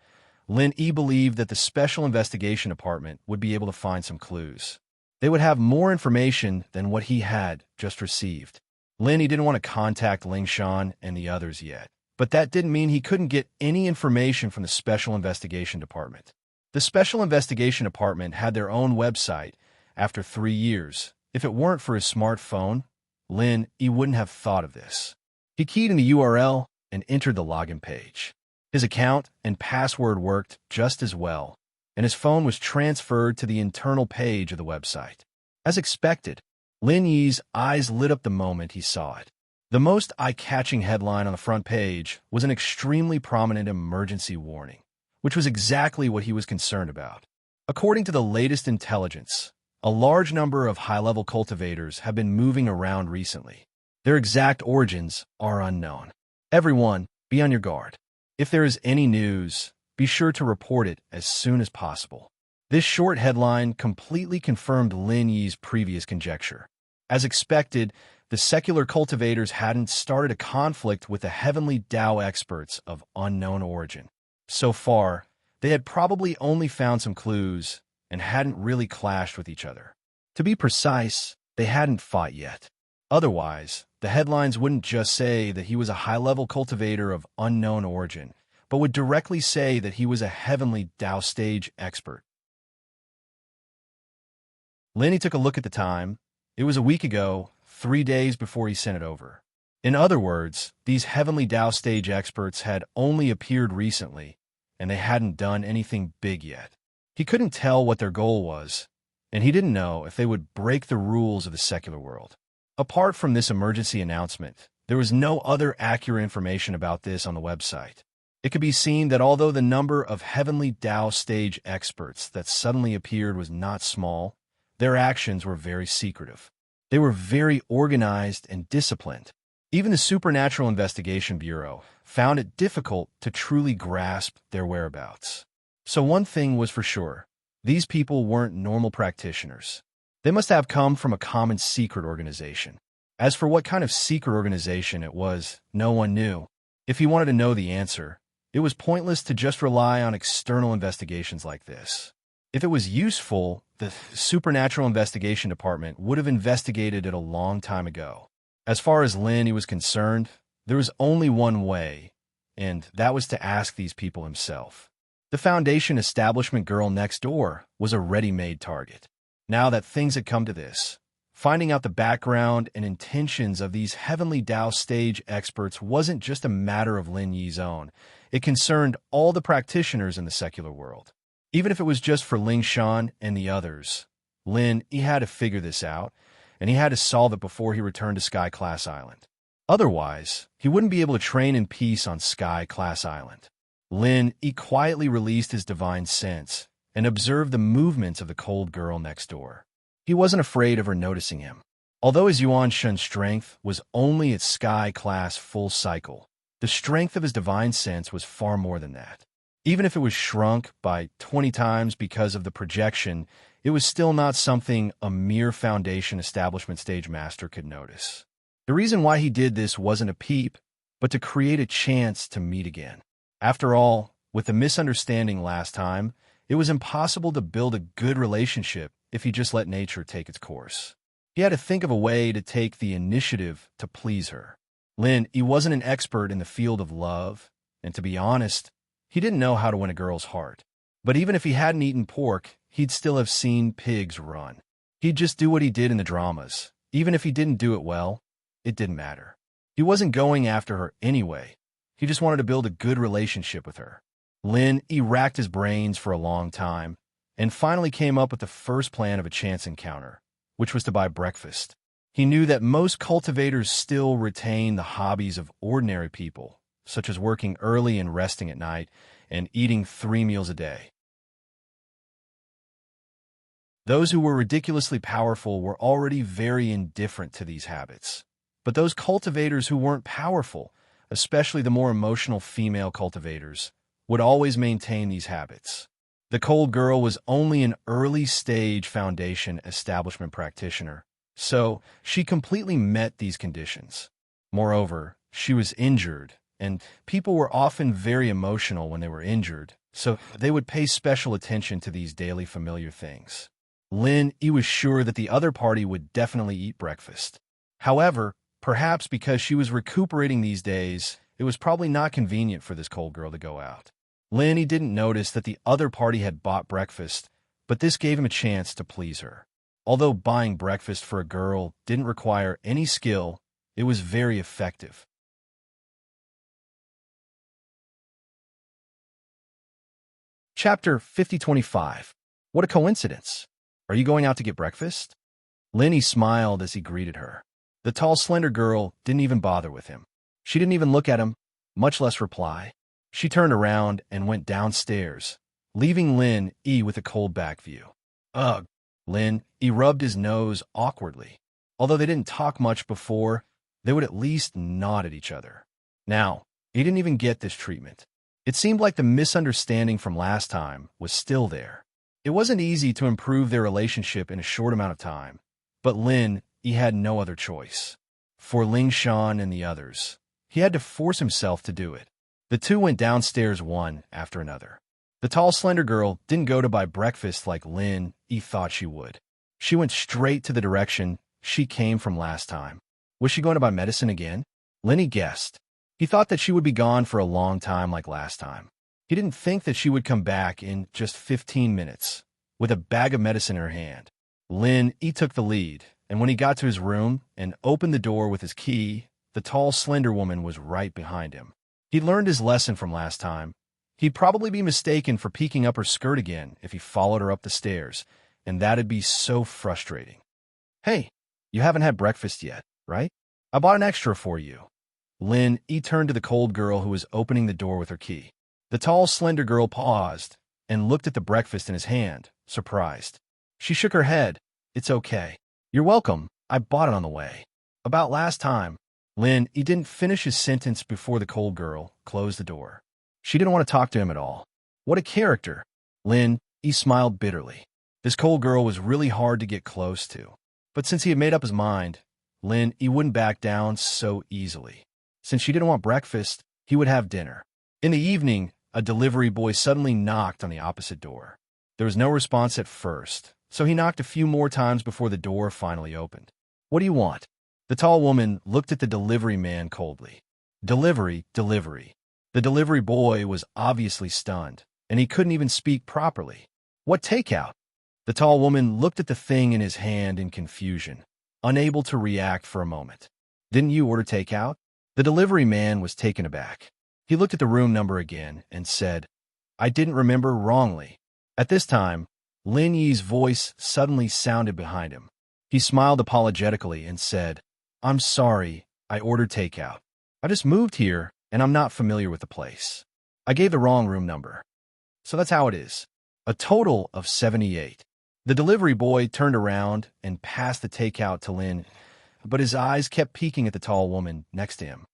Lin Yi believed that the Special Investigation Department would be able to find some clues. They would have more information than what he had just received. Lin Yi didn't want to contact Ling Shan and the others yet, but that didn't mean he couldn't get any information from the Special Investigation Department. The Special Investigation Department had their own website after 3 years. If it weren't for his smartphone, Lin, he wouldn't have thought of this. He keyed in the URL and entered the login page. His account and password worked just as well, and his phone was transferred to the internal page of the website. As expected, Lin Yi's eyes lit up the moment he saw it. The most eye-catching headline on the front page was an extremely prominent emergency warning, which was exactly what he was concerned about. According to the latest intelligence, a large number of high-level cultivators have been moving around recently. Their exact origins are unknown. Everyone, be on your guard. If there is any news, be sure to report it as soon as possible. This short headline completely confirmed Lin Yi's previous conjecture. As expected, the secular cultivators hadn't started a conflict with the heavenly Tao experts of unknown origin. So far, they had probably only found some clues and hadn't really clashed with each other. To be precise, they hadn't fought yet. Otherwise, the headlines wouldn't just say that he was a high-level cultivator of unknown origin, but would directly say that he was a heavenly Tao stage expert. Lin took a look at the time. It was a week ago, 3 days before he sent it over. In other words, these heavenly Tao stage experts had only appeared recently, and they hadn't done anything big yet. He couldn't tell what their goal was, and he didn't know if they would break the rules of the secular world. Apart from this emergency announcement, there was no other accurate information about this on the website. It could be seen that although the number of heavenly Tao stage experts that suddenly appeared was not small, their actions were very secretive. They were very organized and disciplined. Even the Supernatural Investigation Bureau found it difficult to truly grasp their whereabouts. So one thing was for sure, these people weren't normal practitioners. They must have come from a common secret organization. As for what kind of secret organization it was, no one knew. If he wanted to know the answer, it was pointless to just rely on external investigations like this. If it was useful, the Supernatural Investigation Department would have investigated it a long time ago. As far as Lin was concerned, there was only one way, and that was to ask these people himself. The Foundation establishment girl next door was a ready-made target. Now that things had come to this, finding out the background and intentions of these heavenly Tao stage experts wasn't just a matter of Lin Yi's own. It concerned all the practitioners in the secular world. Even if it was just for Ling Shan and the others, Lin, he had to figure this out, and he had to solve it before he returned to Sky Class Island. Otherwise, he wouldn't be able to train in peace on Sky Class Island. Lin, he quietly released his divine sense and observed the movements of the cold girl next door. He wasn't afraid of her noticing him. Although his Yuan Shun strength was only at Sky Class full cycle, the strength of his divine sense was far more than that. Even if it was shrunk by 20 times because of the projection, it was still not something a mere Foundation establishment stage master could notice. The reason why he did this wasn't a peep, but to create a chance to meet again. After all, with the misunderstanding last time, it was impossible to build a good relationship if he just let nature take its course. He had to think of a way to take the initiative to please her. Lin, he wasn't an expert in the field of love, and to be honest, he didn't know how to win a girl's heart. But even if he hadn't eaten pork, he'd still have seen pigs run. He'd just do what he did in the dramas. Even if he didn't do it well, it didn't matter. He wasn't going after her anyway. He just wanted to build a good relationship with her. Lin, he racked his brains for a long time, and finally came up with the first plan of a chance encounter, which was to buy breakfast. He knew that most cultivators still retain the hobbies of ordinary people, such as working early and resting at night, and eating 3 meals a day. Those who were ridiculously powerful were already very indifferent to these habits. But those cultivators who weren't powerful, especially the more emotional female cultivators, would always maintain these habits. The cold girl was only an early-stage Foundation establishment practitioner, so she completely met these conditions. Moreover, she was injured, and people were often very emotional when they were injured, so they would pay special attention to these daily familiar things. Lin, he was sure that the other party would definitely eat breakfast. However, perhaps because she was recuperating these days, it was probably not convenient for this cold girl to go out. Lin, he didn't notice that the other party had bought breakfast, but this gave him a chance to please her. Although buying breakfast for a girl didn't require any skill, it was very effective. Chapter 5025. What a coincidence. Are you going out to get breakfast? Lenny smiled as he greeted her. The tall, slender girl didn't even bother with him. She didn't even look at him, much less reply. She turned around and went downstairs, leaving Lin E with a cold back view. Ugh, Lin E rubbed his nose awkwardly. Although they didn't talk much before, they would at least nod at each other. Now, he didn't even get this treatment. It seemed like the misunderstanding from last time was still there. It wasn't easy to improve their relationship in a short amount of time, but Lin he had no other choice. For Ling Shan and the others, he had to force himself to do it. The two went downstairs one after another. The tall, slender girl didn't go to buy breakfast like Lin he thought she would. She went straight to the direction she came from last time. Was she going to buy medicine again? Lenny guessed. He thought that she would be gone for a long time like last time. He didn't think that she would come back in just 15 minutes, with a bag of medicine in her hand. Lin he took the lead, and when he got to his room and opened the door with his key, the tall, slender woman was right behind him. He learned his lesson from last time. He'd probably be mistaken for peeking up her skirt again if he followed her up the stairs, and that'd be so frustrating. Hey, you haven't had breakfast yet, right? I bought an extra for you. Lin he turned to the cold girl who was opening the door with her key. The tall, slender girl paused and looked at the breakfast in his hand, surprised. She shook her head. It's okay. You're welcome. I bought it on the way. About last time. Lin he didn't finish his sentence before the cold girl closed the door. She didn't want to talk to him at all. What a character. Lin he smiled bitterly. This cold girl was really hard to get close to. But since he had made up his mind, Lin he wouldn't back down so easily. Since she didn't want breakfast, he would have dinner. In the evening, a delivery boy suddenly knocked on the opposite door. There was no response at first, so he knocked a few more times before the door finally opened. What do you want? The tall woman looked at the delivery man coldly. Delivery, delivery. The delivery boy was obviously stunned, and he couldn't even speak properly. What takeout? The tall woman looked at the thing in his hand in confusion, unable to react for a moment. Didn't you order takeout? The delivery man was taken aback. He looked at the room number again and said, I didn't remember wrongly. At this time, Lin Yi's voice suddenly sounded behind him. He smiled apologetically and said, I'm sorry, I ordered takeout. I just moved here and I'm not familiar with the place. I gave the wrong room number. So that's how it is. A total of 78. The delivery boy turned around and passed the takeout to Lin, but his eyes kept peeking at the tall woman next to him.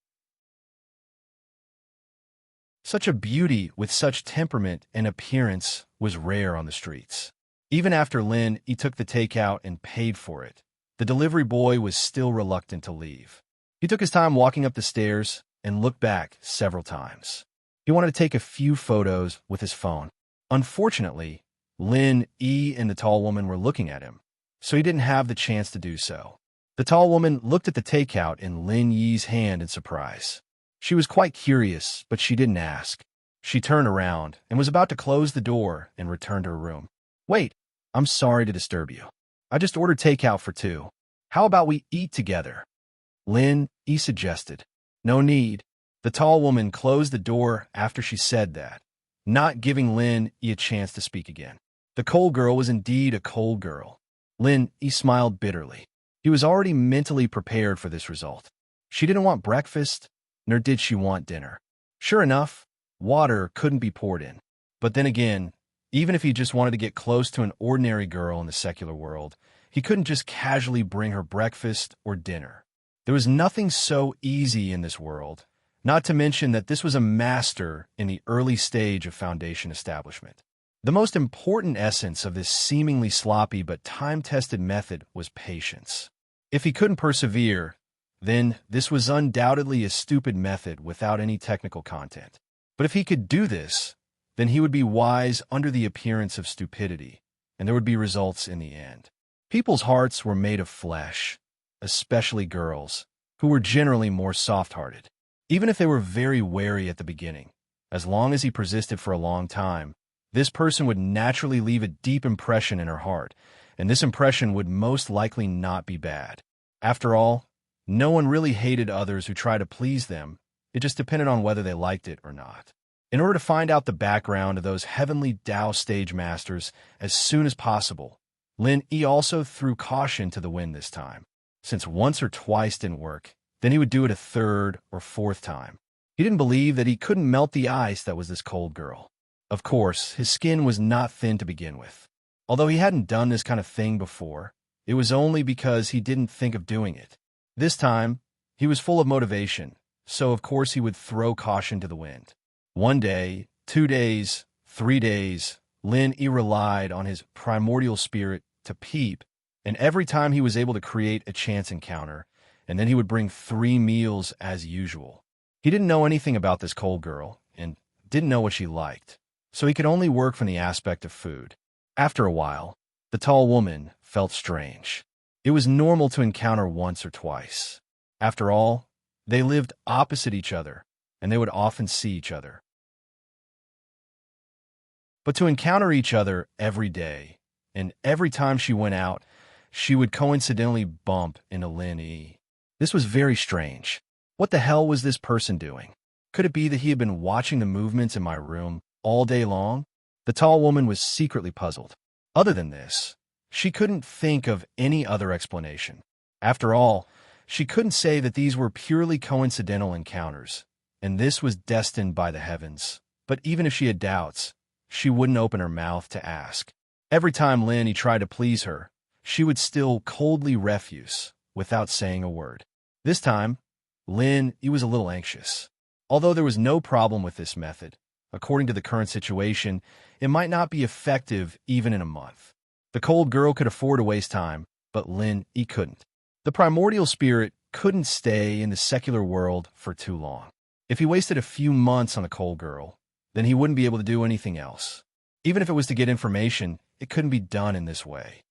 Such a beauty with such temperament and appearance was rare on the streets. Even after Lin he took the takeout and paid for it, the delivery boy was still reluctant to leave. He took his time walking up the stairs and looked back several times. He wanted to take a few photos with his phone. Unfortunately, Lin E and the tall woman were looking at him, so he didn't have the chance to do so. The tall woman looked at the takeout in Lin Yi's hand in surprise. She was quite curious, but she didn't ask. She turned around and was about to close the door and return to her room. Wait, I'm sorry to disturb you. I just ordered takeout for two. How about we eat together? Lin E suggested. No need. The tall woman closed the door after she said that, not giving Lin E a chance to speak again. The cold girl was indeed a cold girl. Lin E smiled bitterly. He was already mentally prepared for this result. She didn't want breakfast, nor did she want dinner. Sure enough, water couldn't be poured in. But then again, even if he just wanted to get close to an ordinary girl in the secular world, he couldn't just casually bring her breakfast or dinner. There was nothing so easy in this world, not to mention that this was a master in the early stage of Foundation establishment. The most important essence of this seemingly sloppy but time-tested method was patience. If he couldn't persevere, then this was undoubtedly a stupid method without any technical content. But if he could do this, then he would be wise under the appearance of stupidity, and there would be results in the end. People's hearts were made of flesh, especially girls, who were generally more soft-hearted. Even if they were very wary at the beginning, as long as he persisted for a long time, this person would naturally leave a deep impression in her heart, and this impression would most likely not be bad. After all, no one really hated others who tried to please them. It just depended on whether they liked it or not. In order to find out the background of those heavenly Tao stage masters as soon as possible, Lin Yi also threw caution to the wind this time. Since once or twice didn't work, then he would do it a third or fourth time. He didn't believe that he couldn't melt the ice that was this cold girl. Of course, his skin was not thin to begin with. Although he hadn't done this kind of thing before, it was only because he didn't think of doing it. This time, he was full of motivation, so of course he would throw caution to the wind. 1 day, 2 days, 3 days, Lin Yi relied on his primordial spirit to peep, and every time he was able to create a chance encounter, and then he would bring 3 meals as usual. He didn't know anything about this cold girl, and didn't know what she liked, so he could only work from the aspect of food. After a while, the tall woman felt strange. It was normal to encounter once or twice. After all, they lived opposite each other, and they would often see each other. But to encounter each other every day, and every time she went out, she would coincidentally bump into Lin Yi. This was very strange. What the hell was this person doing? Could it be that he had been watching the movements in my room all day long? The tall woman was secretly puzzled. Other than this, she couldn't think of any other explanation. After all, she couldn't say that these were purely coincidental encounters, and this was destined by the heavens. But even if she had doubts, she wouldn't open her mouth to ask. Every time Lin Yi tried to please her, she would still coldly refuse, without saying a word. This time, Lin Yi was a little anxious. Although there was no problem with this method, according to the current situation, it might not be effective even in a month. The cold girl could afford to waste time, but Lin Yi couldn't. The primordial spirit couldn't stay in the secular world for too long. If he wasted a few months on the cold girl, then he wouldn't be able to do anything else. Even if it was to get information, it couldn't be done in this way.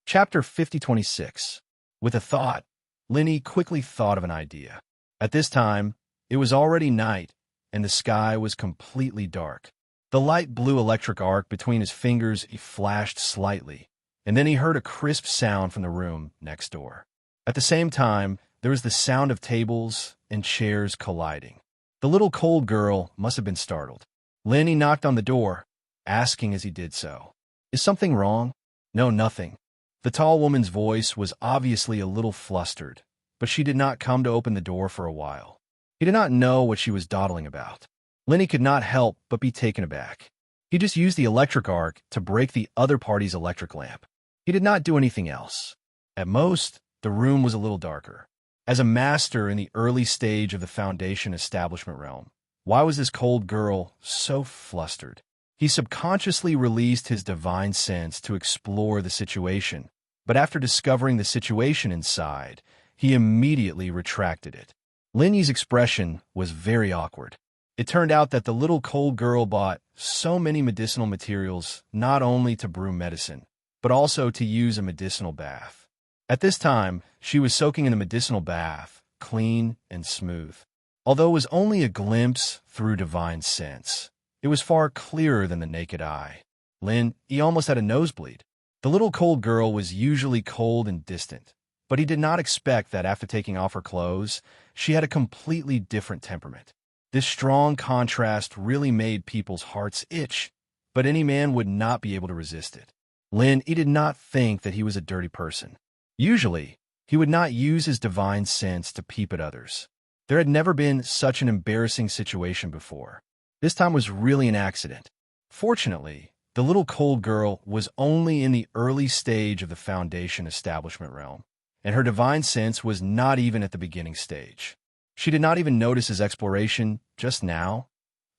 Chapter 5026. With a thought, Lin Yi quickly thought of an idea. At this time, it was already night, and the sky was completely dark. The light blue electric arc between his fingers flashed slightly, and then he heard a crisp sound from the room next door. At the same time, there was the sound of tables and chairs colliding. The little cold girl must have been startled. Lin Yi knocked on the door, asking as he did so, "Is something wrong?" "No, nothing." The tall woman's voice was obviously a little flustered, but she did not come to open the door for a while. He did not know what she was dawdling about. Lin Yi could not help but be taken aback. He just used the electric arc to break the other party's electric lamp. He did not do anything else. At most, the room was a little darker. As a master in the early stage of the Foundation establishment realm, why was this cold girl so flustered? He subconsciously released his divine sense to explore the situation, but after discovering the situation inside, he immediately retracted it. Lin Yi's expression was very awkward. It turned out that the little cold girl bought so many medicinal materials not only to brew medicine, but also to use a medicinal bath. At this time, she was soaking in a medicinal bath, clean and smooth. Although it was only a glimpse through divine sense, it was far clearer than the naked eye. Lin Yi almost had a nosebleed. The little cold girl was usually cold and distant, but he did not expect that after taking off her clothes, she had a completely different temperament. This strong contrast really made people's hearts itch, but any man would not be able to resist it. Lin Yi did not think that he was a dirty person. Usually, he would not use his divine sense to peep at others. There had never been such an embarrassing situation before. This time was really an accident. Fortunately, the little cold girl was only in the early stage of the Foundation establishment realm, and her divine sense was not even at the beginning stage. She did not even notice his exploration just now,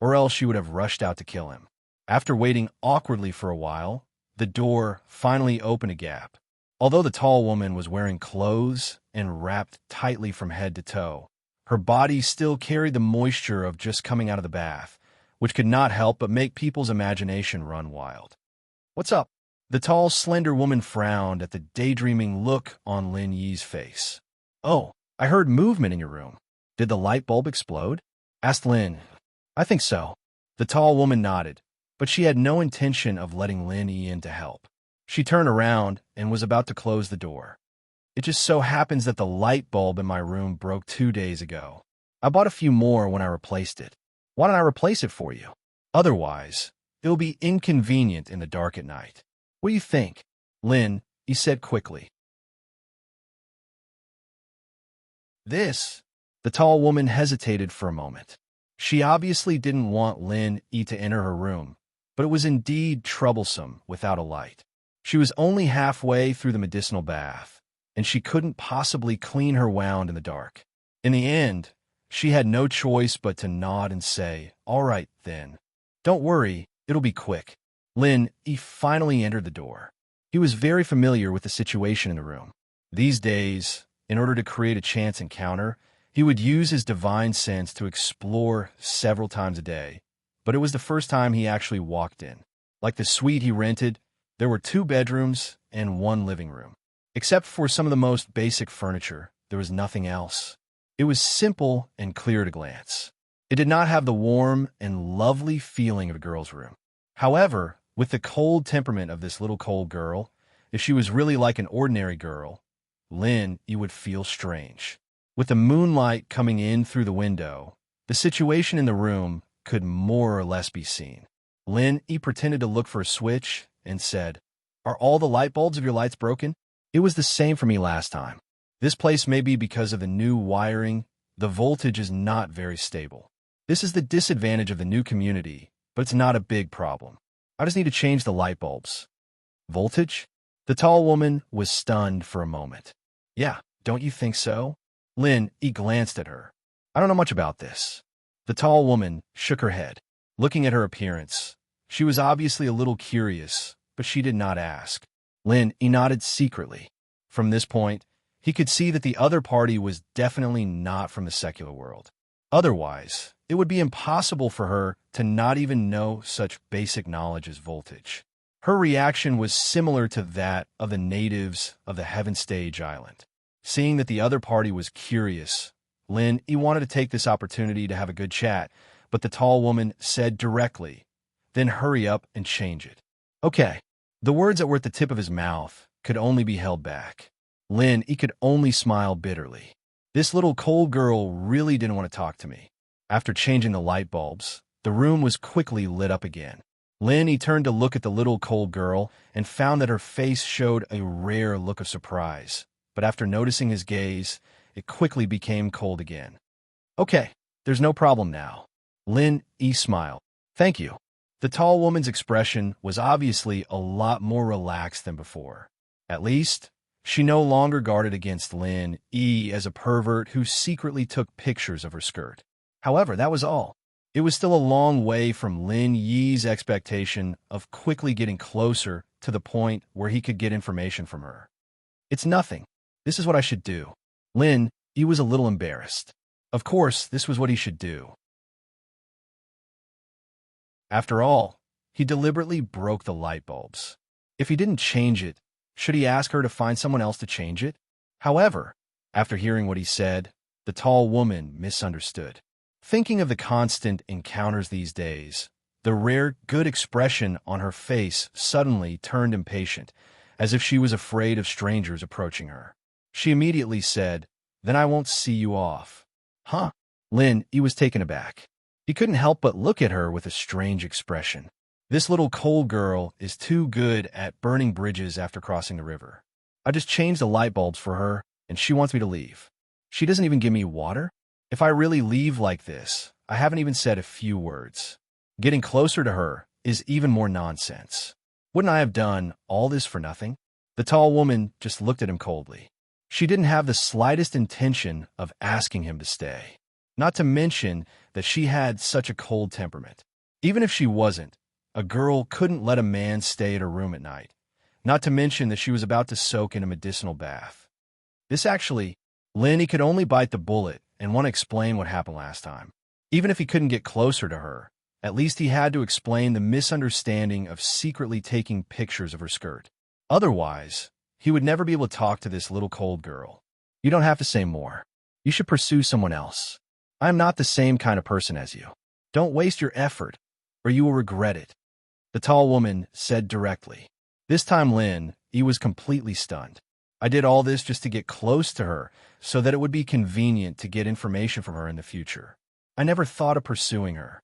or else she would have rushed out to kill him. After waiting awkwardly for a while, the door finally opened a gap. Although the tall woman was wearing clothes and wrapped tightly from head to toe, her body still carried the moisture of just coming out of the bath, which could not help but make people's imagination run wild. "What's up?" The tall, slender woman frowned at the daydreaming look on Lin Yi's face. "Oh, I heard movement in your room. Did the light bulb explode?" asked Lin. "I think so." The tall woman nodded, but she had no intention of letting Lin in to help. She turned around and was about to close the door. It just so happens that the light bulb in my room broke 2 days ago. I bought a few more when I replaced it. Why don't I replace it for you? Otherwise, it'll be inconvenient in the dark at night. What do you think, Lin? He said quickly. The tall woman hesitated for a moment. She obviously didn't want Lin to enter her room, but it was indeed troublesome without a light. She was only halfway through the medicinal bath, and she couldn't possibly clean her wound in the dark. In the end, she had no choice but to nod and say, "All right, then. Don't worry, it'll be quick." Lin finally entered the door. He was very familiar with the situation in the room. These days, in order to create a chance encounter, he would use his divine sense to explore several times a day, but it was the first time he actually walked in. Like the suite he rented, there were 2 bedrooms and 1 living room. Except for some of the most basic furniture, there was nothing else. It was simple and clear at a glance. It did not have the warm and lovely feeling of a girl's room. However, with the cold temperament of this little cold girl, if she was really like an ordinary girl, Lin, you would feel strange. With the moonlight coming in through the window, the situation in the room could more or less be seen. Lin pretended to look for a switch and said, "Are all the light bulbs of your lights broken?" It was the same for me last time. This place may be because of the new wiring. The voltage is not very stable. This is the disadvantage of the new community, but it's not a big problem. I just need to change the light bulbs. Voltage? The tall woman was stunned for a moment. Yeah, don't you think so? Lin glanced at her. I don't know much about this. The tall woman shook her head. Looking at her appearance, she was obviously a little curious, but she did not ask. Lin nodded secretly. From this point, he could see that the other party was definitely not from the secular world. Otherwise, it would be impossible for her to not even know such basic knowledge as voltage. Her reaction was similar to that of the natives of the Heaven Stage Island. Seeing that the other party was curious, Lin wanted to take this opportunity to have a good chat, but the tall woman said directly, "Then hurry up and change it." Okay. The words that were at the tip of his mouth could only be held back. Lin could only smile bitterly. This little cold girl really didn't want to talk to me. After changing the light bulbs, the room was quickly lit up again. Lin turned to look at the little cold girl and found that her face showed a rare look of surprise. But after noticing his gaze, it quickly became cold again. Okay, there's no problem now. Lin smiled. Thank you. The tall woman's expression was obviously a lot more relaxed than before. At least, she no longer guarded against Lin as a pervert who secretly took pictures of her skirt. However, that was all. It was still a long way from Lin Yi's expectation of quickly getting closer to the point where he could get information from her. It's nothing. This is what I should do. Lin was a little embarrassed. Of course, this was what he should do. After all, he deliberately broke the light bulbs. If he didn't change it, should he ask her to find someone else to change it? However, after hearing what he said, the tall woman misunderstood. Thinking of the constant encounters these days, the rare good expression on her face suddenly turned impatient, as if she was afraid of strangers approaching her. She immediately said, "Then I won't see you off." Huh? Lin was taken aback. He couldn't help but look at her with a strange expression. This little cold girl is too good at burning bridges after crossing the river. I just changed the light bulbs for her, and she wants me to leave. She doesn't even give me water? If I really leave like this, I haven't even said a few words. Getting closer to her is even more nonsense. Wouldn't I have done all this for nothing? The tall woman just looked at him coldly. She didn't have the slightest intention of asking him to stay. Not to mention that she had such a cold temperament. Even if she wasn't, a girl couldn't let a man stay at her room at night. Not to mention that she was about to soak in a medicinal bath. Lin could only bite the bullet and want to explain what happened last time. Even if he couldn't get closer to her, at least he had to explain the misunderstanding of secretly taking pictures of her skirt. Otherwise, he would never be able to talk to this little cold girl. You don't have to say more. You should pursue someone else. I am not the same kind of person as you. Don't waste your effort. or you will regret it," the tall woman said directly. This time Lin, he was completely stunned. "I did all this just to get close to her so that it would be convenient to get information from her in the future. I never thought of pursuing her."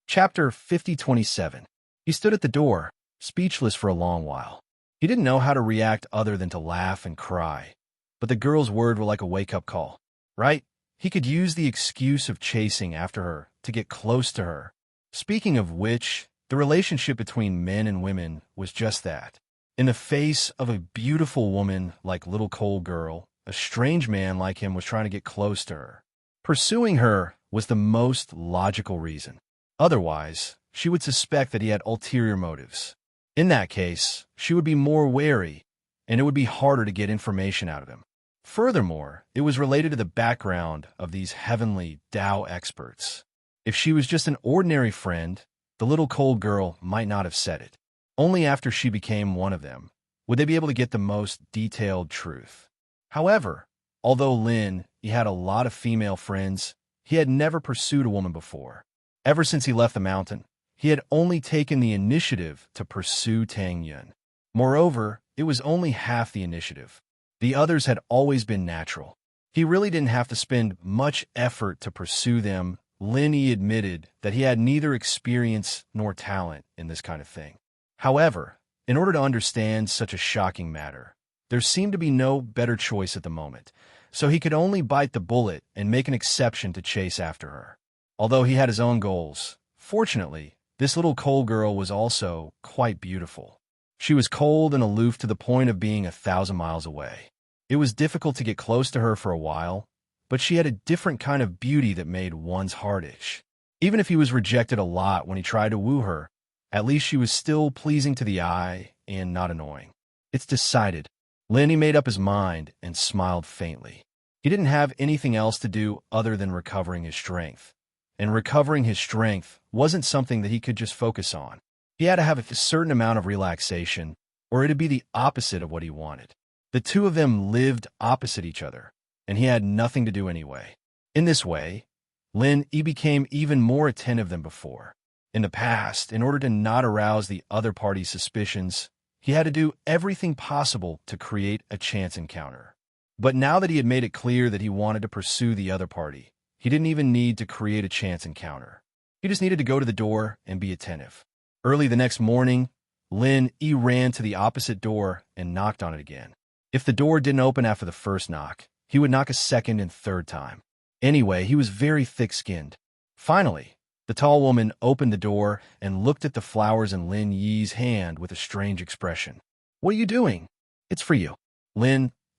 Chapter 5027. He stood at the door, speechless for a long while. He didn't know how to react other than to laugh and cry. But the girl's words were like a wake-up call, right? He could use the excuse of chasing after her to get close to her. Speaking of which, the relationship between men and women was just that. In the face of a beautiful woman like little cold girl, a strange man like him was trying to get close to her. Pursuing her was the most logical reason. Otherwise, she would suspect that he had ulterior motives. In that case, she would be more wary, and it would be harder to get information out of him. Furthermore, it was related to the background of these heavenly Tao experts. If she was just an ordinary friend, the little cold girl might not have said it. Only after she became one of them would they be able to get the most detailed truth. However, although Lin, he had a lot of female friends, he had never pursued a woman before. Ever since he left the mountain, he had only taken the initiative to pursue Tang Yun. Moreover, it was only half the initiative. The others had always been natural. He really didn't have to spend much effort to pursue them. Lin Yi admitted that he had neither experience nor talent in this kind of thing. However, in order to understand such a shocking matter, there seemed to be no better choice at the moment, so he could only bite the bullet and make an exception to chase after her. Although he had his own goals, fortunately, this little cold girl was also quite beautiful. She was cold and aloof to the point of being 1,000 miles away. It was difficult to get close to her for a while, but she had a different kind of beauty that made one's heart itch. Even if he was rejected a lot when he tried to woo her, at least she was still pleasing to the eye and not annoying. "It's decided." Lenny made up his mind and smiled faintly. He didn't have anything else to do other than recovering his strength. And recovering his strength wasn't something that he could just focus on. He had to have a certain amount of relaxation, or it'd be the opposite of what he wanted. The two of them lived opposite each other, and he had nothing to do anyway. In this way, he became even more attentive than before. In the past, in order to not arouse the other party's suspicions, he had to do everything possible to create a chance encounter. But now that he had made it clear that he wanted to pursue the other party, he didn't even need to create a chance encounter. He just needed to go to the door and be attentive. Early the next morning, He ran to the opposite door and knocked on it again. If the door didn't open after the first knock, he would knock a second and third time. Anyway, he was very thick-skinned. Finally, the tall woman opened the door and looked at the flowers in Lin Yi's hand with a strange expression. "What are you doing?" "It's for you."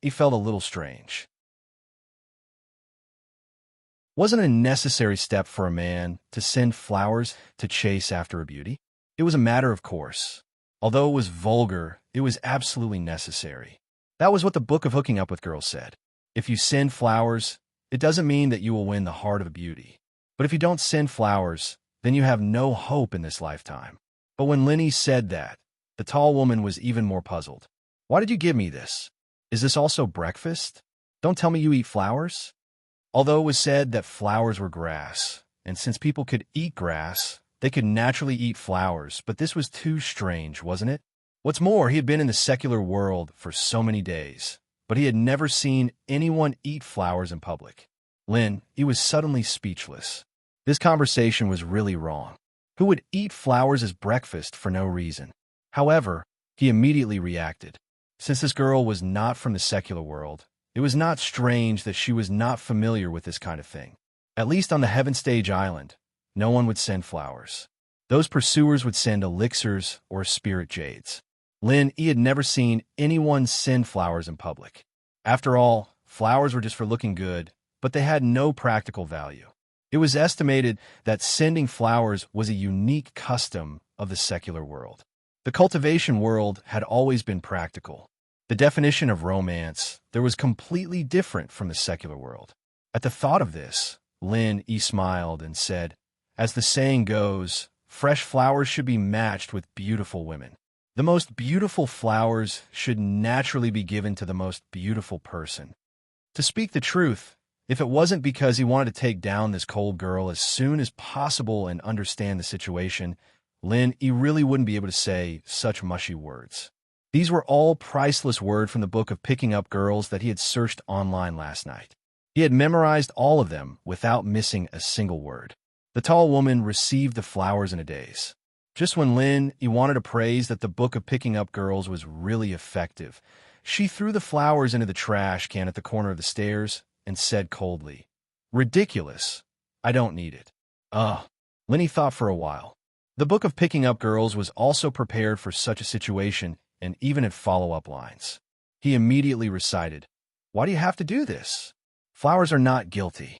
He felt a little strange. Wasn't it a necessary step for a man to send flowers to chase after a beauty? It was a matter of course. Although it was vulgar, it was absolutely necessary. That was what the Book of Hooking Up with Girls said. If you send flowers, it doesn't mean that you will win the heart of a beauty. But if you don't send flowers, then you have no hope in this lifetime. But when Lenny said that, the tall woman was even more puzzled. "Why did you give me this? Is this also breakfast? Don't tell me you eat flowers?" Although it was said that flowers were grass, and since people could eat grass, they could naturally eat flowers, but this was too strange, wasn't it? What's more, he had been in the secular world for so many days, but he had never seen anyone eat flowers in public. He was suddenly speechless. This conversation was really wrong. Who would eat flowers as breakfast for no reason? However, he immediately reacted. Since this girl was not from the secular world, it was not strange that she was not familiar with this kind of thing. At least on the Heaven Stage Island, no one would send flowers. Those pursuers would send elixirs or spirit jades. He had never seen anyone send flowers in public. After all, flowers were just for looking good, but they had no practical value. It was estimated that sending flowers was a unique custom of the secular world. The cultivation world had always been practical. The definition of romance there was completely different from the secular world. At the thought of this, He smiled and said, "As the saying goes, fresh flowers should be matched with beautiful women. The most beautiful flowers should naturally be given to the most beautiful person. To speak the truth, If it wasn't because he wanted to take down this cold girl as soon as possible and understand the situation, Lin, he really wouldn't be able to say such mushy words. These were all priceless words from the book of Picking Up Girls that he had searched online last night. He had memorized all of them without missing a single word. The tall woman received the flowers in a daze. Just when Lin, he wanted to praise that the book of Picking Up Girls was really effective, she threw the flowers into the trash can at the corner of the stairs and said coldly, "Ridiculous. I don't need it." Lin thought for a while. The book of Picking Up Girls was also prepared for such a situation and even had follow-up lines. He immediately recited, "Why do you have to do this? Flowers are not guilty."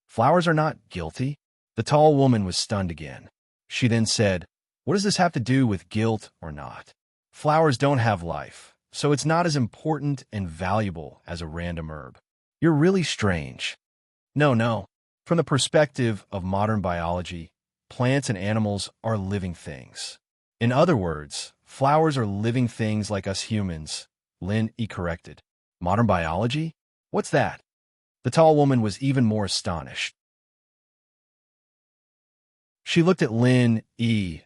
Flowers are not guilty? The tall woman was stunned again. She then said, "What does this have to do with guilt or not? Flowers don't have life, so it's not as important and valuable as a random herb. You're really strange." No. From the perspective of modern biology, plants and animals are living things. In other words, flowers are living things like us humans, Lin corrected. Modern biology? What's that? The tall woman was even more astonished. She looked at Lin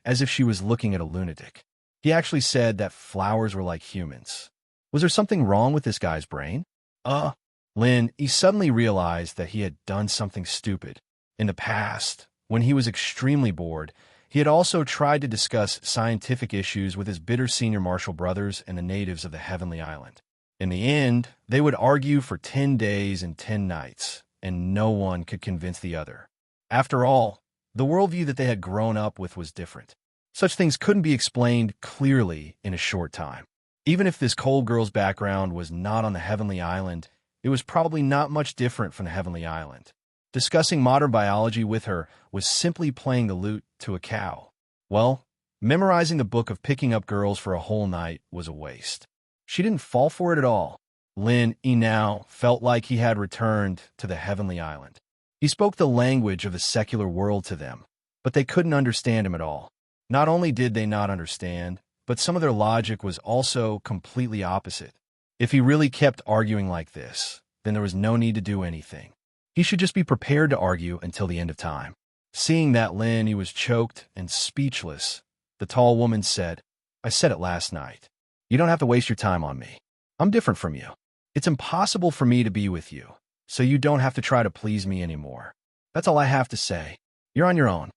as if she was looking at a lunatic. He actually said that flowers were like humans. Was there something wrong with this guy's brain? Lin suddenly realized that he had done something stupid. In the past, when he was extremely bored, he had also tried to discuss scientific issues with his bitter senior martial brothers and the natives of the Heavenly Island. In the end, they would argue for 10 days and 10 nights, and no one could convince the other. After all, the worldview that they had grown up with was different. Such things couldn't be explained clearly in a short time. Even if this cold girl's background was not on the Heavenly Island, it was probably not much different from the Heavenly Island. Discussing modern biology with her was simply playing the lute to a cow. Well, memorizing the book of Picking Up Girls for a whole night was a waste. She didn't fall for it at all. Lin now felt like he had returned to the Heavenly Island. He spoke the language of the secular world to them, but they couldn't understand him at all. Not only did they not understand, but some of their logic was also completely opposite. If he really kept arguing like this, then there was no need to do anything. He should just be prepared to argue until the end of time. Seeing that Lin was choked and speechless, the tall woman said, "I said it last night. You don't have to waste your time on me. I'm different from you. It's impossible for me to be with you, so you don't have to try to please me anymore. That's all I have to say. You're on your own."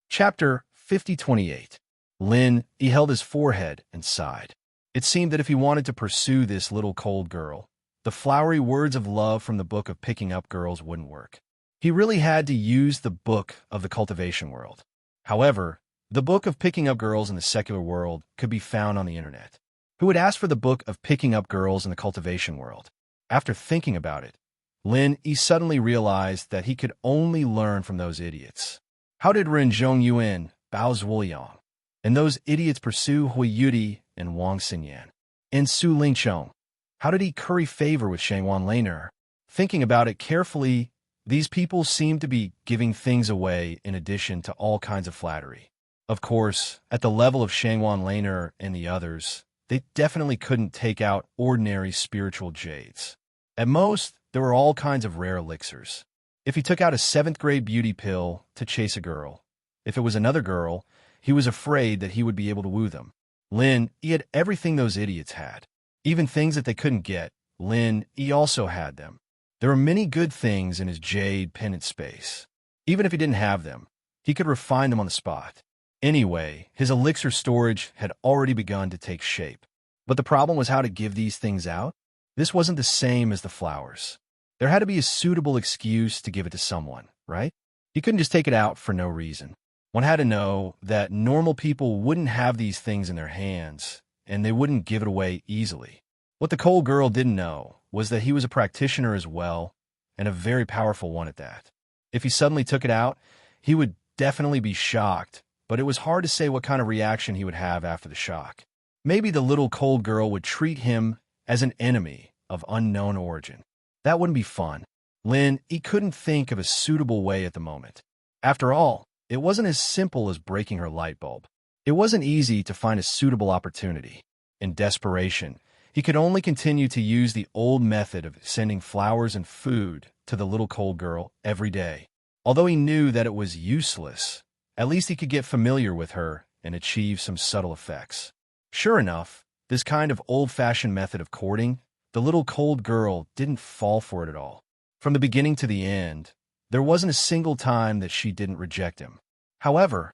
Chapter 5028. Lin held his forehead and sighed. It seemed that if he wanted to pursue this little cold girl, the flowery words of love from the book of Picking Up Girls wouldn't work. He really had to use the book of the cultivation world. However, the book of Picking Up Girls in the secular world could be found on the internet. Who would ask for the book of Picking Up Girls in the cultivation world? After thinking about it, Lin suddenly realized that he could only learn from those idiots. How did Ren Zhongyuan, Bao Zhuoyang, and those idiots pursue Hui Yudi and Wang Xinyan? And Su Lingchong, how did he curry favor with Shangwan Lainer? Thinking about it carefully, these people seemed to be giving things away in addition to all kinds of flattery. Of course, at the level of Shangwan Lainer and the others, they definitely couldn't take out ordinary spiritual jades. At most, there were all kinds of rare elixirs. If he took out a 7th grade beauty pill to chase a girl, if it was another girl, he was afraid that he would be able to woo them. Lin had everything those idiots had. Even things that they couldn't get, Lin also had them. There were many good things in his jade pendant space. Even if he didn't have them, he could refine them on the spot. Anyway, his elixir storage had already begun to take shape. But the problem was how to give these things out. This wasn't the same as the flowers. There had to be a suitable excuse to give it to someone, right? He couldn't just take it out for no reason. One had to know that normal people wouldn't have these things in their hands, and they wouldn't give it away easily. What the cold girl didn't know was that he was a practitioner as well, and a very powerful one at that. If he suddenly took it out, he would definitely be shocked, but it was hard to say what kind of reaction he would have after the shock. Maybe the little cold girl would treat him as an enemy of unknown origin. That wouldn't be fun. Lin couldn't think of a suitable way at the moment. After all, it wasn't as simple as breaking her light bulb. It wasn't easy to find a suitable opportunity. In desperation, he could only continue to use the old method of sending flowers and food to the little cold girl every day. Although he knew that it was useless, at least he could get familiar with her and achieve some subtle effects. Sure enough, this kind of old-fashioned method of courting, the little cold girl didn't fall for it at all. From the beginning to the end, there wasn't a single time that she didn't reject him. However,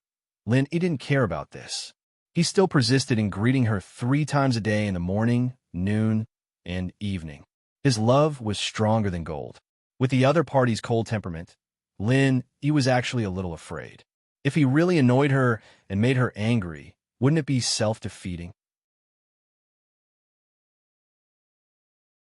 he didn't care about this. He still persisted in greeting her 3 times a day in the morning, noon, and evening. His love was stronger than gold. With the other party's cold temperament, he was actually a little afraid. If he really annoyed her and made her angry, wouldn't it be self-defeating?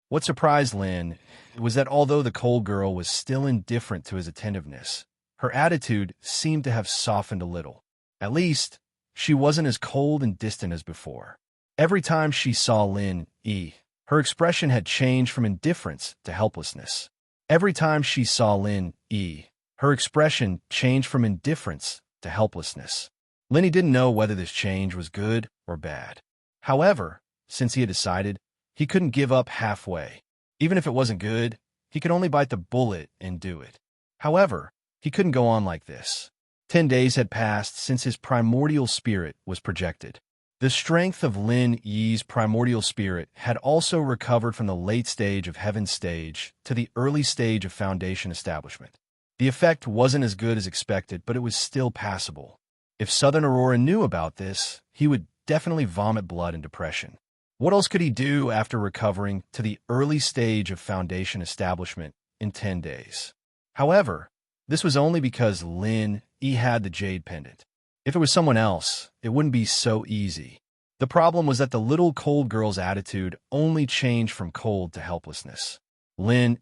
What surprised Lin was that although the cold girl was still indifferent to his attentiveness, her attitude seemed to have softened a little. At least, she wasn't as cold and distant as before. Every time she saw her expression had changed from indifference to helplessness. Every time she saw her expression changed from indifference to helplessness. He didn't know whether this change was good or bad. However, since he had decided, he couldn't give up halfway. Even if it wasn't good, he could only bite the bullet and do it. However, he couldn't go on like this. 10 days had passed since his primordial spirit was projected. The strength of Yi's primordial spirit had also recovered from the late stage of Heaven stage to the early stage of Foundation establishment. The effect wasn't as good as expected, but it was still passable. If Southern Aurora knew about this, he would definitely vomit blood and depression. What else could he do after recovering to the early stage of Foundation establishment in 10 days? However, this was only because He had the jade pendant. If it was someone else, it wouldn't be so easy. The problem was that the little cold girl's attitude only changed from cold to helplessness.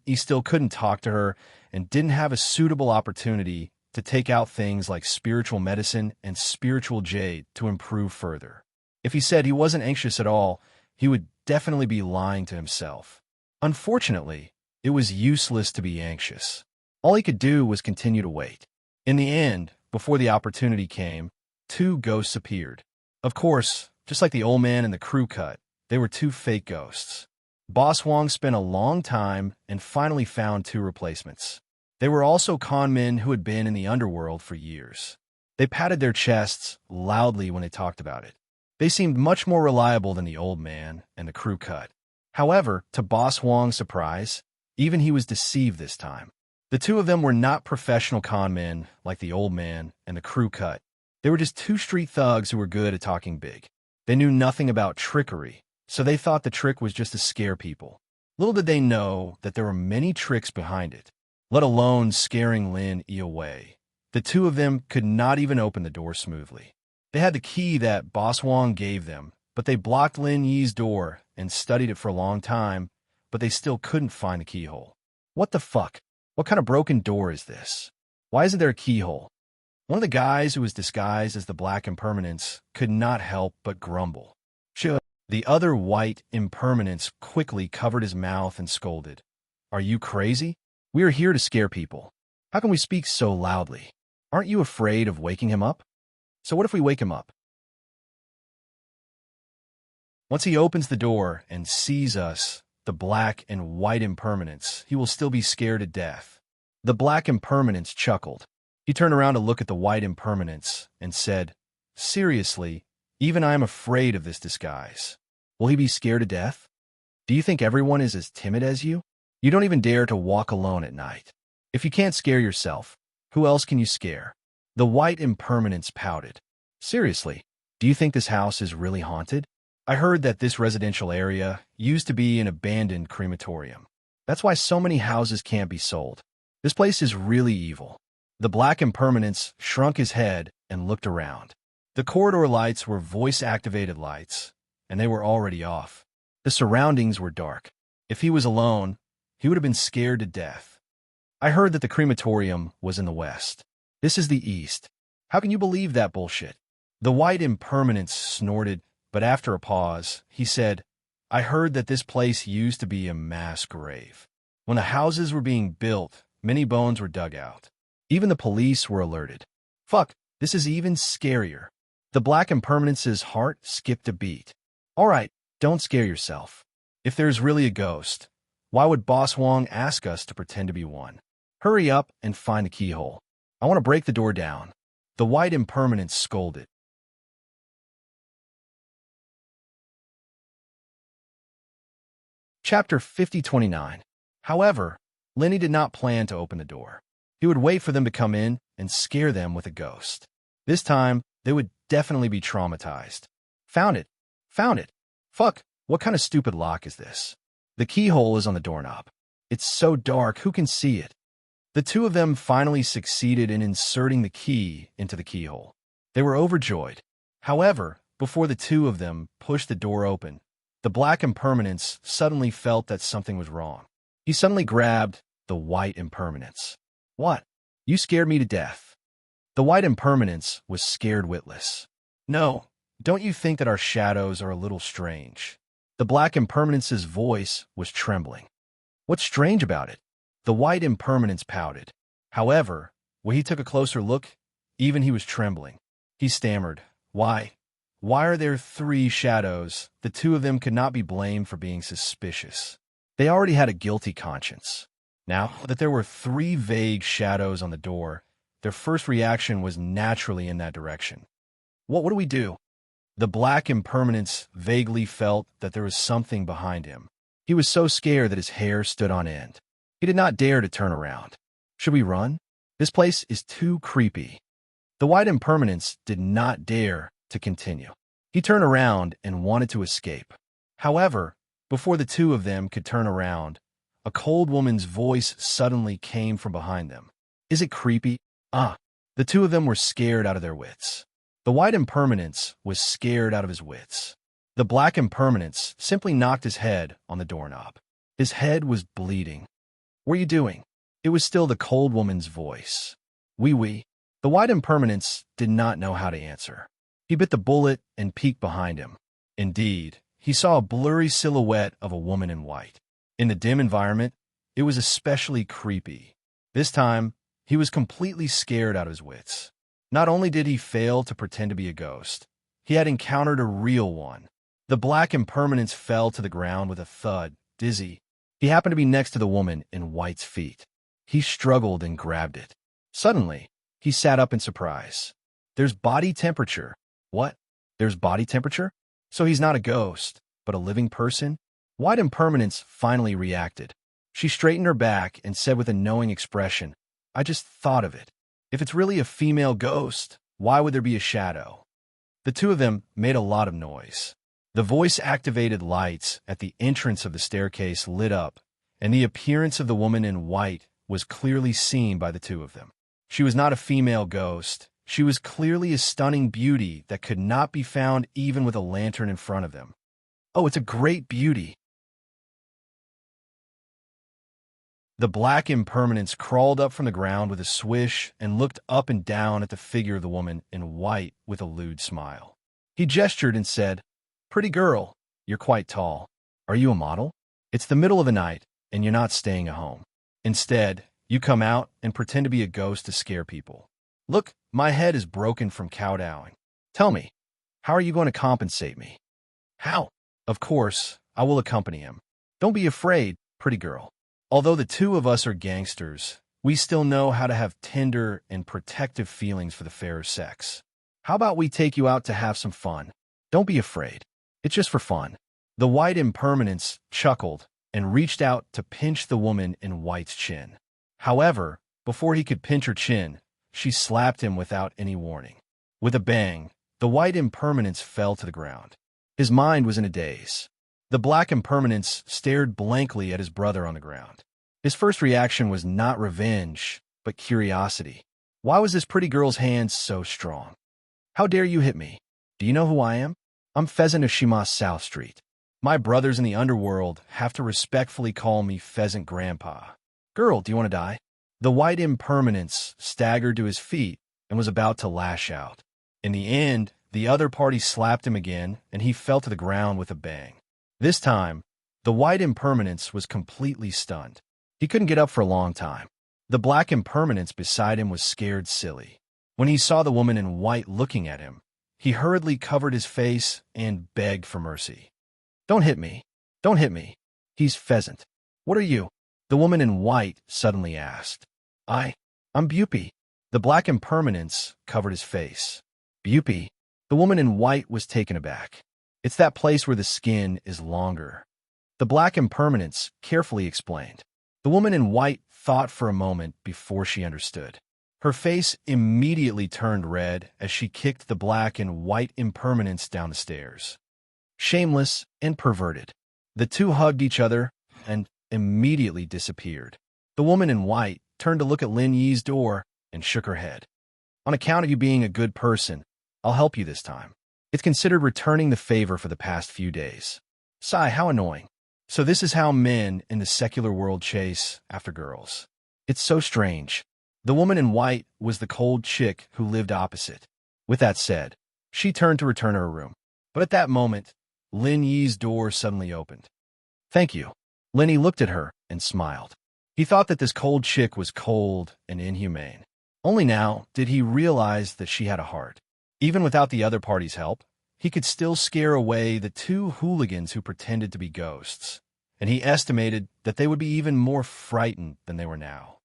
He still couldn't talk to her and didn't have a suitable opportunity to take out things like spiritual medicine and spiritual jade to improve further. If he said he wasn't anxious at all, he would definitely be lying to himself. Unfortunately, it was useless to be anxious. All he could do was continue to wait. In the end, before the opportunity came, 2 ghosts appeared. Of course, just like the old man and the crew cut, they were 2 fake ghosts. Boss Wong spent a long time and finally found 2 replacements. They were also con men who had been in the underworld for years. They patted their chests loudly when they talked about it. They seemed much more reliable than the old man and the crew cut. However, to Boss Wong's surprise, even he was deceived this time. The 2 of them were not professional con men like the old man and the crew cut. They were just 2 street thugs who were good at talking big. They knew nothing about trickery, so they thought the trick was just to scare people. Little did they know that there were many tricks behind it, let alone scaring Yi away. The 2 of them could not even open the door smoothly. They had the key that Boss Wong gave them, but they blocked Yi's door and studied it for a long time, but they still couldn't find the keyhole. What the fuck? What kind of broken door is this? Why isn't there a keyhole? One of the guys who was disguised as the Black Impermanence could not help but grumble. The other white Impermanence quickly covered his mouth and scolded. Are you crazy? We are here to scare people. How can we speak so loudly? Aren't you afraid of waking him up? So what if we wake him up? Once he opens the door and sees us, the Black and White Impermanence, he will still be scared to death. The Black Impermanence chuckled. He turned around to look at the White Impermanence and said, Seriously, even I am afraid of this disguise. Will he be scared to death? Do you think everyone is as timid as you? You don't even dare to walk alone at night. If you can't scare yourself, who else can you scare? The White Impermanence pouted. Seriously, do you think this house is really haunted? I heard that this residential area used to be an abandoned crematorium. That's why so many houses can't be sold. This place is really evil. The Black Impermanence shrunk his head and looked around. The corridor lights were voice-activated lights, and they were already off. The surroundings were dark. If he was alone, he would have been scared to death. I heard that the crematorium was in the west. This is the east. How can you believe that bullshit? The White Impermanence snorted, but after a pause, he said, I heard that this place used to be a mass grave. When the houses were being built, many bones were dug out. Even the police were alerted. Fuck, this is even scarier. The Black Impermanence's heart skipped a beat. All right, Don't scare yourself. If there's really a ghost, why would Boss Wong ask us to pretend to be one? Hurry up and find the keyhole. I want to break the door down. The white impermanence scolded. Chapter 5029. However, Lenny did not plan to open the door. He would wait for them to come in and scare them with a ghost. This time, they would definitely be traumatized. Found it. Found it. Fuck, what kind of stupid lock is this? The keyhole is on the doorknob. It's so dark, who can see it? The two of them finally succeeded in inserting the key into the keyhole. They were overjoyed. However, before the two of them pushed the door open, the black impermanence suddenly felt that something was wrong. He suddenly grabbed the white impermanence. What? You scared me to death. The white impermanence was scared witless. No, don't you think that our shadows are a little strange? The black impermanence's voice was trembling. What's strange about it? The white impermanence pouted. However, when he took a closer look, even he was trembling. He stammered, Why are there 3 shadows? The two of them could not be blamed for being suspicious. They already had a guilty conscience. Now that there were 3 vague shadows on the door, their first reaction was naturally in that direction. What do we do? The black impermanence vaguely felt that there was something behind him. He was so scared that his hair stood on end. He did not dare to turn around. Should we run? This place is too creepy. The white impermanence did not dare to continue. He turned around and wanted to escape. However, before the two of them could turn around, a cold woman's voice suddenly came from behind them. Is it creepy? The two of them were scared out of their wits. The white impermanence was scared out of his wits. The black impermanence simply knocked his head on the doorknob. His head was bleeding. What are you doing? It was still the cold woman's voice. Oui. The white impermanence did not know how to answer. He bit the bullet and peeked behind him. Indeed, he saw a blurry silhouette of a woman in white. In the dim environment, it was especially creepy. This time, he was completely scared out of his wits. Not only did he fail to pretend to be a ghost, he had encountered a real one. The black impermanence fell to the ground with a thud, dizzy. He happened to be next to the woman in white's feet. He struggled and grabbed it. Suddenly, he sat up in surprise. There's body temperature. What? There's body temperature? So he's not a ghost, but a living person? White impermanence finally reacted. She straightened her back and said with a knowing expression, I just thought of it. If it's really a female ghost, why would there be a shadow? The two of them made a lot of noise. The voice-activated lights at the entrance of the staircase lit up, and the appearance of the woman in white was clearly seen by the two of them. She was not a female ghost. She was clearly a stunning beauty that could not be found even with a lantern in front of them. Oh, it's a great beauty. The black impermanence crawled up from the ground with a swish and looked up and down at the figure of the woman in white with a lewd smile. He gestured and said, Pretty girl, you're quite tall. Are you a model? It's the middle of the night, and you're not staying at home. Instead, you come out and pretend to be a ghost to scare people. Look, my head is broken from kowtowing. Tell me, how are you going to compensate me? How? Of course, I will accompany him. Don't be afraid, pretty girl. Although the two of us are gangsters, we still know how to have tender and protective feelings for the fairer sex. How about we take you out to have some fun? Don't be afraid. It's just for fun. The white impermanence chuckled and reached out to pinch the woman in white's chin. However, before he could pinch her chin, she slapped him without any warning. With a bang, the white impermanence fell to the ground. His mind was in a daze. The black impermanence stared blankly at his brother on the ground. His first reaction was not revenge, but curiosity. Why was this pretty girl's hand so strong? How dare you hit me? Do you know who I am? I'm Pheasant of Shimas South Street. My brothers in the underworld have to respectfully call me Pheasant Grandpa. Girl, do you want to die? The white impermanence staggered to his feet and was about to lash out. In the end, the other party slapped him again, and he fell to the ground with a bang. This time, the white impermanence was completely stunned. He couldn't get up for a long time. The black impermanence beside him was scared silly. When he saw the woman in white looking at him, he hurriedly covered his face and begged for mercy. Don't hit me. Don't hit me. He's Pheasant. What are you? The woman in white suddenly asked. I'm Bupie. The black impermanence covered his face. Bupie? The woman in white was taken aback. It's that place where the skin is longer. The black impermanence carefully explained. The woman in white thought for a moment before she understood. Her face immediately turned red as she kicked the black and white impermanence down the stairs. Shameless and perverted. The two hugged each other and immediately disappeared. The woman in white turned to look at Lin Yi's door and shook her head. On account of you being a good person, I'll help you this time. It's considered returning the favor for the past few days. Sigh, how annoying. So this is how men in the secular world chase after girls. It's so strange. The woman in white was the cold chick who lived opposite. With that said, she turned to return to her room. But at that moment, Lin Yi's door suddenly opened. Thank you. Lin Yi looked at her and smiled. He thought that this cold chick was cold and inhumane. Only now did he realize that she had a heart. Even without the other party's help, he could still scare away the two hooligans who pretended to be ghosts, and he estimated that they would be even more frightened than they were now.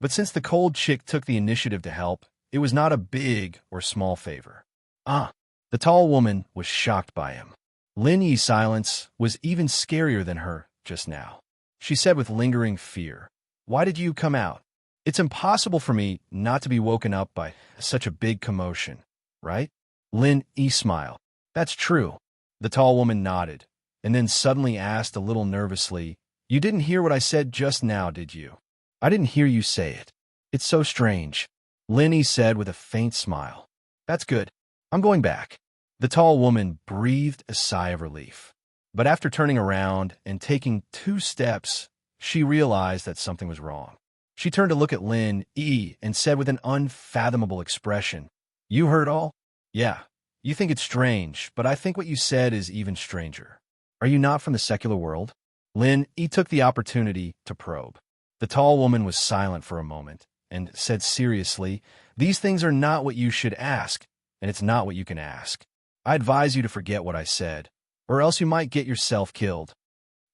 But since the cold chick took the initiative to help, it was not a big or small favor. The tall woman was shocked by him. Lin Yi's silence was even scarier than her just now. She said with lingering fear, "Why did you come out? It's impossible for me not to be woken up by such a big commotion, right?" Lin Yi smiled. "That's true." The tall woman nodded, and then suddenly asked a little nervously, "You didn't hear what I said just now, did you?" "I didn't hear you say it. It's so strange," Lin Yi said with a faint smile. "That's good. I'm going back." The tall woman breathed a sigh of relief. But after turning around and taking 2 steps, she realized that something was wrong. She turned to look at Lin Yi and said with an unfathomable expression, "You heard all? Yeah. You think it's strange, but I think what you said is even stranger. Are you not from the secular world?" Lin Yi took the opportunity to probe. The tall woman was silent for a moment and said seriously, "These things are not what you should ask, and it's not what you can ask. I advise you to forget what I said, or else you might get yourself killed."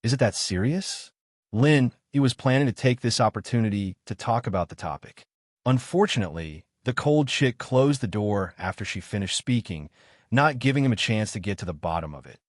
"Is it that serious?" Lin Yi was planning to take this opportunity to talk about the topic. Unfortunately, the cold chick closed the door after she finished speaking, not giving him a chance to get to the bottom of it.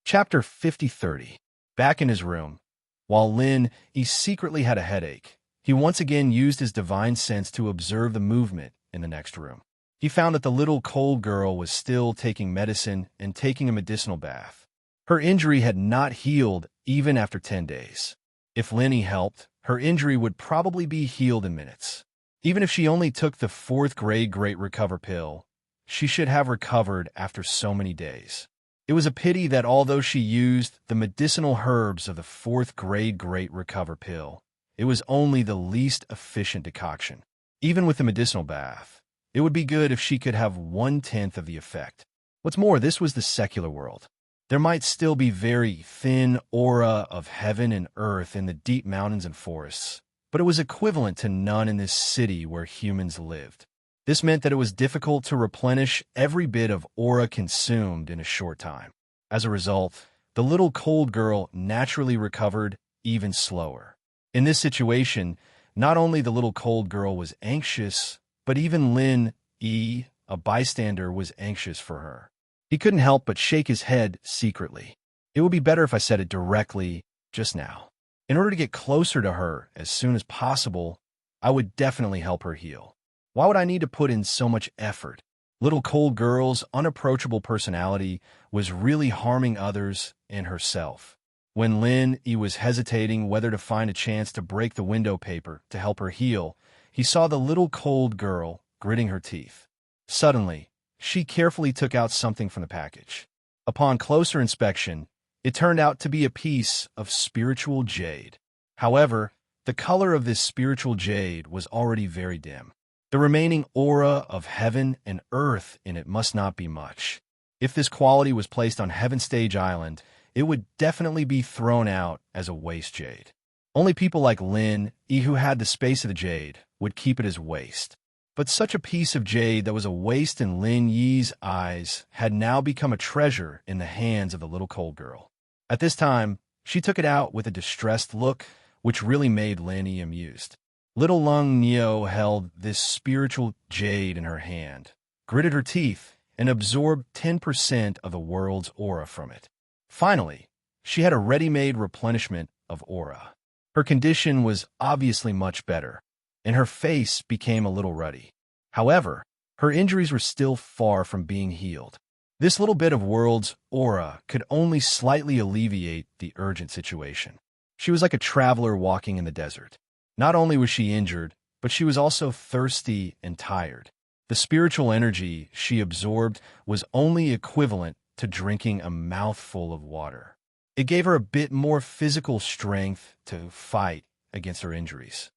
Chapter 50-30. Back in his room, while Lin Yi secretly had a headache, he once again used his divine sense to observe the movement in the next room. He found that the little cold girl was still taking medicine and taking a medicinal bath. Her injury had not healed even after 10 days. If Lin Yi helped, her injury would probably be healed in minutes. Even if she only took the 4th grade Great Recover pill, she should have recovered after so many days. It was a pity that although she used the medicinal herbs of the 4th grade Great Recover pill, it was only the least efficient decoction. Even with the medicinal bath, it would be good if she could have 1/10 of the effect. What's more, this was the secular world. There might still be very thin aura of heaven and earth in the deep mountains and forests, but it was equivalent to none in this city where humans lived. This meant that it was difficult to replenish every bit of aura consumed in a short time. As a result, the little cold girl naturally recovered even slower. In this situation, not only the little cold girl was anxious, but even Lin Yi, a bystander, was anxious for her. He couldn't help but shake his head secretly. It would be better if I said it directly just now. In order to get closer to her as soon as possible, I would definitely help her heal. Why would I need to put in so much effort? Little cold girl's unapproachable personality was really harming others and herself. When Lin Yi was hesitating whether to find a chance to break the window paper to help her heal, he saw the little cold girl gritting her teeth. Suddenly, she carefully took out something from the package. Upon closer inspection, it turned out to be a piece of spiritual jade. However, the color of this spiritual jade was already very dim. The remaining aura of heaven and earth in it must not be much. If this quality was placed on Heaven Stage Island, it would definitely be thrown out as a waste jade. Only people like Lin Yi, who had the space of the jade, would keep at his waist. But such a piece of jade that was a waste in Lin Yi's eyes had now become a treasure in the hands of the little cold girl. At this time, she took it out with a distressed look, which really made Lin Yi amused. Little Lung Neo held this spiritual jade in her hand, gritted her teeth, and absorbed 10% of the world's aura from it. Finally, she had a ready-made replenishment of aura. Her condition was obviously much better, and her face became a little ruddy. However, her injuries were still far from being healed. This little bit of world's aura could only slightly alleviate the urgent situation. She was like a traveler walking in the desert. Not only was she injured, but she was also thirsty and tired. The spiritual energy she absorbed was only equivalent to drinking a mouthful of water. It gave her a bit more physical strength to fight against her injuries.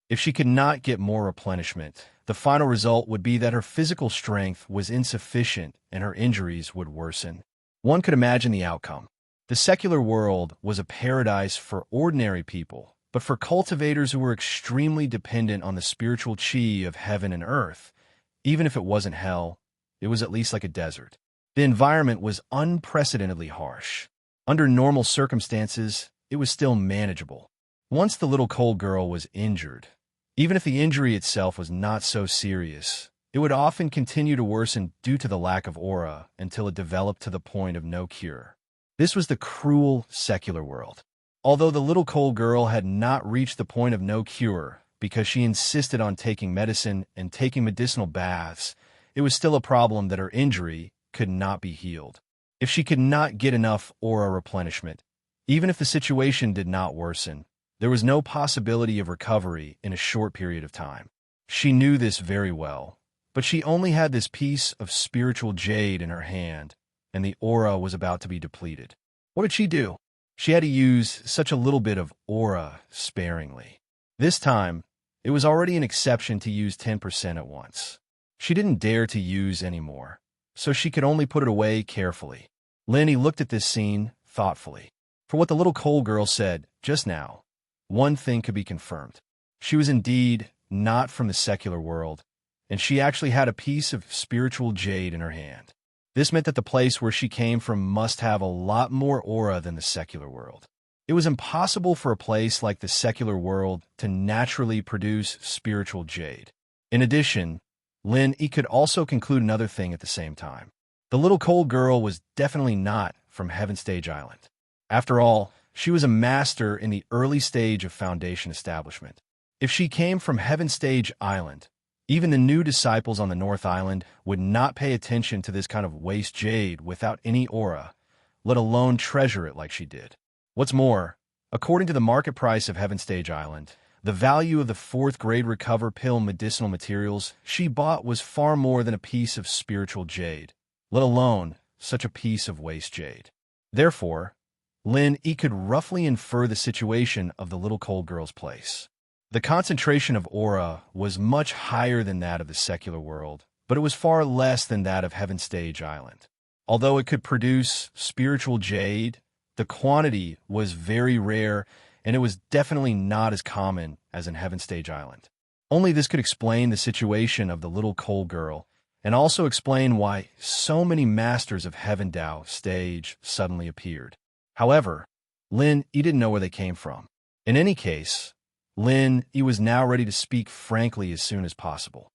If she could not get more replenishment, the final result would be that her physical strength was insufficient and her injuries would worsen. One could imagine the outcome. The secular world was a paradise for ordinary people, but for cultivators who were extremely dependent on the spiritual chi of heaven and earth, even if it wasn't hell, it was at least like a desert. The environment was unprecedentedly harsh. Under normal circumstances, it was still manageable. Once the little cold girl was injured, even if the injury itself was not so serious, it would often continue to worsen due to the lack of aura until it developed to the point of no cure. This was the cruel secular world. Although the little cold girl had not reached the point of no cure because she insisted on taking medicine and taking medicinal baths, it was still a problem that her injury could not be healed. If she could not get enough aura replenishment, even if the situation did not worsen, there was no possibility of recovery in a short period of time. She knew this very well, but she only had this piece of spiritual jade in her hand, and the aura was about to be depleted. What did she do? She had to use such a little bit of aura sparingly. This time, it was already an exception to use 10% at once. She didn't dare to use any more, so she could only put it away carefully. Lenny looked at this scene thoughtfully. For what the little cold girl said just now, one thing could be confirmed. She was indeed not from the secular world, and she actually had a piece of spiritual jade in her hand. This meant that the place where she came from must have a lot more aura than the secular world. It was impossible for a place like the secular world to naturally produce spiritual jade. In addition, Lin Yi could also conclude another thing at the same time. The little cold girl was definitely not from Heaven Stage Island. After all, she was a master in the early stage of Foundation establishment. If she came from Heaven Stage Island, even the new disciples on the North Island would not pay attention to this kind of waste jade without any aura, let alone treasure it like she did. What's more, according to the market price of Heaven Stage Island, the value of the 4th grade recover pill medicinal materials she bought was far more than a piece of spiritual jade, let alone such a piece of waste jade. Therefore, Lin Yi could roughly infer the situation of the little cold girl's place. The concentration of aura was much higher than that of the secular world, but it was far less than that of Heaven Stage Island. Although it could produce spiritual jade, the quantity was very rare, and it was definitely not as common as in Heaven Stage Island. Only this could explain the situation of the little cold girl, and also explain why so many masters of Heaven Dao Stage suddenly appeared. However, Lin Yi didn't know where they came from. In any case, Lin Yi was now ready to speak frankly as soon as possible.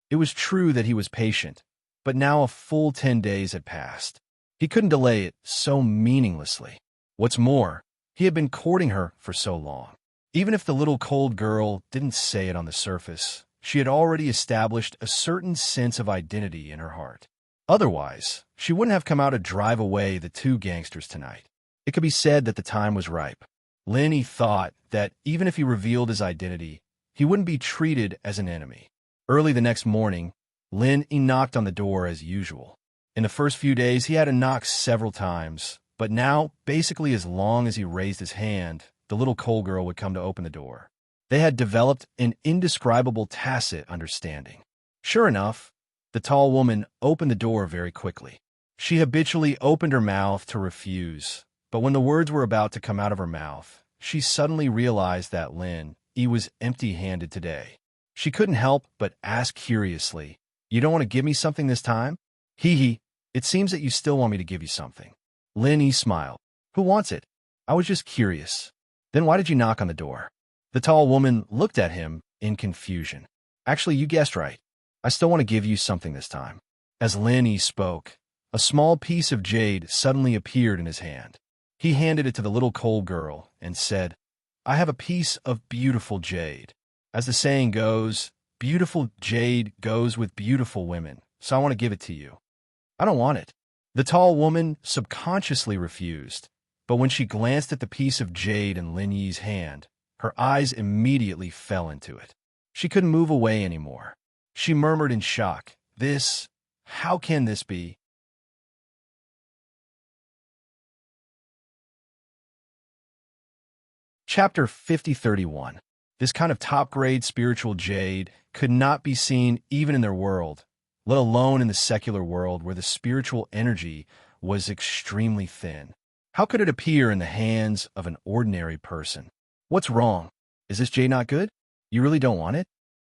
It was true that he was patient, but now a full 10 days had passed. He couldn't delay it so meaninglessly. What's more, he had been courting her for so long. Even if the little cold girl didn't say it on the surface, she had already established a certain sense of identity in her heart. Otherwise, she wouldn't have come out to drive away the 2 gangsters tonight. It could be said that the time was ripe. Lin Yi thought that even if he revealed his identity, he wouldn't be treated as an enemy. Early the next morning, Lin Yi knocked on the door as usual. In the first few days, he had to knock several times, but now, basically as long as he raised his hand, the little cold girl would come to open the door. They had developed an indescribable tacit understanding. Sure enough, the tall woman opened the door very quickly. She habitually opened her mouth to refuse, But when the words were about to come out of her mouth, she suddenly realized that Lin Yi was empty-handed today. She couldn't help but ask curiously, "You don't want to give me something this time?" "Hee hee, it seems that you still want me to give you something." Lin Yi smiled. "Who wants it? I was just curious." "Then why did you knock on the door?" The tall woman looked at him in confusion. "Actually, you guessed right. I still want to give you something this time." As Lin Yi spoke, a small piece of jade suddenly appeared in his hand. He handed it to the little cold girl and said, "I have a piece of beautiful jade. As the saying goes, beautiful jade goes with beautiful women, so I want to give it to you." "I don't want it." The tall woman subconsciously refused, but when she glanced at the piece of jade in Lin Yi's hand, her eyes immediately fell into it. She couldn't move away anymore. She murmured in shock, How can this be?" Chapter 5031. This kind of top-grade spiritual jade could not be seen even in their world, let alone in the secular world where the spiritual energy was extremely thin. How could it appear in the hands of an ordinary person? "What's wrong? Is this jade not good? You really don't want it?"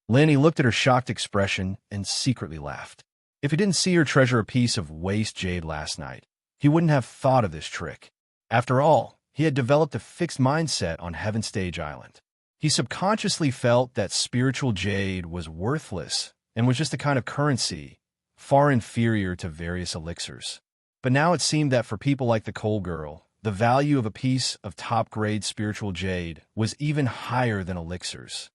Lin Yi looked at her shocked expression and secretly laughed. If he didn't see her treasure a piece of waste jade last night, he wouldn't have thought of this trick. After all, he had developed a fixed mindset on Heaven Stage Island. He subconsciously felt that spiritual jade was worthless and was just a kind of currency, far inferior to various elixirs. But now it seemed that for people like the Coal Girl, the value of a piece of top-grade spiritual jade was even higher than elixirs.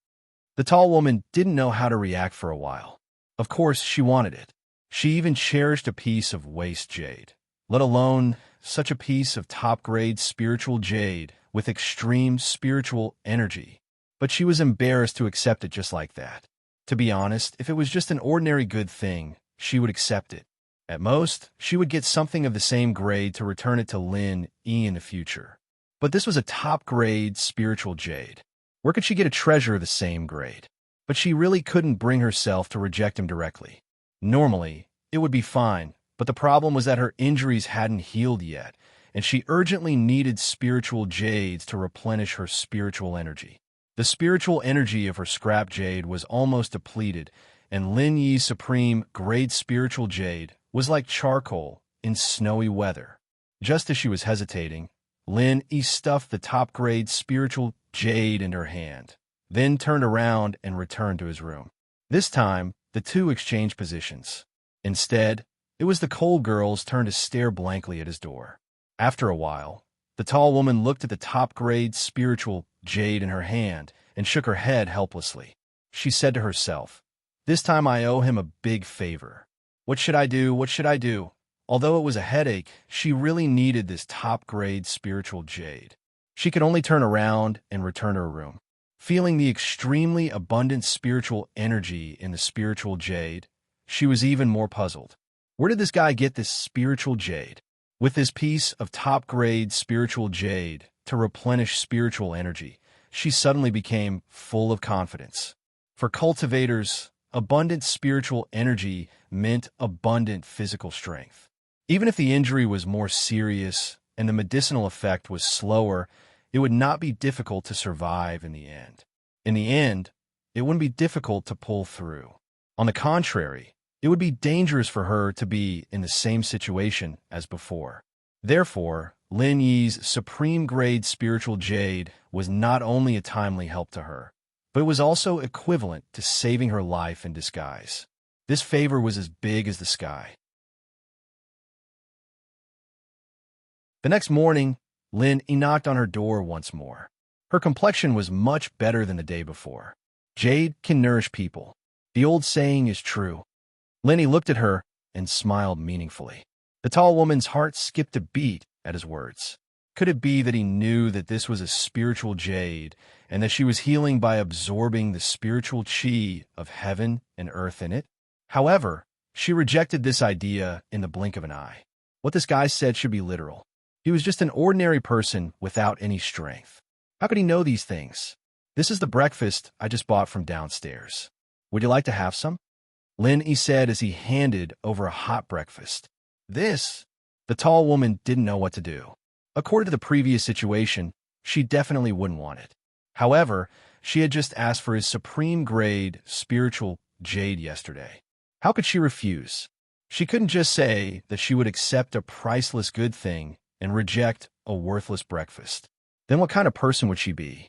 The tall woman didn't know how to react for a while. Of course, she wanted it. She even cherished a piece of waste jade, let alone such a piece of top-grade spiritual jade with extreme spiritual energy. But she was embarrassed to accept it just like that. To be honest, if it was just an ordinary good thing, she would accept it. At most, she would get something of the same grade to return it to Lin Yi in the future. But this was a top-grade spiritual jade. Where could she get a treasure of the same grade? But she really couldn't bring herself to reject him directly. Normally, it would be fine, but the problem was that her injuries hadn't healed yet, and she urgently needed spiritual jades to replenish her spiritual energy. The spiritual energy of her scrap jade was almost depleted, and Lin Yi's supreme grade spiritual jade was like charcoal in snowy weather. Just as she was hesitating, Lin Yi stuffed the top-grade spiritual jade in her hand, then turned around and returned to his room. This time, the two exchanged positions. Instead, it was the cold girl's turn to stare blankly at his door. After a while, the tall woman looked at the top-grade spiritual jade in her hand and shook her head helplessly. She said to herself, "This time I owe him a big favor. What should I do? What should I do?" Although it was a headache, she really needed this top-grade spiritual jade. She could only turn around and return to her room. Feeling the extremely abundant spiritual energy in the spiritual jade, she was even more puzzled. Where did this guy get this spiritual jade? With this piece of top-grade spiritual jade to replenish spiritual energy, she suddenly became full of confidence. For cultivators, abundant spiritual energy meant abundant physical strength. Even if the injury was more serious and the medicinal effect was slower, it would not be difficult to survive in the end. In the end, it wouldn't be difficult to pull through. On the contrary, it would be dangerous for her to be in the same situation as before. Therefore, Lin Yi's supreme-grade spiritual jade was not only a timely help to her, but it was also equivalent to saving her life in disguise. This favor was as big as the sky. The next morning, Lin Yi knocked on her door once more. Her complexion was much better than the day before. Jade can nourish people. The old saying is true. Lin Yi looked at her and smiled meaningfully. The tall woman's heart skipped a beat at his words. Could it be that he knew that this was a spiritual jade and that she was healing by absorbing the spiritual chi of heaven and earth in it? However, she rejected this idea in the blink of an eye. What this guy said should be literal. He was just an ordinary person without any strength. How could he know these things? "This is the breakfast I just bought from downstairs. Would you like to have some?" Lin Yi said as he handed over a hot breakfast. This? The tall woman didn't know what to do. According to the previous situation, she definitely wouldn't want it. However, she had just asked for his supreme grade spiritual jade yesterday. How could she refuse? She couldn't just say that she would accept a priceless good thing and reject a worthless breakfast. Then what kind of person would she be?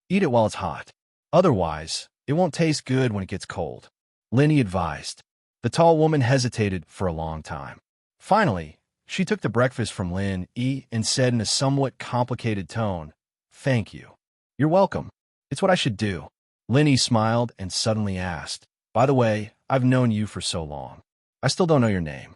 Eat it while it's hot. Otherwise, it won't taste good when it gets cold. Lenny advised. The tall woman hesitated for a long time. Finally, she took the breakfast from Lin E and said in a somewhat complicated tone, "Thank you." "You're welcome. It's what I should do." Lin E smiled and suddenly asked, "By the way, I've known you for so long. I still don't know your name."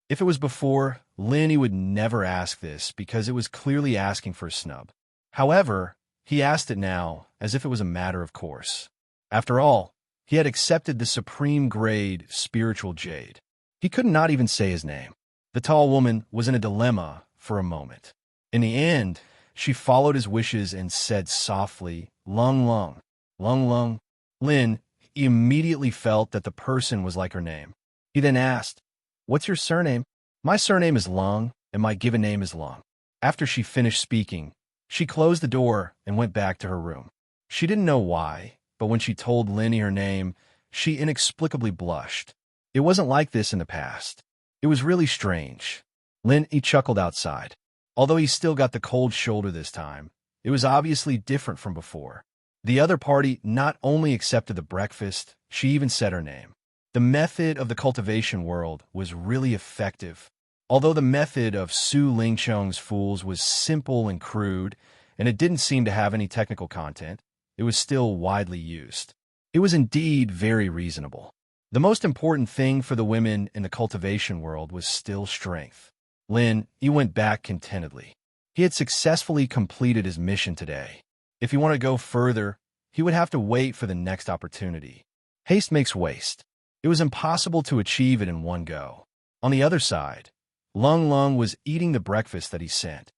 If it was before, Lin E would never ask this because it was clearly asking for a snub. However, he asked it now as if it was a matter of course. After all, he had accepted the supreme grade spiritual jade. He could not even say his name. The tall woman was in a dilemma for a moment. In the end, she followed his wishes and said softly, "Lung Lung, Lung Lung." Lin immediately felt that the person was like her name. He then asked, "What's your surname?" "My surname is Lung, and my given name is Lung." After she finished speaking, she closed the door and went back to her room. She didn't know why, but when she told Lenny her name, she inexplicably blushed. It wasn't like this in the past. It was really strange. Lenny chuckled outside. Although he still got the cold shoulder this time, it was obviously different from before. The other party not only accepted the breakfast, she even said her name. The method of the cultivation world was really effective. Although the method of Su Lingcheng's fools was simple and crude, and it didn't seem to have any technical content, it was still widely used. It was indeed very reasonable. The most important thing for the women in the cultivation world was still strength. Lin, he went back contentedly. He had successfully completed his mission today. If he wanted to go further, he would have to wait for the next opportunity. Haste makes waste. It was impossible to achieve it in one go. On the other side, Lung Lung was eating the breakfast that he sent.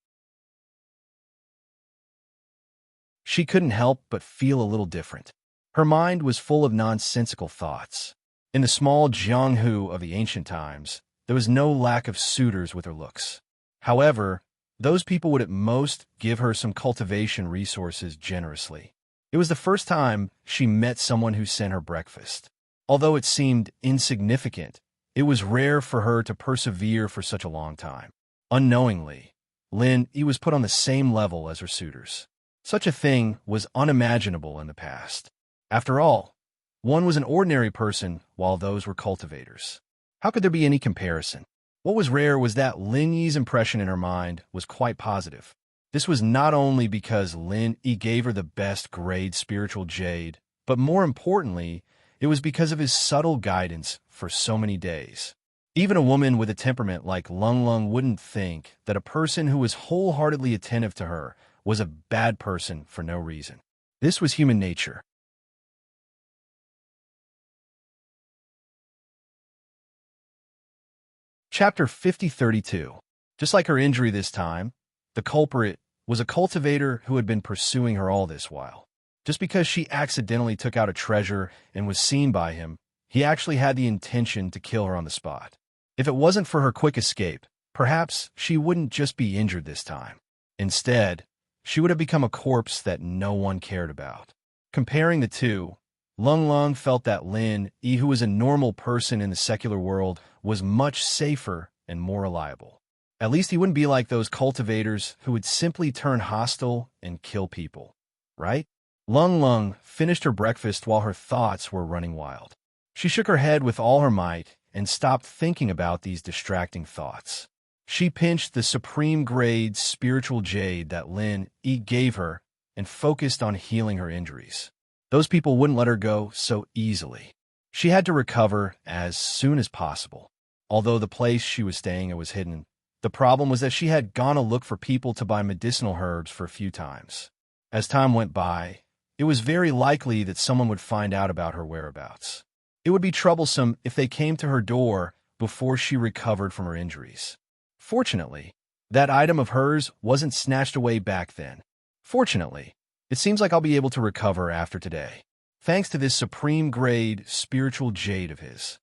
She couldn't help but feel a little different. Her mind was full of nonsensical thoughts. In the small Jianghu of the ancient times, there was no lack of suitors with her looks. However, those people would at most give her some cultivation resources generously. It was the first time she met someone who sent her breakfast. Although it seemed insignificant, it was rare for her to persevere for such a long time. Unknowingly, Lin Yi was put on the same level as her suitors. Such a thing was unimaginable in the past. After all, one was an ordinary person while those were cultivators. How could there be any comparison? What was rare was that Lin Yi's impression in her mind was quite positive. This was not only because Lin Yi gave her the best grade spiritual jade, but more importantly, it was because of his subtle guidance for so many days. Even a woman with a temperament like Lung Lung wouldn't think that a person who was wholeheartedly attentive to her was a bad person for no reason. This was human nature. Chapter 5032. Just like her injury this time, the culprit was a cultivator who had been pursuing her all this while. Just because she accidentally took out a treasure and was seen by him, he actually had the intention to kill her on the spot. If it wasn't for her quick escape, perhaps she wouldn't just be injured this time. Instead, she would have become a corpse that no one cared about. Comparing the two, Lung Lung felt that Lin Yi, who was a normal person in the secular world, was much safer and more reliable. At least he wouldn't be like those cultivators who would simply turn hostile and kill people, right? Lung Lung finished her breakfast while her thoughts were running wild. She shook her head with all her might and stopped thinking about these distracting thoughts. She pinched the supreme grade spiritual jade that Lin Yi gave her and focused on healing her injuries. Those people wouldn't let her go so easily. She had to recover as soon as possible. Although the place she was staying at was hidden, the problem was that she had gone to look for people to buy medicinal herbs for a few times. As time went by, it was very likely that someone would find out about her whereabouts. It would be troublesome if they came to her door before she recovered from her injuries. Fortunately, that item of hers wasn't snatched away back then. Fortunately, it seems like I'll be able to recover after today, thanks to this supreme grade spiritual jade of his.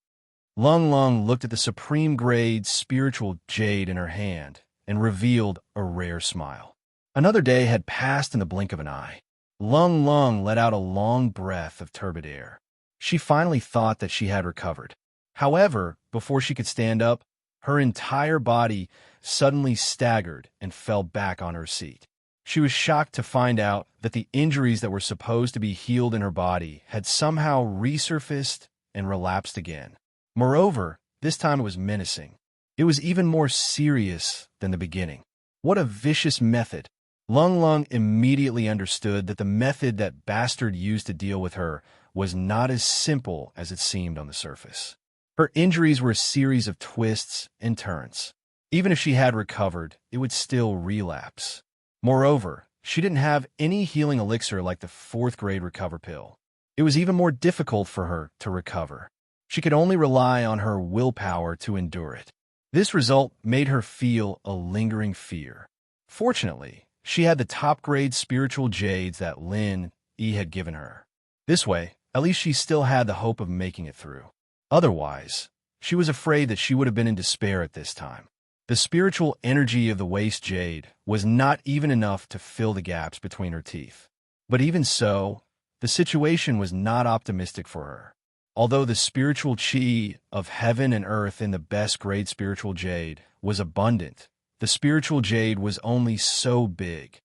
Lung Lung looked at the supreme grade spiritual jade in her hand and revealed a rare smile. Another day had passed in the blink of an eye. Lung Lung let out a long breath of turbid air. She finally thought that she had recovered. However, before she could stand up, her entire body suddenly staggered and fell back on her seat. She was shocked to find out that the injuries that were supposed to be healed in her body had somehow resurfaced and relapsed again. Moreover, this time it was menacing. It was even more serious than the beginning. What a vicious method! Lung Lung immediately understood that the method that Bastard used to deal with her was not as simple as it seemed on the surface. Her injuries were a series of twists and turns. Even if she had recovered, it would still relapse. Moreover, she didn't have any healing elixir like the 4th grade recover pill. It was even more difficult for her to recover. She could only rely on her willpower to endure it. This result made her feel a lingering fear. Fortunately, she had the top-grade spiritual jades that Lin E had given her. This way, at least she still had the hope of making it through. Otherwise, she was afraid that she would have been in despair at this time. The spiritual energy of the waste jade was not even enough to fill the gaps between her teeth. But even so, the situation was not optimistic for her. Although the spiritual chi of heaven and earth in the best grade spiritual jade was abundant, the spiritual jade was only so big.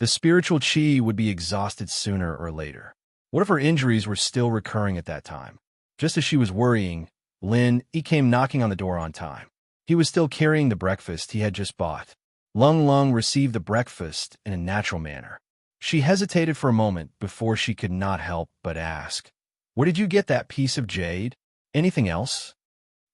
The spiritual chi would be exhausted sooner or later. What if her injuries were still recurring at that time? Just as she was worrying, Lin E came knocking on the door on time. He was still carrying the breakfast he had just bought. Lung Lung received the breakfast in a natural manner. She hesitated for a moment before she could not help but ask, "Where did you get that piece of jade? Anything else?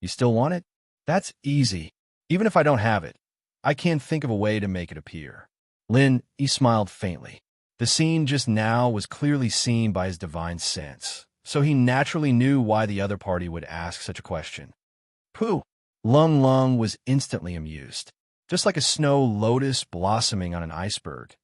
You still want it? That's easy. Even if I don't have it, I can think of a way to make it appear." Lin E smiled faintly. The scene just now was clearly seen by his divine sense, so he naturally knew why the other party would ask such a question. Pooh! Lung Lung was instantly amused. Just like a snow lotus blossoming on an iceberg,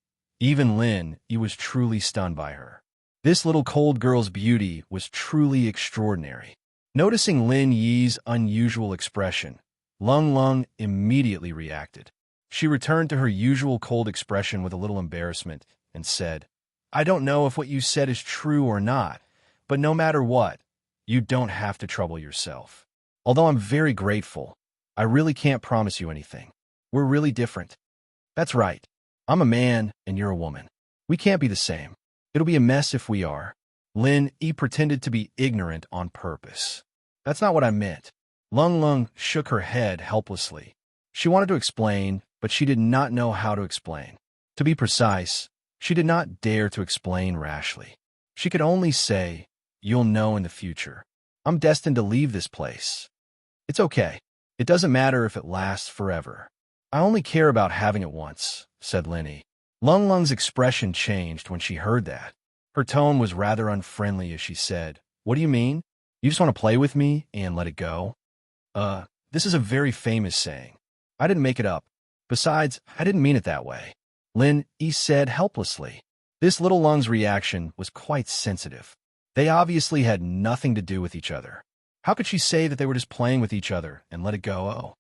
even Lin E was truly stunned by her. This little cold girl's beauty was truly extraordinary. Noticing Lin Yi's unusual expression, Lung Lung immediately reacted. She returned to her usual cold expression with a little embarrassment and said, "I don't know if what you said is true or not, but no matter what, you don't have to trouble yourself. Although I'm very grateful, I really can't promise you anything. We're really different." "That's right. I'm a man and you're a woman. We can't be the same. It'll be a mess if we are." Lin E pretended to be ignorant on purpose. "That's not what I meant." Lung Lung shook her head helplessly. She wanted to explain, but she did not know how to explain. To be precise, she did not dare to explain rashly. She could only say, "You'll know in the future. I'm destined to leave this place. It's okay. It doesn't matter if it lasts forever. I only care about having it once," said Linny. Lung Lung's expression changed when she heard that. Her tone was rather unfriendly as she said, "What do you mean? You just want to play with me and let it go?" This is a very famous saying. I didn't make it up. Besides, I didn't mean it that way," Lin E said helplessly. This little Lung's reaction was quite sensitive. They obviously had nothing to do with each other. How could she say that they were just playing with each other and let it go? Oh.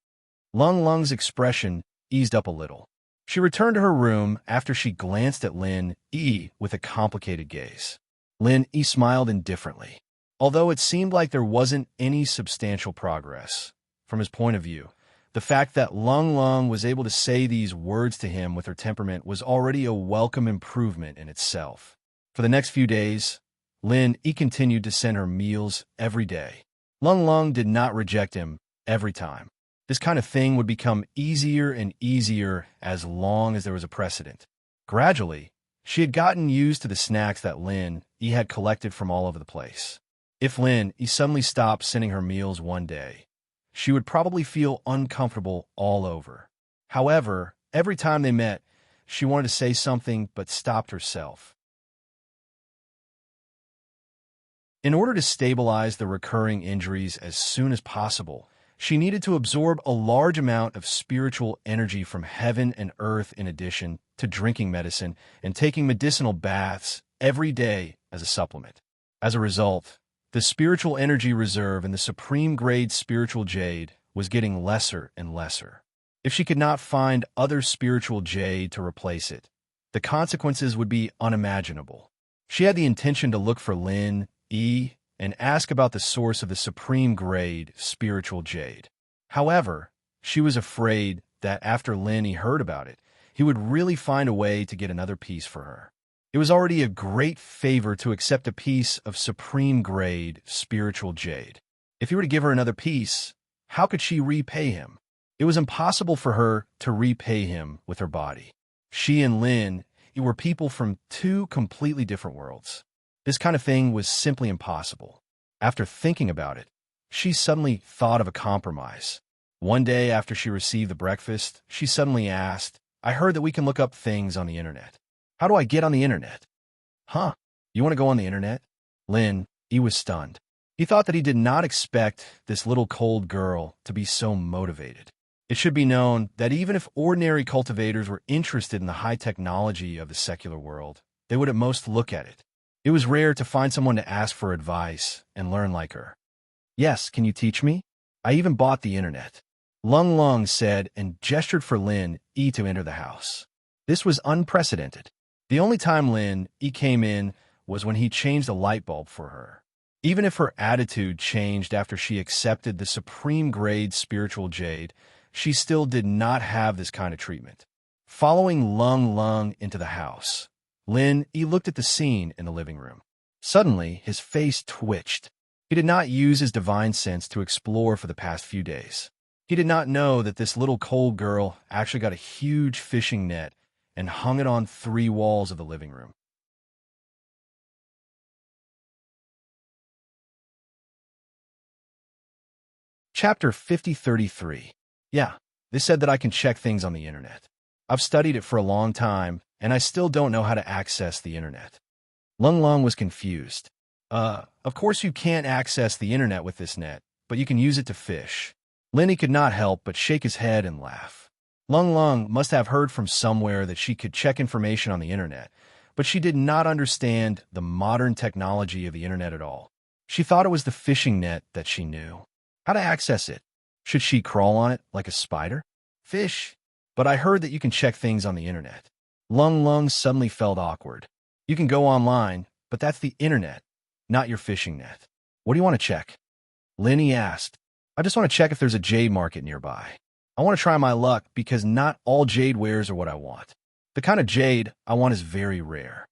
Lung Lung's expression eased up a little. She returned to her room after she glanced at Lin E with a complicated gaze. Lin E smiled indifferently. Although it seemed like there wasn't any substantial progress, from his point of view, the fact that Lung Lung was able to say these words to him with her temperament was already a welcome improvement in itself. For the next few days, Lin E continued to send her meals every day. Lung Lung did not reject him every time. This kind of thing would become easier and easier as long as there was a precedent. Gradually, she had gotten used to the snacks that Lin E had collected from all over the place. If Lin E suddenly stopped sending her meals one day, she would probably feel uncomfortable all over. However, every time they met, she wanted to say something but stopped herself. In order to stabilize the recurring injuries as soon as possible, she needed to absorb a large amount of spiritual energy from heaven and earth in addition to drinking medicine and taking medicinal baths every day as a supplement. As a result, The spiritual energy reserve in the supreme grade spiritual jade was getting lesser and lesser. If she could not find other spiritual jade to replace it, the consequences would be unimaginable. She had the intention to look for Lin E and ask about the source of the supreme grade spiritual jade. However, she was afraid that after Lin E heard about it, he would really find a way to get another piece for her. It was already a great favor to accept a piece of supreme grade spiritual jade. If he were to give her another piece, how could she repay him? It was impossible for her to repay him with her body. She and Lin were people from two completely different worlds. This kind of thing was simply impossible. After thinking about it, she suddenly thought of a compromise. One day after she received the breakfast, she suddenly asked, "I heard that we can look up things on the internet. How do I get on the internet?" "Huh? You want to go on the internet?" He was stunned. He thought that he did not expect this little cold girl to be so motivated. It should be known that even if ordinary cultivators were interested in the high technology of the secular world, they would at most look at it. It was rare to find someone to ask for advice and learn like her. "Yes, can you teach me? I even bought the internet," Lung Lung said and gestured for Lin E to enter the house. This was unprecedented. The only time Lin E came in was when he changed a light bulb for her. Even if her attitude changed after she accepted the supreme grade spiritual jade, she still did not have this kind of treatment. Following Lung Lung into the house, Lin E looked at the scene in the living room. Suddenly, his face twitched. He did not use his divine sense to explore for the past few days. He did not know that this little cold girl actually got a huge fishing net and hung it on 3 walls of the living room. Chapter 5033. Yeah, they said that I can check things on the internet. I've studied it for a long time, and I still don't know how to access the internet. Lung Lung was confused. Of course you can't access the internet with this net, but you can use it to fish." Linny could not help but shake his head and laugh. Lung Lung must have heard from somewhere that she could check information on the internet, but she did not understand the modern technology of the internet at all. She thought it was the fishing net that she knew. How to access it? Should she crawl on it like a spider? Fish? But I heard that you can check things on the internet. Lung Lung suddenly felt awkward. You can go online, but that's the internet, not your fishing net. What do you want to check? Linny asked. I just want to check if there's a jade market nearby. I want to try my luck because not all jade wares are what I want. The kind of jade I want is very rare.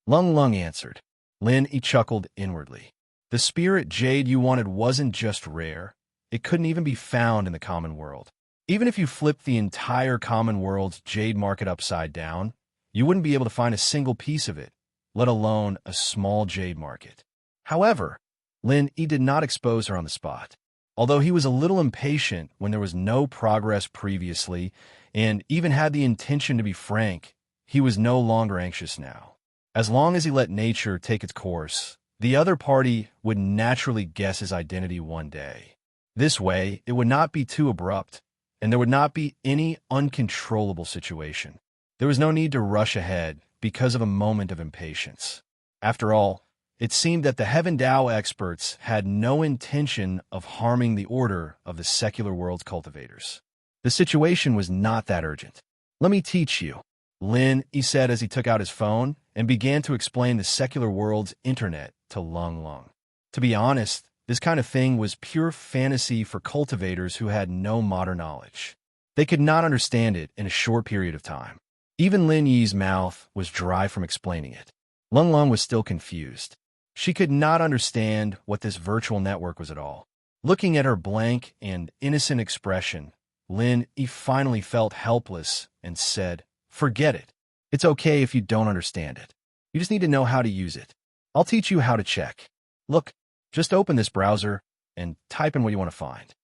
Lung Lung answered. Linny chuckled inwardly. The spirit jade you wanted wasn't just rare. It couldn't even be found in the common world. Even if you flipped the entire common world's jade market upside down, you wouldn't be able to find a single piece of it, let alone a small jade market. However, Linny did not expose her on the spot. Although he was a little impatient when there was no progress previously and even had the intention to be frank, he was no longer anxious now. As long as he let nature take its course, the other party would naturally guess his identity one day. This way, it would not be too abrupt, and there would not be any uncontrollable situation. There was no need to rush ahead because of a moment of impatience. After all, it seemed that the Heaven Dao experts had no intention of harming the order of the secular world's cultivators. The situation was not that urgent. Let me teach you, he said as he took out his phone and began to explain the secular world's internet to Lung Lung. To be honest, this kind of thing was pure fantasy for cultivators who had no modern knowledge. They could not understand it in a short period of time. Even Lin Yi's mouth was dry from explaining it. Lung Lung was still confused. She could not understand what this virtual network was at all. Looking at her blank and innocent expression, Lin Yi finally felt helpless and said, "Forget it. It's okay if you don't understand it. You just need to know how to use it. I'll teach you how to check. Look, just open this browser and type in what you want to find."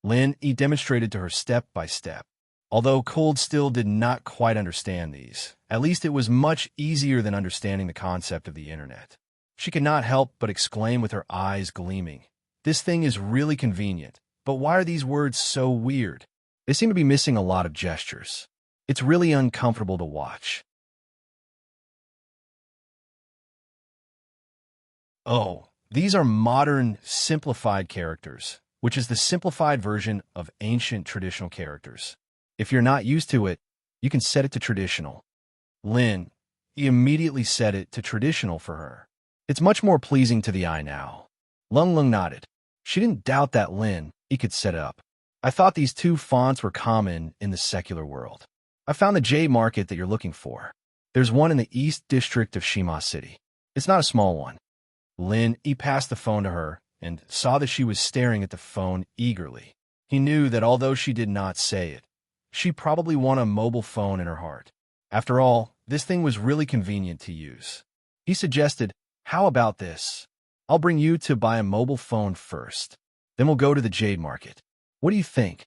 Lin Yi demonstrated to her step by step. Although Cold still did not quite understand these, at least it was much easier than understanding the concept of the internet. She could not help but exclaim with her eyes gleaming, "This thing is really convenient, but why are these words so weird? They seem to be missing a lot of gestures. It's really uncomfortable to watch." "Oh, These are modern, simplified characters, which is the simplified version of ancient traditional characters. If you're not used to it, you can set it to traditional. Lin, he immediately set it to traditional for her. It's much more pleasing to the eye now. Lung Lung nodded. She didn't doubt that Lin, he could set it up. I thought these two fonts were common in the secular world. I found the Jade Market that you're looking for. There's one in the East District of Shima City. It's not a small one. Lin, he passed the phone to her and saw that she was staring at the phone eagerly. He knew that although she did not say it, she probably wanted a mobile phone in her heart. After all, this thing was really convenient to use. He suggested, how about this? I'll bring you to buy a mobile phone first. Then we'll go to the Jade Market. What do you think?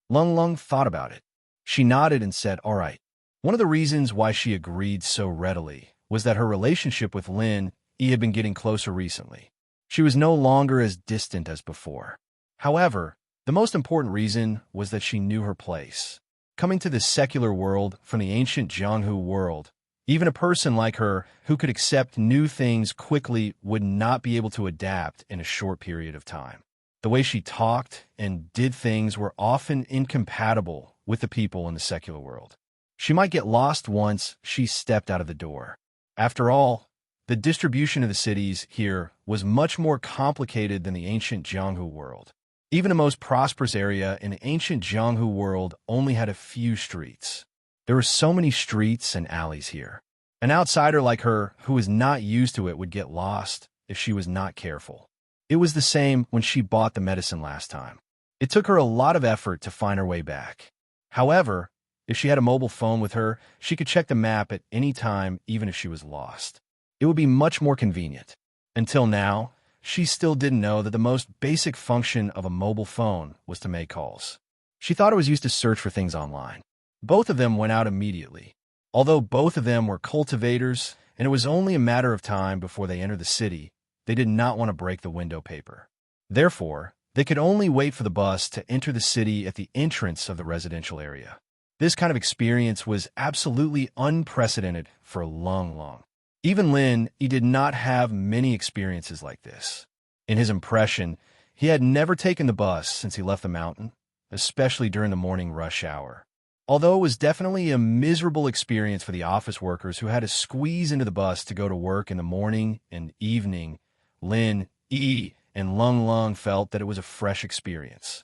Lung Lung thought about it. She nodded and said, all right. One of the reasons why she agreed so readily was that her relationship with Lin had been getting closer recently. She was no longer as distant as before. However, the most important reason was that she knew her place. Coming to the secular world from the ancient Jianghu world, even a person like her who could accept new things quickly would not be able to adapt in a short period of time. The way she talked and did things were often incompatible with the people in the secular world. She might get lost once she stepped out of the door. After all, the distribution of the cities here was much more complicated than the ancient Jianghu world. Even the most prosperous area in the ancient Jianghu world only had a few streets. There were so many streets and alleys here. An outsider like her who was not used to it would get lost if she was not careful. It was the same when she bought the medicine last time. It took her a lot of effort to find her way back. However, if she had a mobile phone with her, she could check the map at any time, even if she was lost. It would be much more convenient. Until now, she still didn't know that the most basic function of a mobile phone was to make calls. She thought it was used to search for things online. Both of them went out immediately. Although both of them were cultivators, and it was only a matter of time before they entered the city, they did not want to break the window paper. Therefore, they could only wait for the bus to enter the city at the entrance of the residential area. This kind of experience was absolutely unprecedented for Lung Lung. Even Lin, he did not have many experiences like this. In his impression, he had never taken the bus since he left the mountain, especially during the morning rush hour. Although it was definitely a miserable experience for the office workers who had to squeeze into the bus to go to work in the morning and evening, Lin, and Lung Lung felt that it was a fresh experience.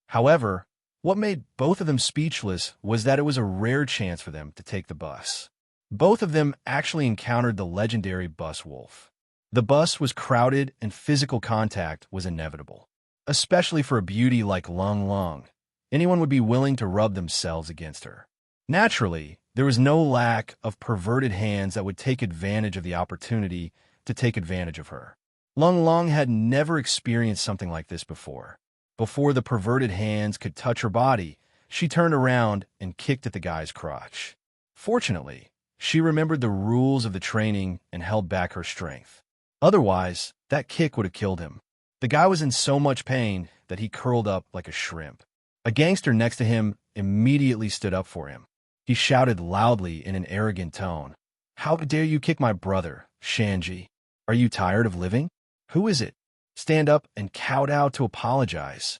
However, what made both of them speechless was that it was a rare chance for them to take the bus. Both of them actually encountered the legendary bus wolf. The bus was crowded and physical contact was inevitable, especially for a beauty like Lung Lung. Anyone would be willing to rub themselves against her. Naturally, there was no lack of perverted hands that would take advantage of the opportunity to take advantage of her. Lung Lung had never experienced something like this before. Before the perverted hands could touch her body, she turned around and kicked at the guy's crotch. Fortunately, she remembered the rules of the training and held back her strength. Otherwise, that kick would have killed him. The guy was in so much pain that he curled up like a shrimp. A gangster next to him immediately stood up for him. He shouted loudly in an arrogant tone, "How dare you kick my brother, Shanji? Are you tired of living? Who is it? Stand up and kowtow to apologize."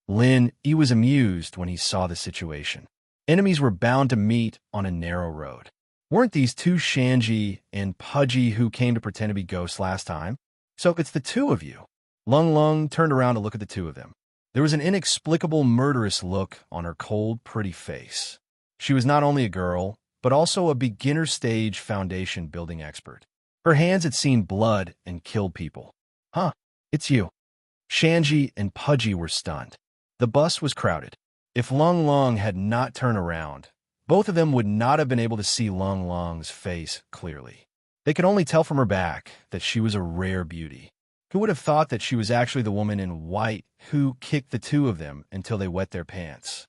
Lin, he was amused when he saw the situation. Enemies were bound to meet on a narrow road. Weren't these two Shanji and Pudgy who came to pretend to be ghosts last time? So it's the two of you. Lung Lung turned around to look at the two of them. There was an inexplicable murderous look on her cold, pretty face. She was not only a girl, but also a beginner-stage foundation building expert. Her hands had seen blood and killed people. Huh, it's you. Shanji and Pudgy were stunned. The bus was crowded. If Lung Lung had not turned around, both of them would not have been able to see Lung Lung's face clearly. They could only tell from her back that she was a rare beauty. Who would have thought that she was actually the woman in white who kicked the two of them until they wet their pants?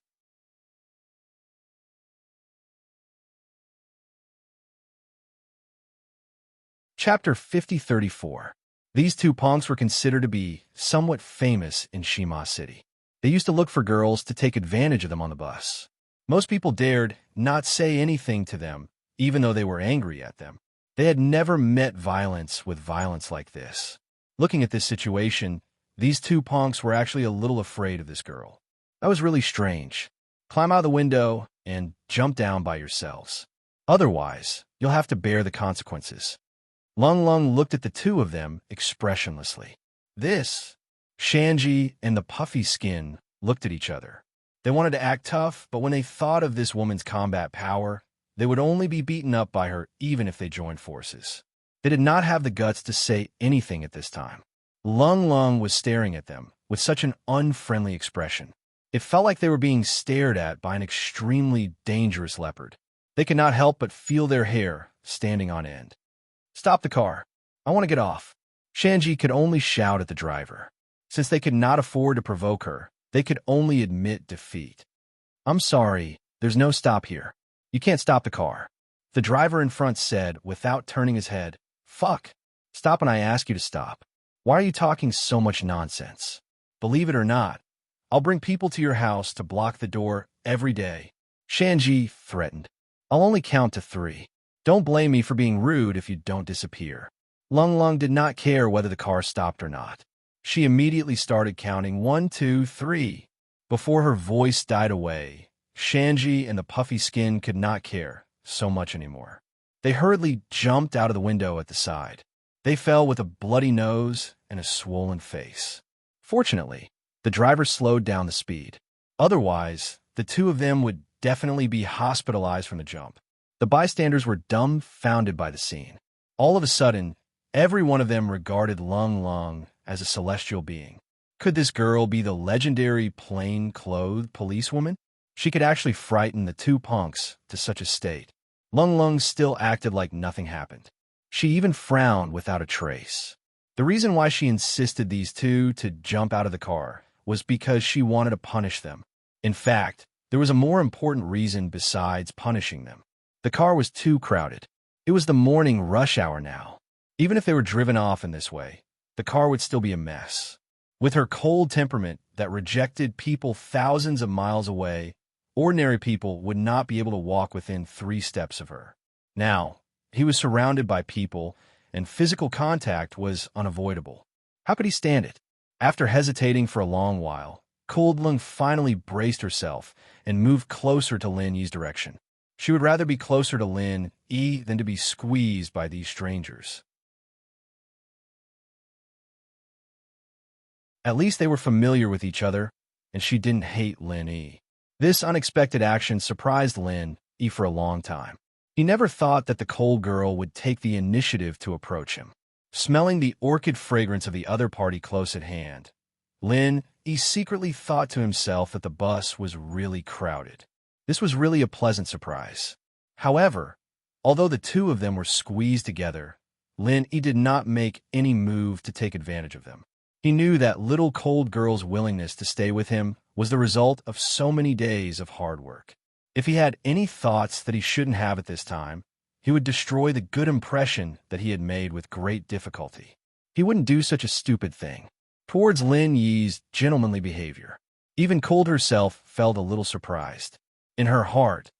Chapter 5034. These two punks were considered to be somewhat famous in Shima City. They used to look for girls to take advantage of them on the bus. Most people dared not say anything to them, even though they were angry at them. They had never met violence with violence like this. Looking at this situation, these two punks were actually a little afraid of this girl. That was really strange. Climb out the window and jump down by yourselves. Otherwise, you'll have to bear the consequences. Lung Lung looked at the two of them expressionlessly. Shanji and the puffy skin looked at each other. They wanted to act tough, but when they thought of this woman's combat power, they would only be beaten up by her even if they joined forces. They did not have the guts to say anything at this time. Lung Lung was staring at them with such an unfriendly expression. It felt like they were being stared at by an extremely dangerous leopard. They could not help but feel their hair standing on end. "Stop the car. I want to get off." Shanji could only shout at the driver. Since they could not afford to provoke her, they could only admit defeat. "I'm sorry, there's no stop here. You can't stop the car." The driver in front said, without turning his head, "Fuck. Stop when I ask you to stop. Why are you talking so much nonsense? Believe it or not, I'll bring people to your house to block the door every day." Shanji threatened. "I'll only count to 3. Don't blame me for being rude if you don't disappear." Lung Lung did not care whether the car stopped or not. She immediately started counting 1, 2, 3. Before her voice died away, Shanji and the puffy skin could not care so much anymore. They hurriedly jumped out of the window at the side. They fell with a bloody nose and a swollen face. Fortunately, the driver slowed down the speed. Otherwise, the two of them would definitely be hospitalized from the jump. The bystanders were dumbfounded by the scene. All of a sudden, every one of them regarded Lung Lung as a celestial being. Could this girl be the legendary plain-clothed policewoman? She could actually frighten the two punks to such a state. Lung Lung still acted like nothing happened. She even frowned without a trace. The reason why she insisted these two to jump out of the car was because she wanted to punish them. In fact, there was a more important reason besides punishing them. The car was too crowded. It was the morning rush hour now. Even if they were driven off in this way, the car would still be a mess. With her cold temperament that rejected people thousands of miles away, ordinary people would not be able to walk within 3 steps of her. Now, he was surrounded by people, and physical contact was unavoidable. How could he stand it? After hesitating for a long while, Cold Lung finally braced herself and moved closer to Lin Yi's direction. She would rather be closer to Lin Yi than to be squeezed by these strangers. At least they were familiar with each other, and she didn't hate Lin Yi. This unexpected action surprised Lin Yi for a long time. He never thought that the cold girl would take the initiative to approach him. Smelling the orchid fragrance of the other party close at hand, Lin Yi secretly thought to himself that the bus was really crowded. This was really a pleasant surprise. However, although the two of them were squeezed together, Lin Yi did not make any move to take advantage of them. He knew that little cold girl's willingness to stay with him was the result of so many days of hard work. If he had any thoughts that he shouldn't have at this time, he would destroy the good impression that he had made with great difficulty. He wouldn't do such a stupid thing. Towards Lin Yi's gentlemanly behavior, even Cold herself felt a little surprised. In her heart,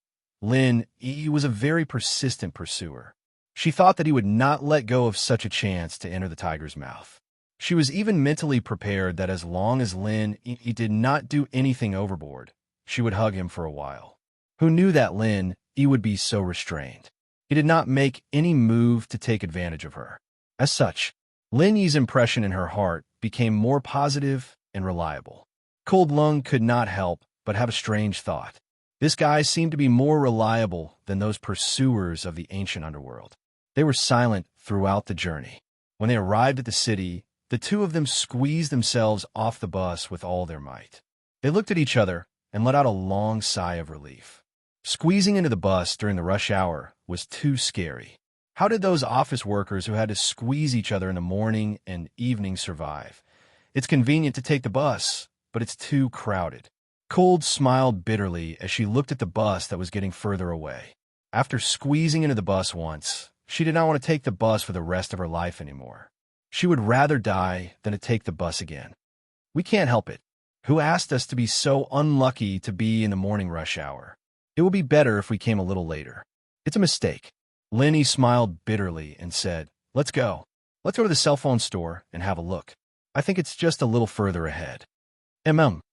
Lin Yi was a very persistent pursuer. She thought that he would not let go of such a chance to enter the tiger's mouth. She was even mentally prepared that as long as Lin Yi did not do anything overboard, she would hug him for a while. Who knew that Lin Yi would be so restrained? He did not make any move to take advantage of her. As such, Lin Yi's impression in her heart became more positive and reliable. Cold Lung could not help but have a strange thought. This guy seemed to be more reliable than those pursuers of the ancient underworld. They were silent throughout the journey. When they arrived at the city, the two of them squeezed themselves off the bus with all their might. They looked at each other and let out a long sigh of relief. Squeezing into the bus during the rush hour was too scary. How did those office workers who had to squeeze each other in the morning and evening survive? It's convenient to take the bus, but it's too crowded. Cold smiled bitterly as she looked at the bus that was getting further away. After squeezing into the bus once, she did not want to take the bus for the rest of her life anymore. She would rather die than to take the bus again. We can't help it. Who asked us to be so unlucky to be in the morning rush hour? It will be better if we came a little later. It's a mistake. Lenny smiled bitterly and said, "Let's go. Let's go to the cell phone store and have a look. I think it's just a little further ahead."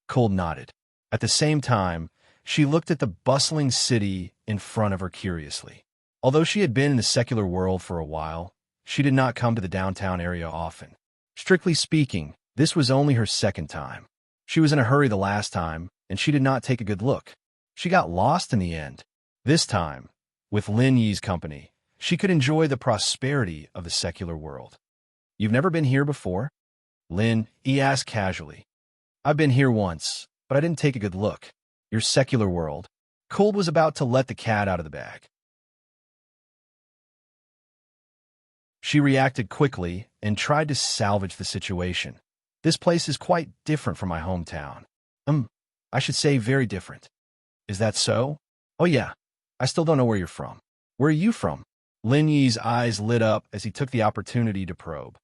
Cole nodded. At the same time, she looked at the bustling city in front of her curiously. Although she had been in the secular world for a while, she did not come to the downtown area often. Strictly speaking, this was only her second time. She was in a hurry the last time, and she did not take a good look. She got lost in the end. This time, with Lin Yi's company, she could enjoy the prosperity of the secular world. "You've never been here before?" Lin Yi asked casually. "I've been here once, but I didn't take a good look." "Your secular world?" Cole was about to let the cat out of the bag. She reacted quickly and tried to salvage the situation. "This place is quite different from my hometown. I should say very different." "Is that so?" "Oh yeah, I still don't know where you're from." "Where are you from?" Lin Yi's eyes lit up as he took the opportunity to probe.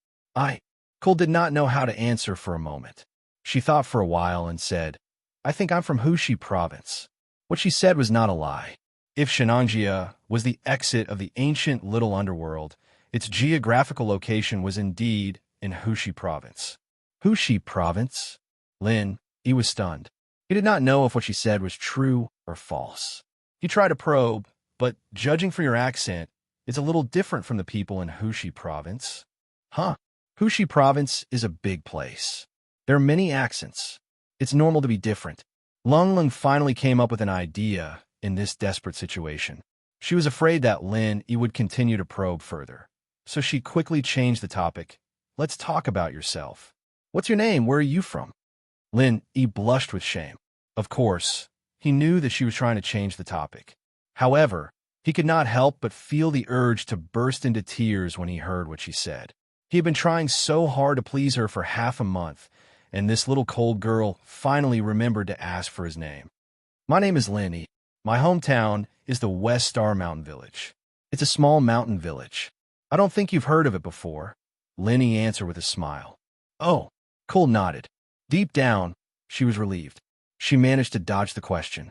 Cole did not know how to answer for a moment. She thought for a while and said, "I think I'm from Hushi province." What she said was not a lie. If Shenangjia was the exit of the ancient Little Underworld, its geographical location was indeed in Hushi province. Hushi province? Lin Yi was stunned. He did not know if what she said was true or false. He tried to probe, but judging from your accent, it's a little different from the people in Hushi province. Huh. Hushi province is a big place. There are many accents. It's normal to be different. Lung finally came up with an idea in this desperate situation. She was afraid that Lin Yi would continue to probe further. So she quickly changed the topic. "Let's talk about yourself. What's your name? Where are you from?" Lin Yi blushed with shame. Of course, he knew that she was trying to change the topic. However, he could not help but feel the urge to burst into tears when he heard what she said. He had been trying so hard to please her for half a month, and this little cold girl finally remembered to ask for his name. "My name is Lin Yi. My hometown is the West Star Mountain Village. It's a small mountain village. I don't think you've heard of it before," Lin Yi answered with a smile. "Oh," Cole nodded. Deep down, she was relieved. She managed to dodge the question.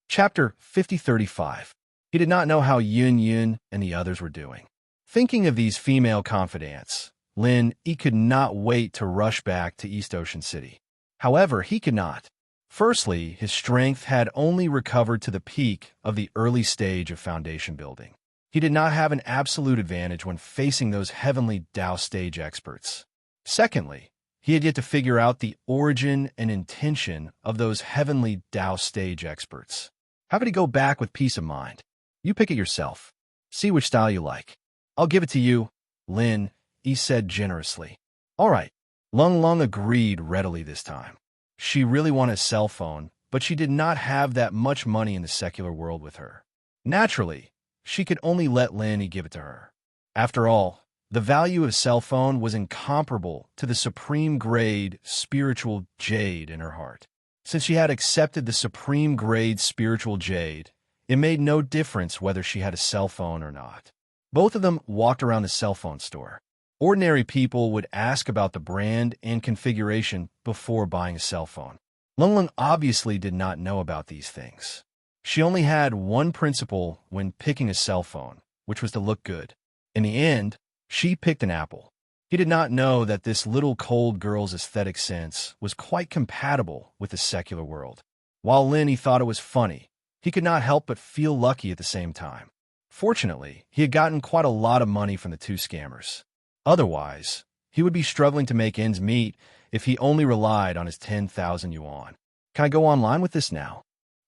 Chapter 5035. He did not know how Yun Yun and the others were doing. Thinking of these female confidants, Lin Yi could not wait to rush back to East Ocean City. However, he could not. Firstly, his strength had only recovered to the peak of the early stage of foundation building. He did not have an absolute advantage when facing those heavenly Dao stage experts. Secondly, he had yet to figure out the origin and intention of those heavenly Dao stage experts. How could he go back with peace of mind? "You pick it yourself. See which style you like. I'll give it to you," Lin Yi said generously. "All right." Lung agreed readily this time. She really wanted a cell phone, but she did not have that much money in the secular world with her. Naturally, she could only let Lin Yi give it to her. After all, the value of a cell phone was incomparable to the supreme grade spiritual jade in her heart. Since she had accepted the supreme grade spiritual jade, it made no difference whether she had a cell phone or not. Both of them walked around the cell phone store. Ordinary people would ask about the brand and configuration before buying a cell phone. Lung obviously did not know about these things. She only had one principle when picking a cell phone, which was to look good. In the end, she picked an Apple. He did not know that this little cold girl's aesthetic sense was quite compatible with the secular world. While Lin Yi thought it was funny, he could not help but feel lucky at the same time. Fortunately, he had gotten quite a lot of money from the two scammers. Otherwise, he would be struggling to make ends meet if he only relied on his 10,000 yuan. "Can I go online with this now?"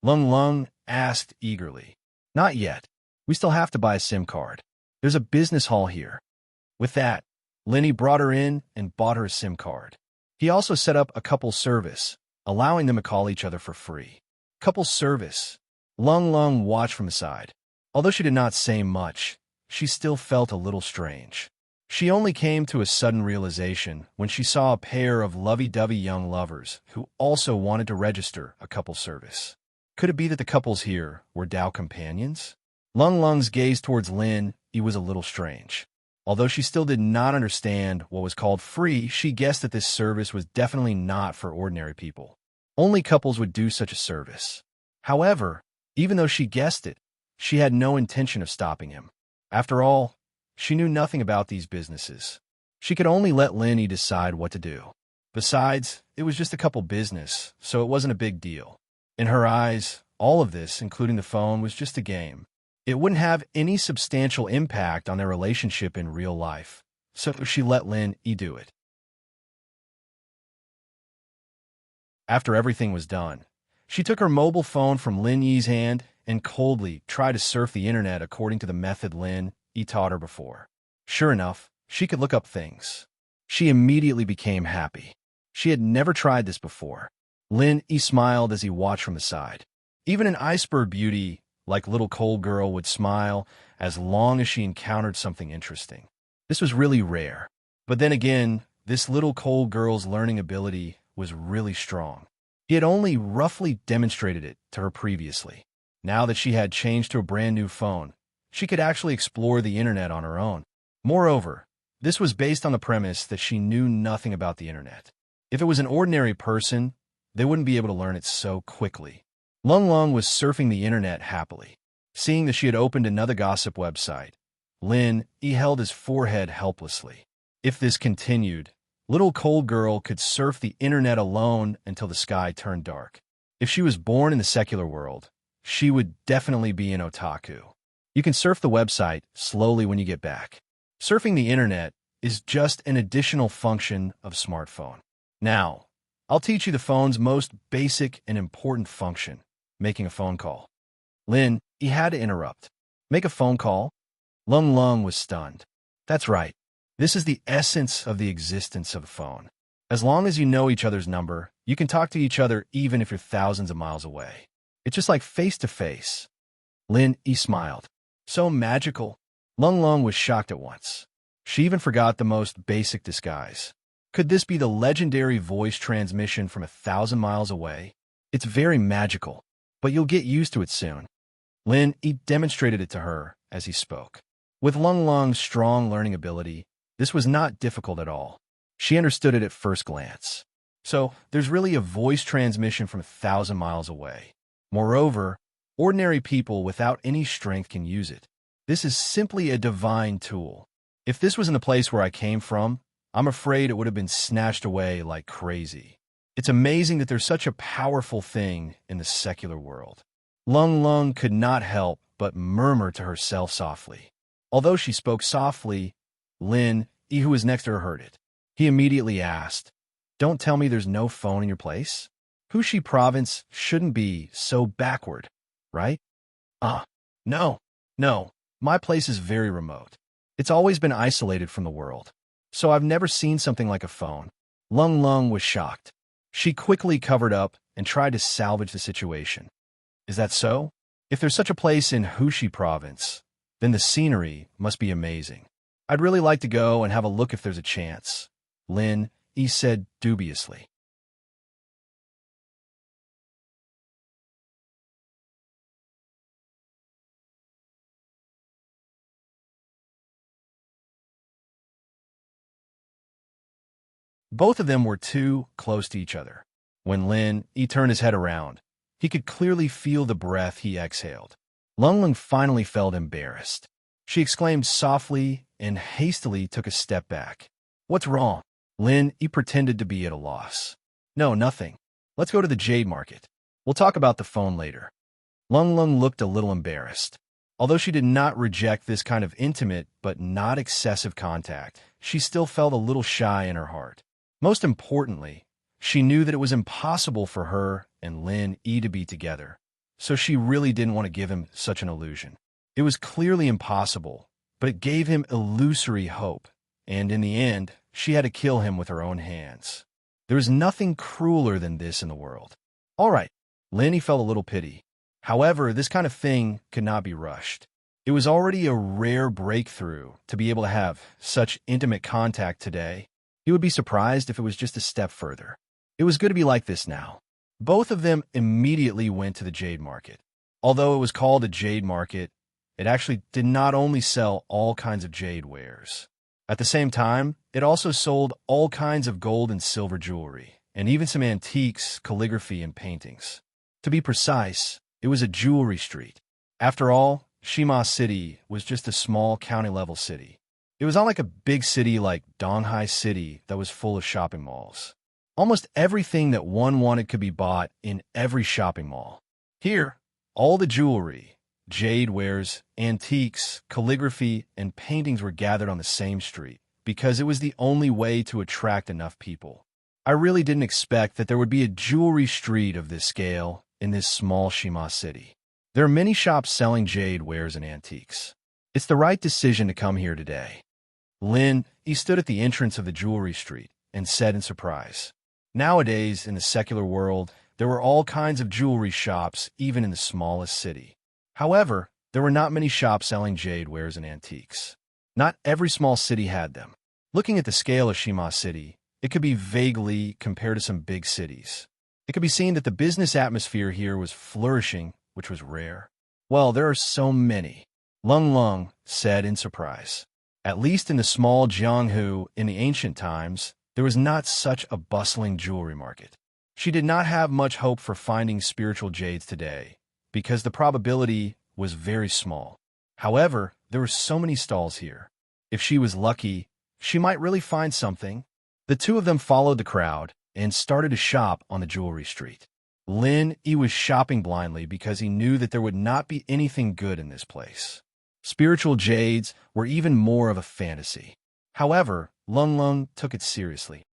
Lung asked eagerly. "Not yet. We still have to buy a SIM card. There's a business hall here." With that, Lin Yi brought her in and bought her a SIM card. He also set up a couple service, allowing them to call each other for free. Couple service. Lung watched from the side. Although she did not say much, she still felt a little strange. She only came to a sudden realization when she saw a pair of lovey-dovey young lovers who also wanted to register a couple service. Could it be that the couples here were Dao companions? Lung's gaze towards Lin Yi was a little strange. Although she still did not understand what was called free, she guessed that this service was definitely not for ordinary people. Only couples would do such a service. However, even though she guessed it, she had no intention of stopping him. After all, she knew nothing about these businesses. She could only let Lin decide what to do. Besides, it was just a couple business, so it wasn't a big deal. In her eyes, all of this, including the phone, was just a game. It wouldn't have any substantial impact on their relationship in real life, so she let Lin do it. After everything was done, she took her mobile phone from Lin Yi's hand and coldly tried to surf the internet according to the method Lin Yi taught her before. Sure enough, she could look up things. She immediately became happy. She had never tried this before. Lin Yi smiled as he watched from the side. Even an iceberg beauty like little cold girl would smile as long as she encountered something interesting. This was really rare. But then again, this little cold girl's learning ability was really strong. He had only roughly demonstrated it to her previously. Now that she had changed to a brand new phone, she could actually explore the internet on her own. Moreover, this was based on the premise that she knew nothing about the internet. If it was an ordinary person, they wouldn't be able to learn it so quickly. Lung Lung was surfing the internet happily. Seeing that she had opened another gossip website, Lin Yi held his forehead helplessly. If this continued, little cold girl could surf the internet alone until the sky turned dark. If she was born in the secular world, she would definitely be an otaku. You can surf the website slowly when you get back. Surfing the internet is just an additional function of smartphone. Now, I'll teach you the phone's most basic and important function, making a phone call. Lin, he had to interrupt. Make a phone call? Lung Lung was stunned. That's right. This is the essence of the existence of a phone. As long as you know each other's number, you can talk to each other even if you're thousands of miles away. It's just like face-to-face. Lin Yi smiled. So magical. Lung Lung was shocked at once. She even forgot the most basic disguise. Could this be the legendary voice transmission from 1,000 miles away? It's very magical, but you'll get used to it soon. Lin Yi demonstrated it to her as he spoke. With Lung Lung's strong learning ability, this was not difficult at all. She understood it at first glance. So, there's really a voice transmission from 1,000 miles away. Moreover, ordinary people without any strength can use it. This is simply a divine tool. If this was in the place where I came from, I'm afraid it would have been snatched away like crazy. It's amazing that there's such a powerful thing in the secular world. Lung Lung could not help but murmur to herself softly. Although she spoke softly, Lin Yi, who was next to her, heard it. He immediately asked, "Don't tell me there's no phone in your place? Hushi province shouldn't be so backward, right?" No. My place is very remote. It's always been isolated from the world. So I've never seen something like a phone. Lung Lung was shocked. She quickly covered up and tried to salvage the situation. Is that so? If there's such a place in Hushi province, then the scenery must be amazing. I'd really like to go and have a look if there's a chance, Lin Yi said dubiously. Both of them were too close to each other. When Lin Yi turned his head around, he could clearly feel the breath he exhaled. Lung Lung finally felt embarrassed. She exclaimed softly and hastily took a step back. What's wrong? Lin Yi pretended to be at a loss. No, nothing. Let's go to the jade market. We'll talk about the phone later. Lung Lung looked a little embarrassed. Although she did not reject this kind of intimate but not excessive contact, she still felt a little shy in her heart. Most importantly, she knew that it was impossible for her and Lin Yi to be together, so she really didn't want to give him such an illusion. It was clearly impossible, but it gave him illusory hope, and in the end, she had to kill him with her own hands. There is nothing crueler than this in the world. All right, Lin Yi felt a little pity. However, this kind of thing could not be rushed. It was already a rare breakthrough to be able to have such intimate contact today. He would be surprised if it was just a step further. It was good to be like this now. Both of them immediately went to the jade market. Although it was called a jade market, it actually did not only sell all kinds of jade wares. At the same time, it also sold all kinds of gold and silver jewelry and even some antiques, calligraphy, and paintings. To be precise, it was a jewelry street. After all, Shima City was just a small county-level city. It was not like a big city like Donghai City that was full of shopping malls. Almost everything that one wanted could be bought in every shopping mall. Here, all the jewelry, jade wares, antiques, calligraphy, and paintings were gathered on the same street because it was the only way to attract enough people. I really didn't expect that there would be a jewelry street of this scale in this small Shima city. There are many shops selling jade wares and antiques. It's the right decision to come here today. Lin, he stood at the entrance of the jewelry street and said in surprise. Nowadays, in the secular world, there were all kinds of jewelry shops, even in the smallest city. However, there were not many shops selling jade wares and antiques. Not every small city had them. Looking at the scale of Shima City, it could be vaguely compared to some big cities. It could be seen that the business atmosphere here was flourishing, which was rare. Well, there are so many, Lung Lung said in surprise. At least in the small Jianghu in the ancient times, there was not such a bustling jewelry market. She did not have much hope for finding spiritual jades today, because the probability was very small. However, there were so many stalls here. If she was lucky, she might really find something. The two of them followed the crowd and started to shop on the jewelry street. Lin, he was shopping blindly because he knew that there would not be anything good in this place. Spiritual jades were even more of a fantasy. However, Lung Lung took it seriously.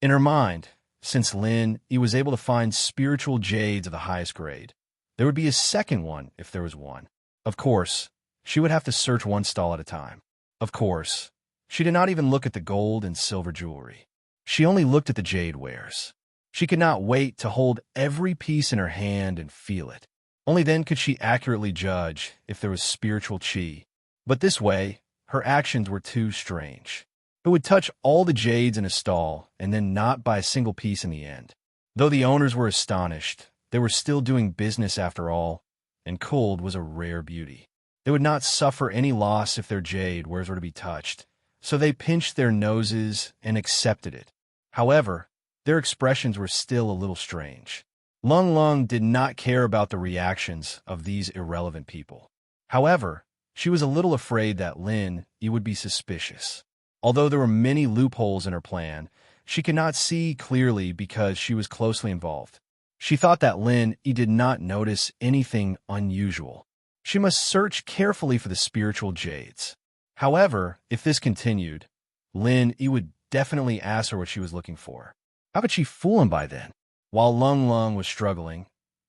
In her mind, since Lin, he was able to find spiritual jades of the highest grade, there would be a second one if there was one. Of course, she would have to search one stall at a time. Of course, she did not even look at the gold and silver jewelry. She only looked at the jade wares. She could not wait to hold every piece in her hand and feel it. Only then could she accurately judge if there was spiritual chi. But this way, her actions were too strange. It would touch all the jades in a stall and then not buy a single piece in the end. Though the owners were astonished, they were still doing business after all, and gold was a rare beauty. They would not suffer any loss if their jade wares were to be touched, so they pinched their noses and accepted it. However, their expressions were still a little strange. Lung Lung did not care about the reactions of these irrelevant people. However, she was a little afraid that Lin would be suspicious. Although there were many loopholes in her plan, she could not see clearly because she was closely involved. She thought that Lin did not notice anything unusual. She must search carefully for the spiritual jades. However, if this continued, Lin would definitely ask her what she was looking for. How could she fool him by then? While Lung Lung was struggling,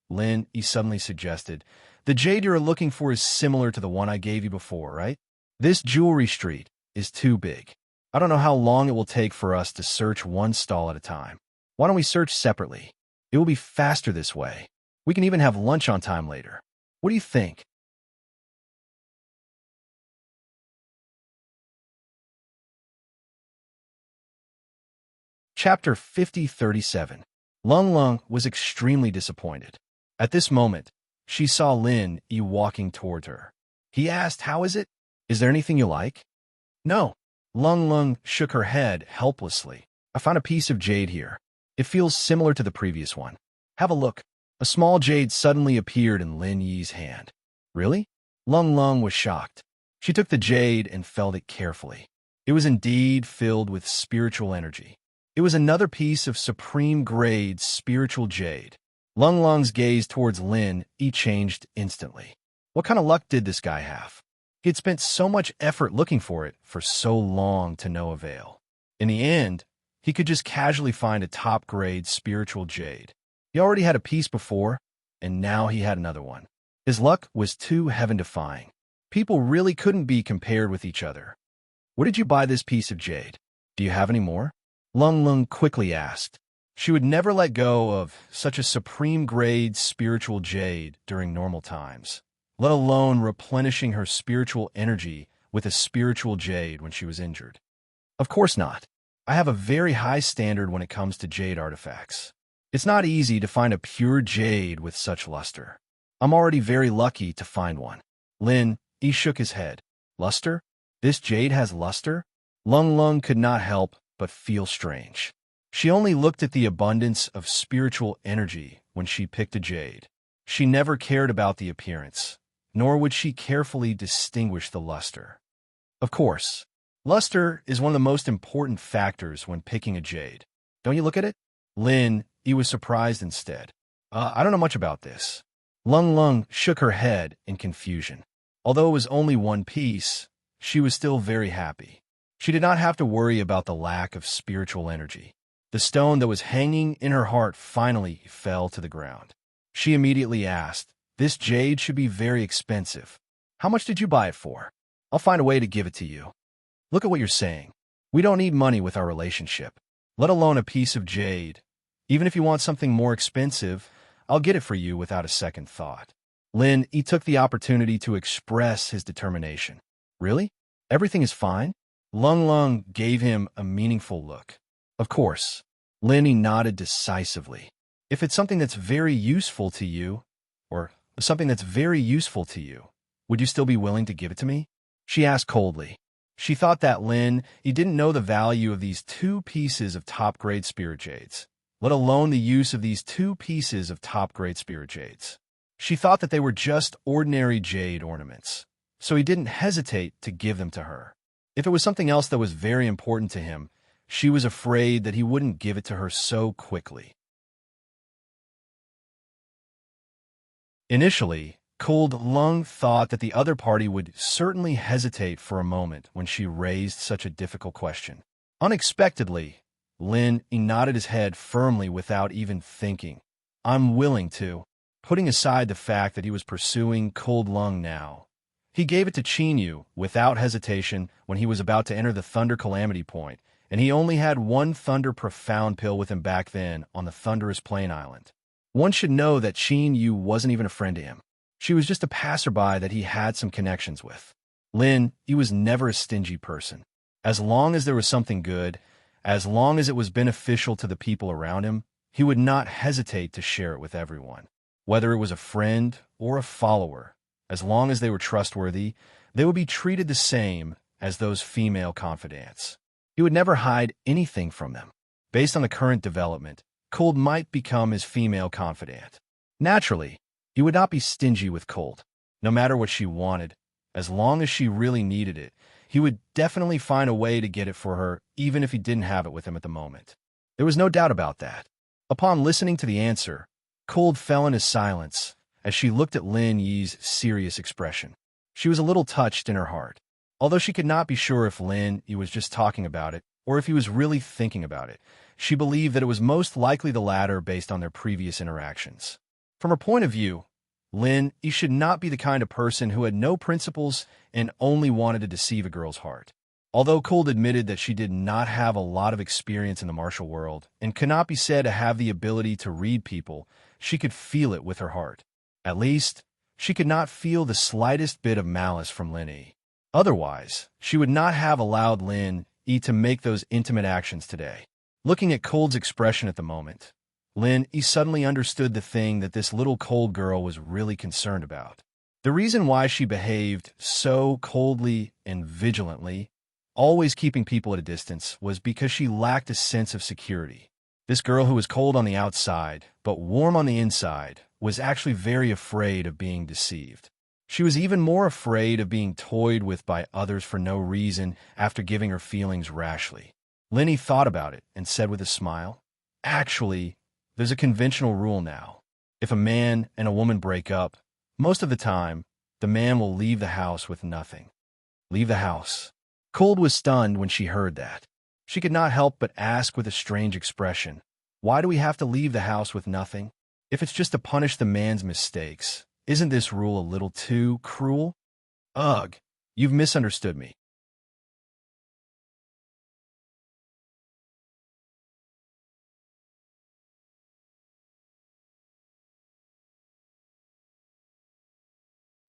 Lin suddenly suggested, "The jade you're looking for is similar to the one I gave you before, right? This jewelry street is too big. I don't know how long it will take for us to search one stall at a time. Why don't we search separately? It will be faster this way. We can even have lunch on time later. What do you think?" Chapter 5037. Lung Lung was extremely disappointed. At this moment, she saw Lin walking towards her. He asked, "How is it? Is there anything you like?" "No." Lung Lung shook her head helplessly. "I found a piece of jade here. It feels similar to the previous one. Have a look." A small jade suddenly appeared in Lin Yi's hand. "Really?" Lung Lung was shocked. She took the jade and felt it carefully. It was indeed filled with spiritual energy. It was another piece of supreme-grade spiritual jade. Lung Lung's gaze towards Lin changed instantly. What kind of luck did this guy have? He had spent so much effort looking for it for so long to no avail. In the end, he could just casually find a top-grade spiritual jade. He already had a piece before, and now he had another one. His luck was too heaven-defying. People really couldn't be compared with each other. "Where did you buy this piece of jade? Do you have any more?" Lung Lung quickly asked. She would never let go of such a supreme-grade spiritual jade during normal times, let alone replenishing her spiritual energy with a spiritual jade when she was injured. "Of course not. I have a very high standard when it comes to jade artifacts. It's not easy to find a pure jade with such luster. I'm already very lucky to find one." Lin, he shook his head. "Luster? This jade has luster?" Lung Lung could not help but feel strange. She only looked at the abundance of spiritual energy when she picked a jade. She never cared about the appearance, nor would she carefully distinguish the luster. Of course, luster is one of the most important factors when picking a jade. Don't you look at it? Lin, he was surprised instead. I don't know much about this. Lung Lung shook her head in confusion. Although it was only one piece, she was still very happy. She did not have to worry about the lack of spiritual energy. The stone that was hanging in her heart finally fell to the ground. She immediately asked, "This jade should be very expensive. How much did you buy it for? I'll find a way to give it to you." Look at what you're saying. We don't need money with our relationship, let alone a piece of jade. Even if you want something more expensive, I'll get it for you without a second thought. Lin, he took the opportunity to express his determination. Really? Everything is fine? Lung Lung gave him a meaningful look. Of course. Lin, he nodded decisively. If it's something that's very useful to you, would you still be willing to give it to me? She asked coldly. She thought that Lin, he didn't know the value of these 2 pieces of top-grade spirit jades, let alone the use of these 2 pieces of top-grade spirit jades. She thought that they were just ordinary jade ornaments, so he didn't hesitate to give them to her. If it was something else that was very important to him, she was afraid that he wouldn't give it to her so quickly. Initially, Cold Lung thought that the other party would certainly hesitate for a moment when she raised such a difficult question. Unexpectedly, Lin nodded his head firmly without even thinking. "I'm willing to." Putting aside the fact that he was pursuing Cold Lung now, he gave it to Chinyu without hesitation when he was about to enter the Thunder Calamity Point, and he only had 1 Thunder Profound pill with him back then on the Thunderous Plain Island. One should know that Chinyu wasn't even a friend to him. She was just a passerby that he had some connections with. Lin, he was never a stingy person. As long as there was something good, as long as it was beneficial to the people around him, he would not hesitate to share it with everyone. Whether it was a friend or a follower, as long as they were trustworthy, they would be treated the same as those female confidants. He would never hide anything from them. Based on the current development, Cold might become his female confidant. Naturally, he would not be stingy with Cold. No matter what she wanted, as long as she really needed it, he would definitely find a way to get it for her, even if he didn't have it with him at the moment. There was no doubt about that. Upon listening to the answer, Cold fell into silence as she looked at Lin Yi's serious expression. She was a little touched in her heart. Although she could not be sure if Lin Yi was just talking about it or if he was really thinking about it, she believed that it was most likely the latter based on their previous interactions. From her point of view, Lin Yi should not be the kind of person who had no principles and only wanted to deceive a girl's heart. Although Cold admitted that she did not have a lot of experience in the martial world and cannot be said to have the ability to read people, she could feel it with her heart. At least, she could not feel the slightest bit of malice from Lin Yi. Otherwise, she would not have allowed Lin Yi to make those intimate actions today. Looking at Cold's expression at the moment, Lin Yi suddenly understood the thing that this little Cold girl was really concerned about. The reason why she behaved so coldly and vigilantly, always keeping people at a distance, was because she lacked a sense of security. This girl who was cold on the outside, but warm on the inside, was actually very afraid of being deceived. She was even more afraid of being toyed with by others for no reason after giving her feelings rashly. Lin Yi thought about it and said with a smile, "Actually, there's a conventional rule now. If a man and a woman break up, most of the time, the man will leave the house with nothing." Leave the house. Cold was stunned when she heard that. She could not help but ask with a strange expression, "Why do we have to leave the house with nothing? If it's just to punish the man's mistakes, isn't this rule a little too cruel?" "Ugh, you've misunderstood me."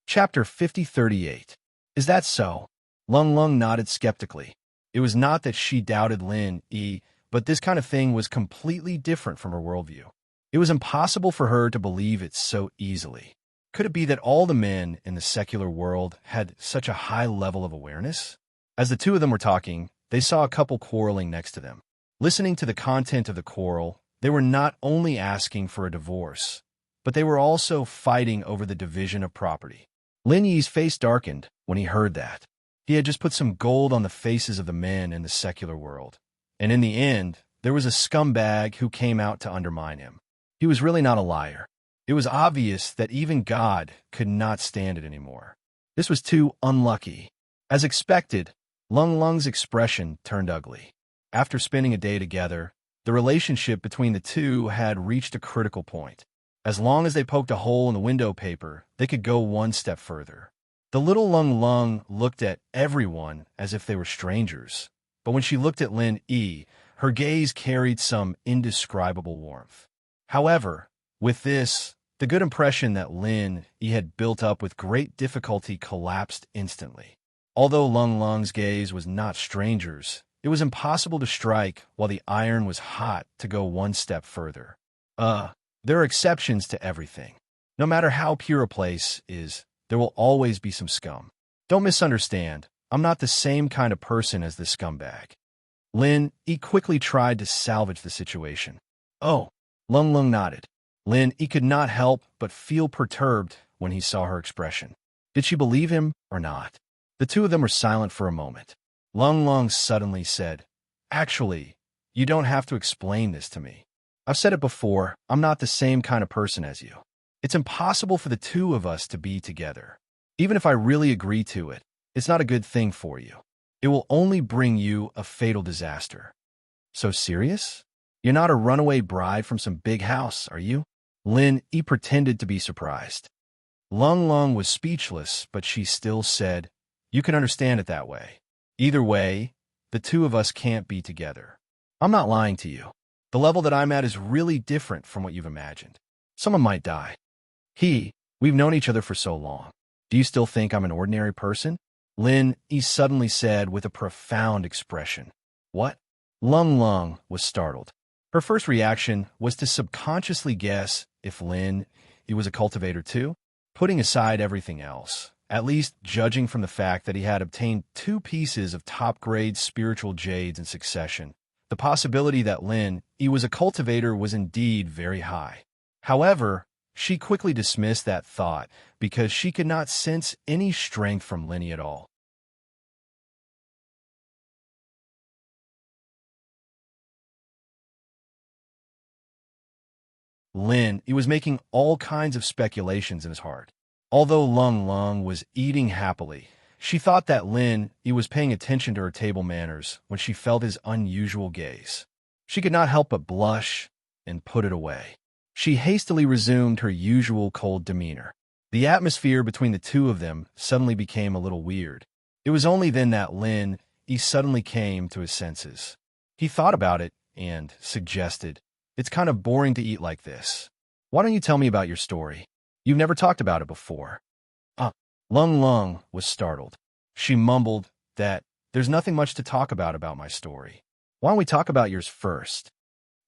Chapter 5038. Is that so? Lung Lung nodded skeptically. It was not that she doubted Lin Yi, but this kind of thing was completely different from her worldview. It was impossible for her to believe it so easily. Could it be that all the men in the secular world had such a high level of awareness? As the two of them were talking, they saw a couple quarreling next to them. Listening to the content of the quarrel, they were not only asking for a divorce, but they were also fighting over the division of property. Lin Yi's face darkened when he heard that. He had just put some gold on the faces of the men in the secular world. And in the end, there was a scumbag who came out to undermine him. He was really not a liar. It was obvious that even God could not stand it anymore. This was too unlucky. As expected, Lung Lung's expression turned ugly. After spending a day together, the relationship between the two had reached a critical point. As long as they poked a hole in the window paper, they could go one step further. The little Lung Lung looked at everyone as if they were strangers, but when she looked at Lin Yi, her gaze carried some indescribable warmth. However, with this, the good impression that Lin Yi had built up with great difficulty collapsed instantly. Although Lung Lung's gaze was not strangers, it was impossible to strike while the iron was hot to go one step further. There are exceptions to everything. No matter how pure a place is, there will always be some scum. Don't misunderstand, I'm not the same kind of person as this scumbag. Lin Yi quickly tried to salvage the situation. Oh, Lung Lung nodded. Lin Yi could not help but feel perturbed when he saw her expression. Did she believe him or not? The two of them were silent for a moment. Lung Lung suddenly said, "Actually, you don't have to explain this to me. I've said it before, I'm not the same kind of person as you. It's impossible for the two of us to be together. Even if I really agree to it, it's not a good thing for you. It will only bring you a fatal disaster." So serious? You're not a runaway bride from some big house, are you? Lin Yi pretended to be surprised. Lung Lung was speechless, but she still said, "You can understand it that way. Either way, the two of us can't be together. I'm not lying to you. The level that I'm at is really different from what you've imagined. Someone might die. We've known each other for so long. Do you still think I'm an ordinary person?" Lin Yi suddenly said with a profound expression. What? Lung Lung was startled. Her first reaction was to subconsciously guess if Lin Yi was a cultivator too, putting aside everything else, at least judging from the fact that he had obtained 2 pieces of top-grade spiritual jades in succession. The possibility that Lin Yi was a cultivator was indeed very high. However, she quickly dismissed that thought because she could not sense any strength from Lin Yi at all. Lin Yi was making all kinds of speculations in his heart. Although Lung Lung was eating happily, she thought that Lin Yi was paying attention to her table manners when she felt his unusual gaze. She could not help but blush and put it away. She hastily resumed her usual cold demeanor. The atmosphere between the two of them suddenly became a little weird. It was only then that Lin Yi suddenly came to his senses. He thought about it and suggested, "It's kind of boring to eat like this. Why don't you tell me about your story? You've never talked about it before." Lung Lung was startled. She mumbled that, "There's nothing much to talk about my story. Why don't we talk about yours first?"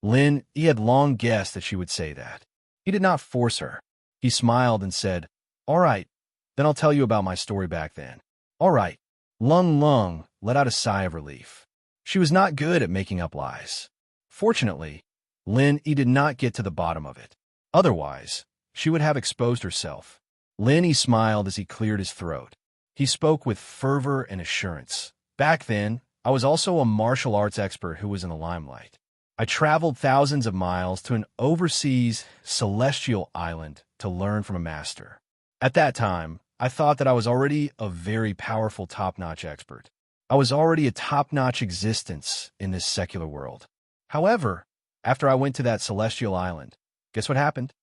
Lin Yi had long guessed that she would say that. He did not force her. He smiled and said, "All right, then I'll tell you about my story back then." "All right." Lung Lung let out a sigh of relief. She was not good at making up lies. Fortunately, Lin Yi did not get to the bottom of it. Otherwise, she would have exposed herself. Lin Yi smiled as he cleared his throat. He spoke with fervor and assurance. "Back then, I was also a martial arts expert who was in the limelight. I traveled thousands of miles to an overseas celestial island to learn from a master. At that time, I thought that I was already a very powerful top-notch expert. I was already a top-notch existence in this secular world. However, after I went to that celestial island, guess what happened?"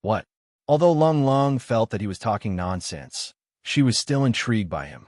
"What?" Although Lung Lung felt that he was talking nonsense, she was still intrigued by him.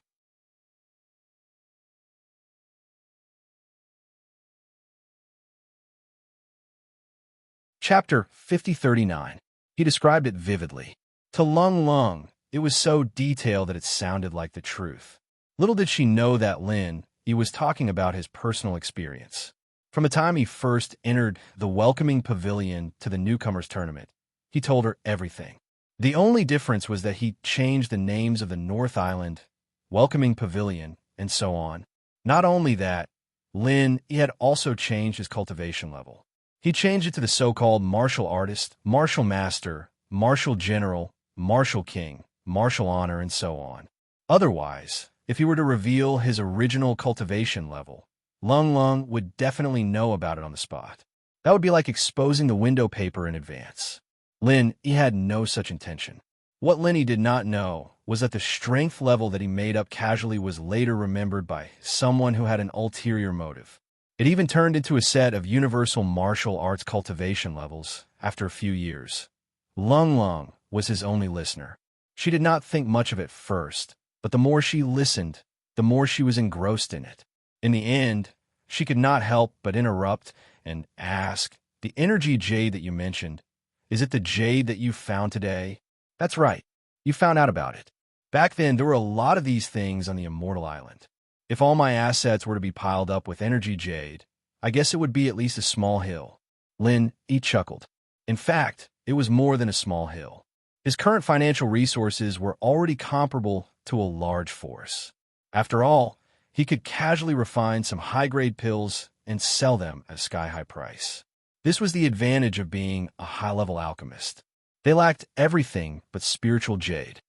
Chapter 5039. He described it vividly. To Lung Lung, it was so detailed that it sounded like the truth. Little did she know that Lin Yi was talking about his personal experience. From the time he first entered the welcoming pavilion to the newcomers tournament, he told her everything. The only difference was that he changed the names of the North Island, welcoming pavilion, and so on. Not only that, Lin, he had also changed his cultivation level. He changed it to the so-called martial artist, martial master, martial general, martial king, martial honor, and so on. Otherwise, if he were to reveal his original cultivation level, Lung Lung would definitely know about it on the spot. That would be like exposing the window paper in advance. Lin, he had no such intention. What Linny did not know was that the strength level that he made up casually was later remembered by someone who had an ulterior motive. It even turned into a set of universal martial arts cultivation levels after a few years. Lung Lung was his only listener. She did not think much of it first, but the more she listened, the more she was engrossed in it. In the end, she could not help but interrupt and ask, "The energy jade that you mentioned, is it the jade that you found today?" "That's right. You found out about it." Back then, there were a lot of these things on the Immortal Island. If all my assets were to be piled up with energy jade, I guess it would be at least a small hill. Lin, he chuckled. In fact, it was more than a small hill. His current financial resources were already comparable to a large force. After all, he could casually refine some high-grade pills and sell them at a sky-high price. This was the advantage of being a high-level alchemist. They lacked everything but spiritual jade.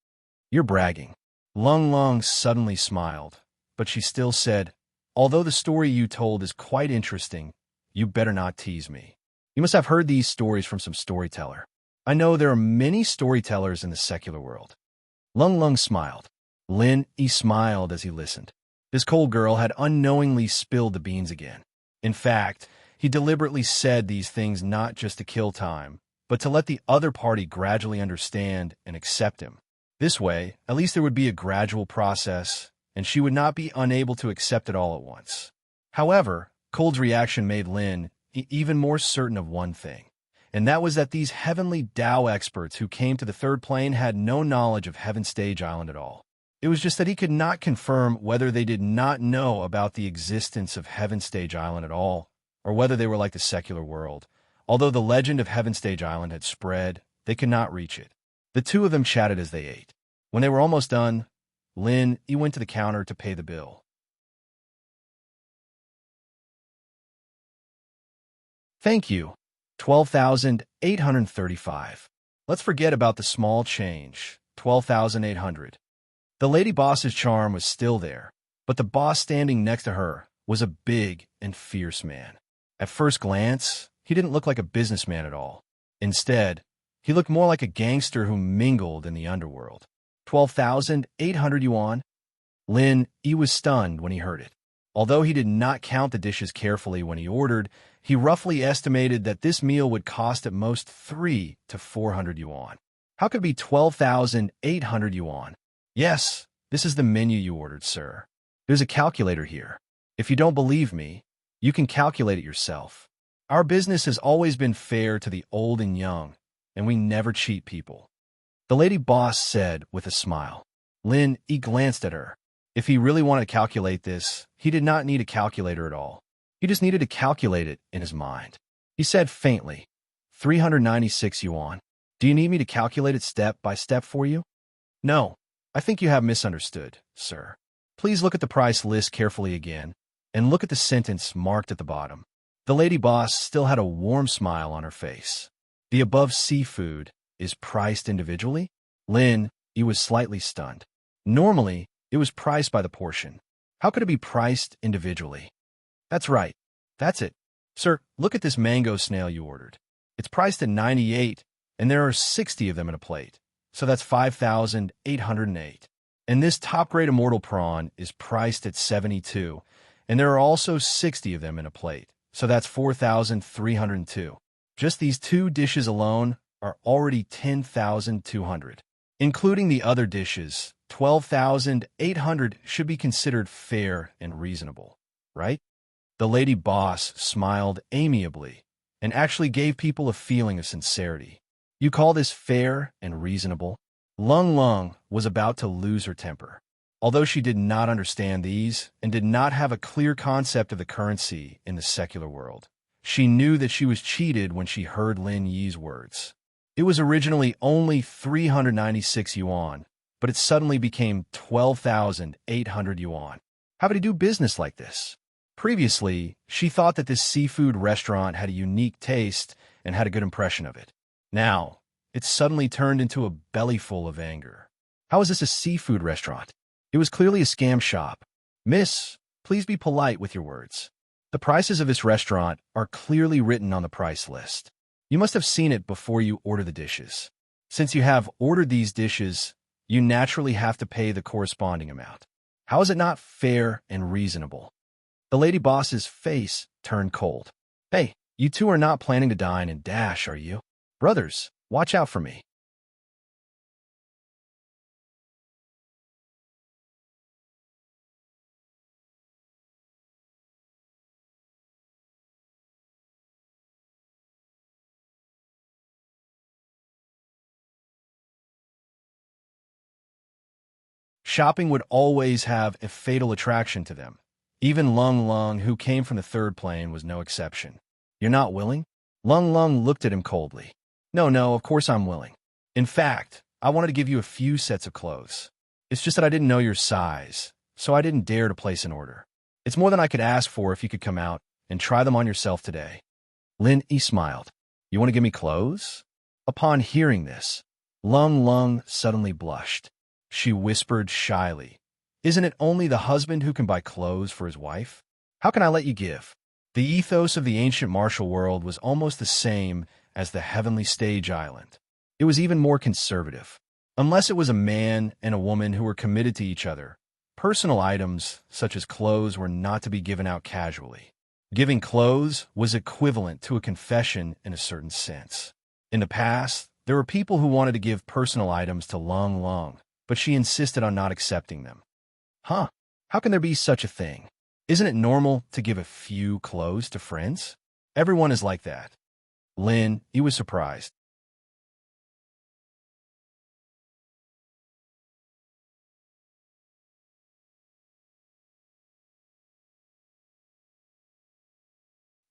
"You're bragging." Lung Lung suddenly smiled, but she still said, "Although the story you told is quite interesting, you better not tease me. You must have heard these stories from some storyteller. I know there are many storytellers in the secular world." Lung Lung smiled. Lin, he smiled as he listened. This cold girl had unknowingly spilled the beans again. In fact, he deliberately said these things not just to kill time, but to let the other party gradually understand and accept him. This way, at least there would be a gradual process, and she would not be unable to accept it all at once. However, Cold's reaction made Lin even more certain of one thing, and that was that these heavenly Tao experts who came to the third plane had no knowledge of Heaven Stage Island at all. It was just that he could not confirm whether they did not know about the existence of Heaven Stage Island at all, or whether they were like the secular world. Although the legend of Heaven Stage Island had spread, they could not reach it. The two of them chatted as they ate. When they were almost done, Lin, he went to the counter to pay the bill. "Thank you. 12,835. Let's forget about the small change, 12,800. The lady boss's charm was still there, but the boss standing next to her was a big and fierce man. At first glance, he didn't look like a businessman at all. Instead, he looked more like a gangster who mingled in the underworld. 12,800 yuan? Lin, he was stunned when he heard it. Although he did not count the dishes carefully when he ordered, he roughly estimated that this meal would cost at most 300 to 400 yuan. How could it be 12,800 yuan? "Yes, this is the menu you ordered, sir. There's a calculator here. If you don't believe me, you can calculate it yourself. Our business has always been fair to the old and young, and we never cheat people," the lady boss said with a smile. Lin, he glanced at her. If he really wanted to calculate this, he did not need a calculator at all. He just needed to calculate it in his mind. He said faintly, 396 yuan. "Do you need me to calculate it step by step for you?" "No, I think you have misunderstood, sir. Please look at the price list carefully again, and look at the sentence marked at the bottom." The lady boss still had a warm smile on her face. "The above seafood is priced individually?" Lin, he was slightly stunned. Normally, it was priced by the portion. How could it be priced individually? "That's right. That's it. Sir, look at this mango snail you ordered. It's priced at 98, and there are 60 of them in a plate. So that's 5,808. And this top-grade immortal prawn is priced at 72, and there are also 60 of them in a plate. So that's 4,302. Just these two dishes alone are already 10,200. Including the other dishes, 12,800 should be considered fair and reasonable, right?" The lady boss smiled amiably and actually gave people a feeling of sincerity. "You call this fair and reasonable?" Lung Lung was about to lose her temper. Although she did not understand these and did not have a clear concept of the currency in the secular world, she knew that she was cheated when she heard Lin Yi's words. It was originally only 396 yuan, but it suddenly became 12,800 yuan. How did he do business like this? Previously, she thought that this seafood restaurant had a unique taste and had a good impression of it. Now, it suddenly turned into a bellyful of anger. How is this a seafood restaurant? It was clearly a scam shop. Miss, please be polite with your words. The prices of this restaurant are clearly written on the price list. You must have seen it before you order the dishes. Since you have ordered these dishes, you naturally have to pay the corresponding amount. How is it not fair and reasonable? The lady boss's face turned cold. Hey, you two are not planning to dine and dash, are you? Brothers, watch out for me. Shopping would always have a fatal attraction to them. Even Lung Lung, who came from the third plane, was no exception. You're not willing? Lung Lung looked at him coldly. No, of course I'm willing. In fact, I wanted to give you a few sets of clothes. It's just that I didn't know your size, so I didn't dare to place an order. It's more than I could ask for if you could come out and try them on yourself today. Lin Yi smiled. You want to give me clothes? Upon hearing this, Lung Lung suddenly blushed. She whispered shyly, Isn't it only the husband who can buy clothes for his wife? How can I let you give? The ethos of the ancient martial world was almost the same as the heavenly stage island. It was even more conservative. Unless it was a man and a woman who were committed to each other, personal items such as clothes were not to be given out casually. Giving clothes was equivalent to a confession in a certain sense. In the past, there were people who wanted to give personal items to Lung Lung, but she insisted on not accepting them. Huh? How can there be such a thing? Isn't it normal to give a few clothes to friends? Everyone is like that. Lin, he was surprised.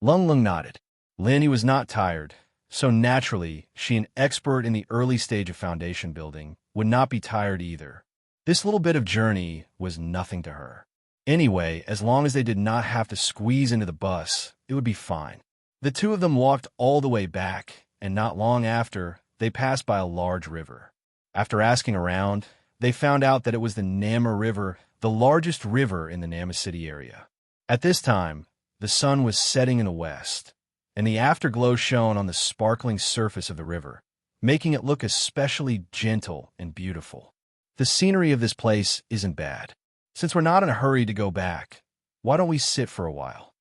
Lung Lung nodded. Lin, he was not tired, so naturally, she, an expert in the early stage of foundation building, would not be tired either. This little bit of journey was nothing to her. Anyway, as long as they did not have to squeeze into the bus, it would be fine. The two of them walked all the way back, and not long after, they passed by a large river. After asking around, they found out that it was the Nama River, the largest river in the Nama City area. At this time, the sun was setting in the west, and the afterglow shone on the sparkling surface of the river, making it look especially gentle and beautiful. The scenery of this place isn't bad. Since we're not in a hurry to go back, why don't we sit for a while?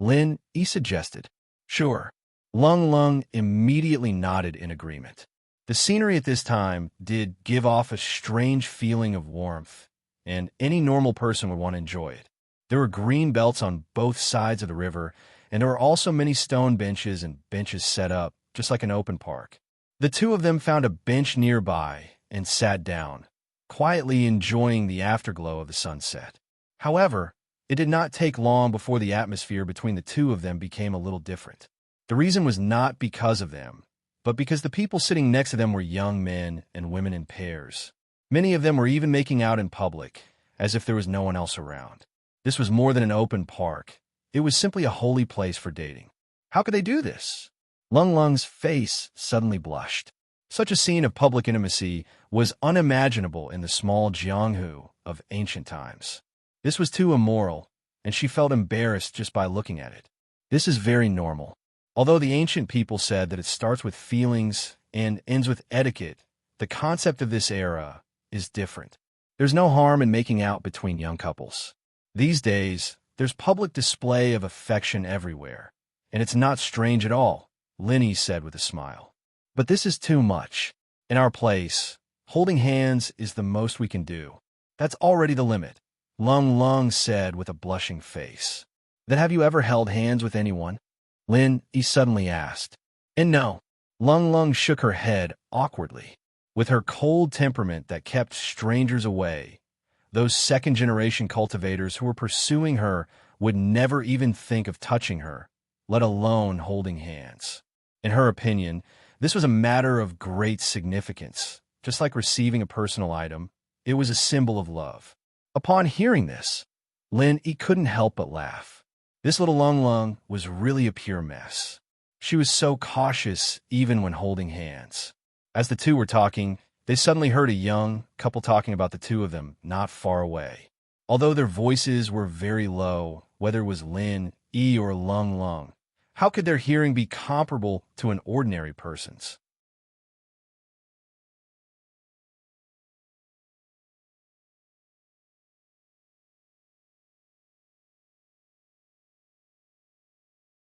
Lin Yi suggested. Sure. Lung Lung immediately nodded in agreement. The scenery at this time did give off a strange feeling of warmth, and any normal person would want to enjoy it. There were green belts on both sides of the river, and there were also many stone benches and benches set up, just like an open park. The two of them found a bench nearby and sat down, quietly enjoying the afterglow of the sunset. However, it did not take long before the atmosphere between the two of them became a little different. The reason was not because of them, but because the people sitting next to them were young men and women in pairs. Many of them were even making out in public, as if there was no one else around. This was more than an open park. It was simply a holy place for dating. How could they do this? Lung Lung's face suddenly blushed. Such a scene of public intimacy was unimaginable in the small Jianghu of ancient times. This was too immoral, and she felt embarrassed just by looking at it. This is very normal. Although the ancient people said that it starts with feelings and ends with etiquette, the concept of this era is different. There's no harm in making out between young couples. These days, there's public display of affection everywhere, and it's not strange at all, Linny said with a smile. But this is too much. In our place, holding hands is the most we can do. That's already the limit, Lung Lung said with a blushing face. Then have you ever held hands with anyone? Lin Yi suddenly asked. And no, Lung Lung shook her head awkwardly. With her cold temperament that kept strangers away, those second-generation cultivators who were pursuing her would never even think of touching her, let alone holding hands. In her opinion, this was a matter of great significance. Just like receiving a personal item, it was a symbol of love. Upon hearing this, Lin Yi couldn't help but laugh. This little Lung Lung was really a pure mess. She was so cautious even when holding hands. As the two were talking, they suddenly heard a young couple talking about the two of them not far away. Although their voices were very low, whether it was Lin, E, or Lung Lung, how could their hearing be comparable to an ordinary person's?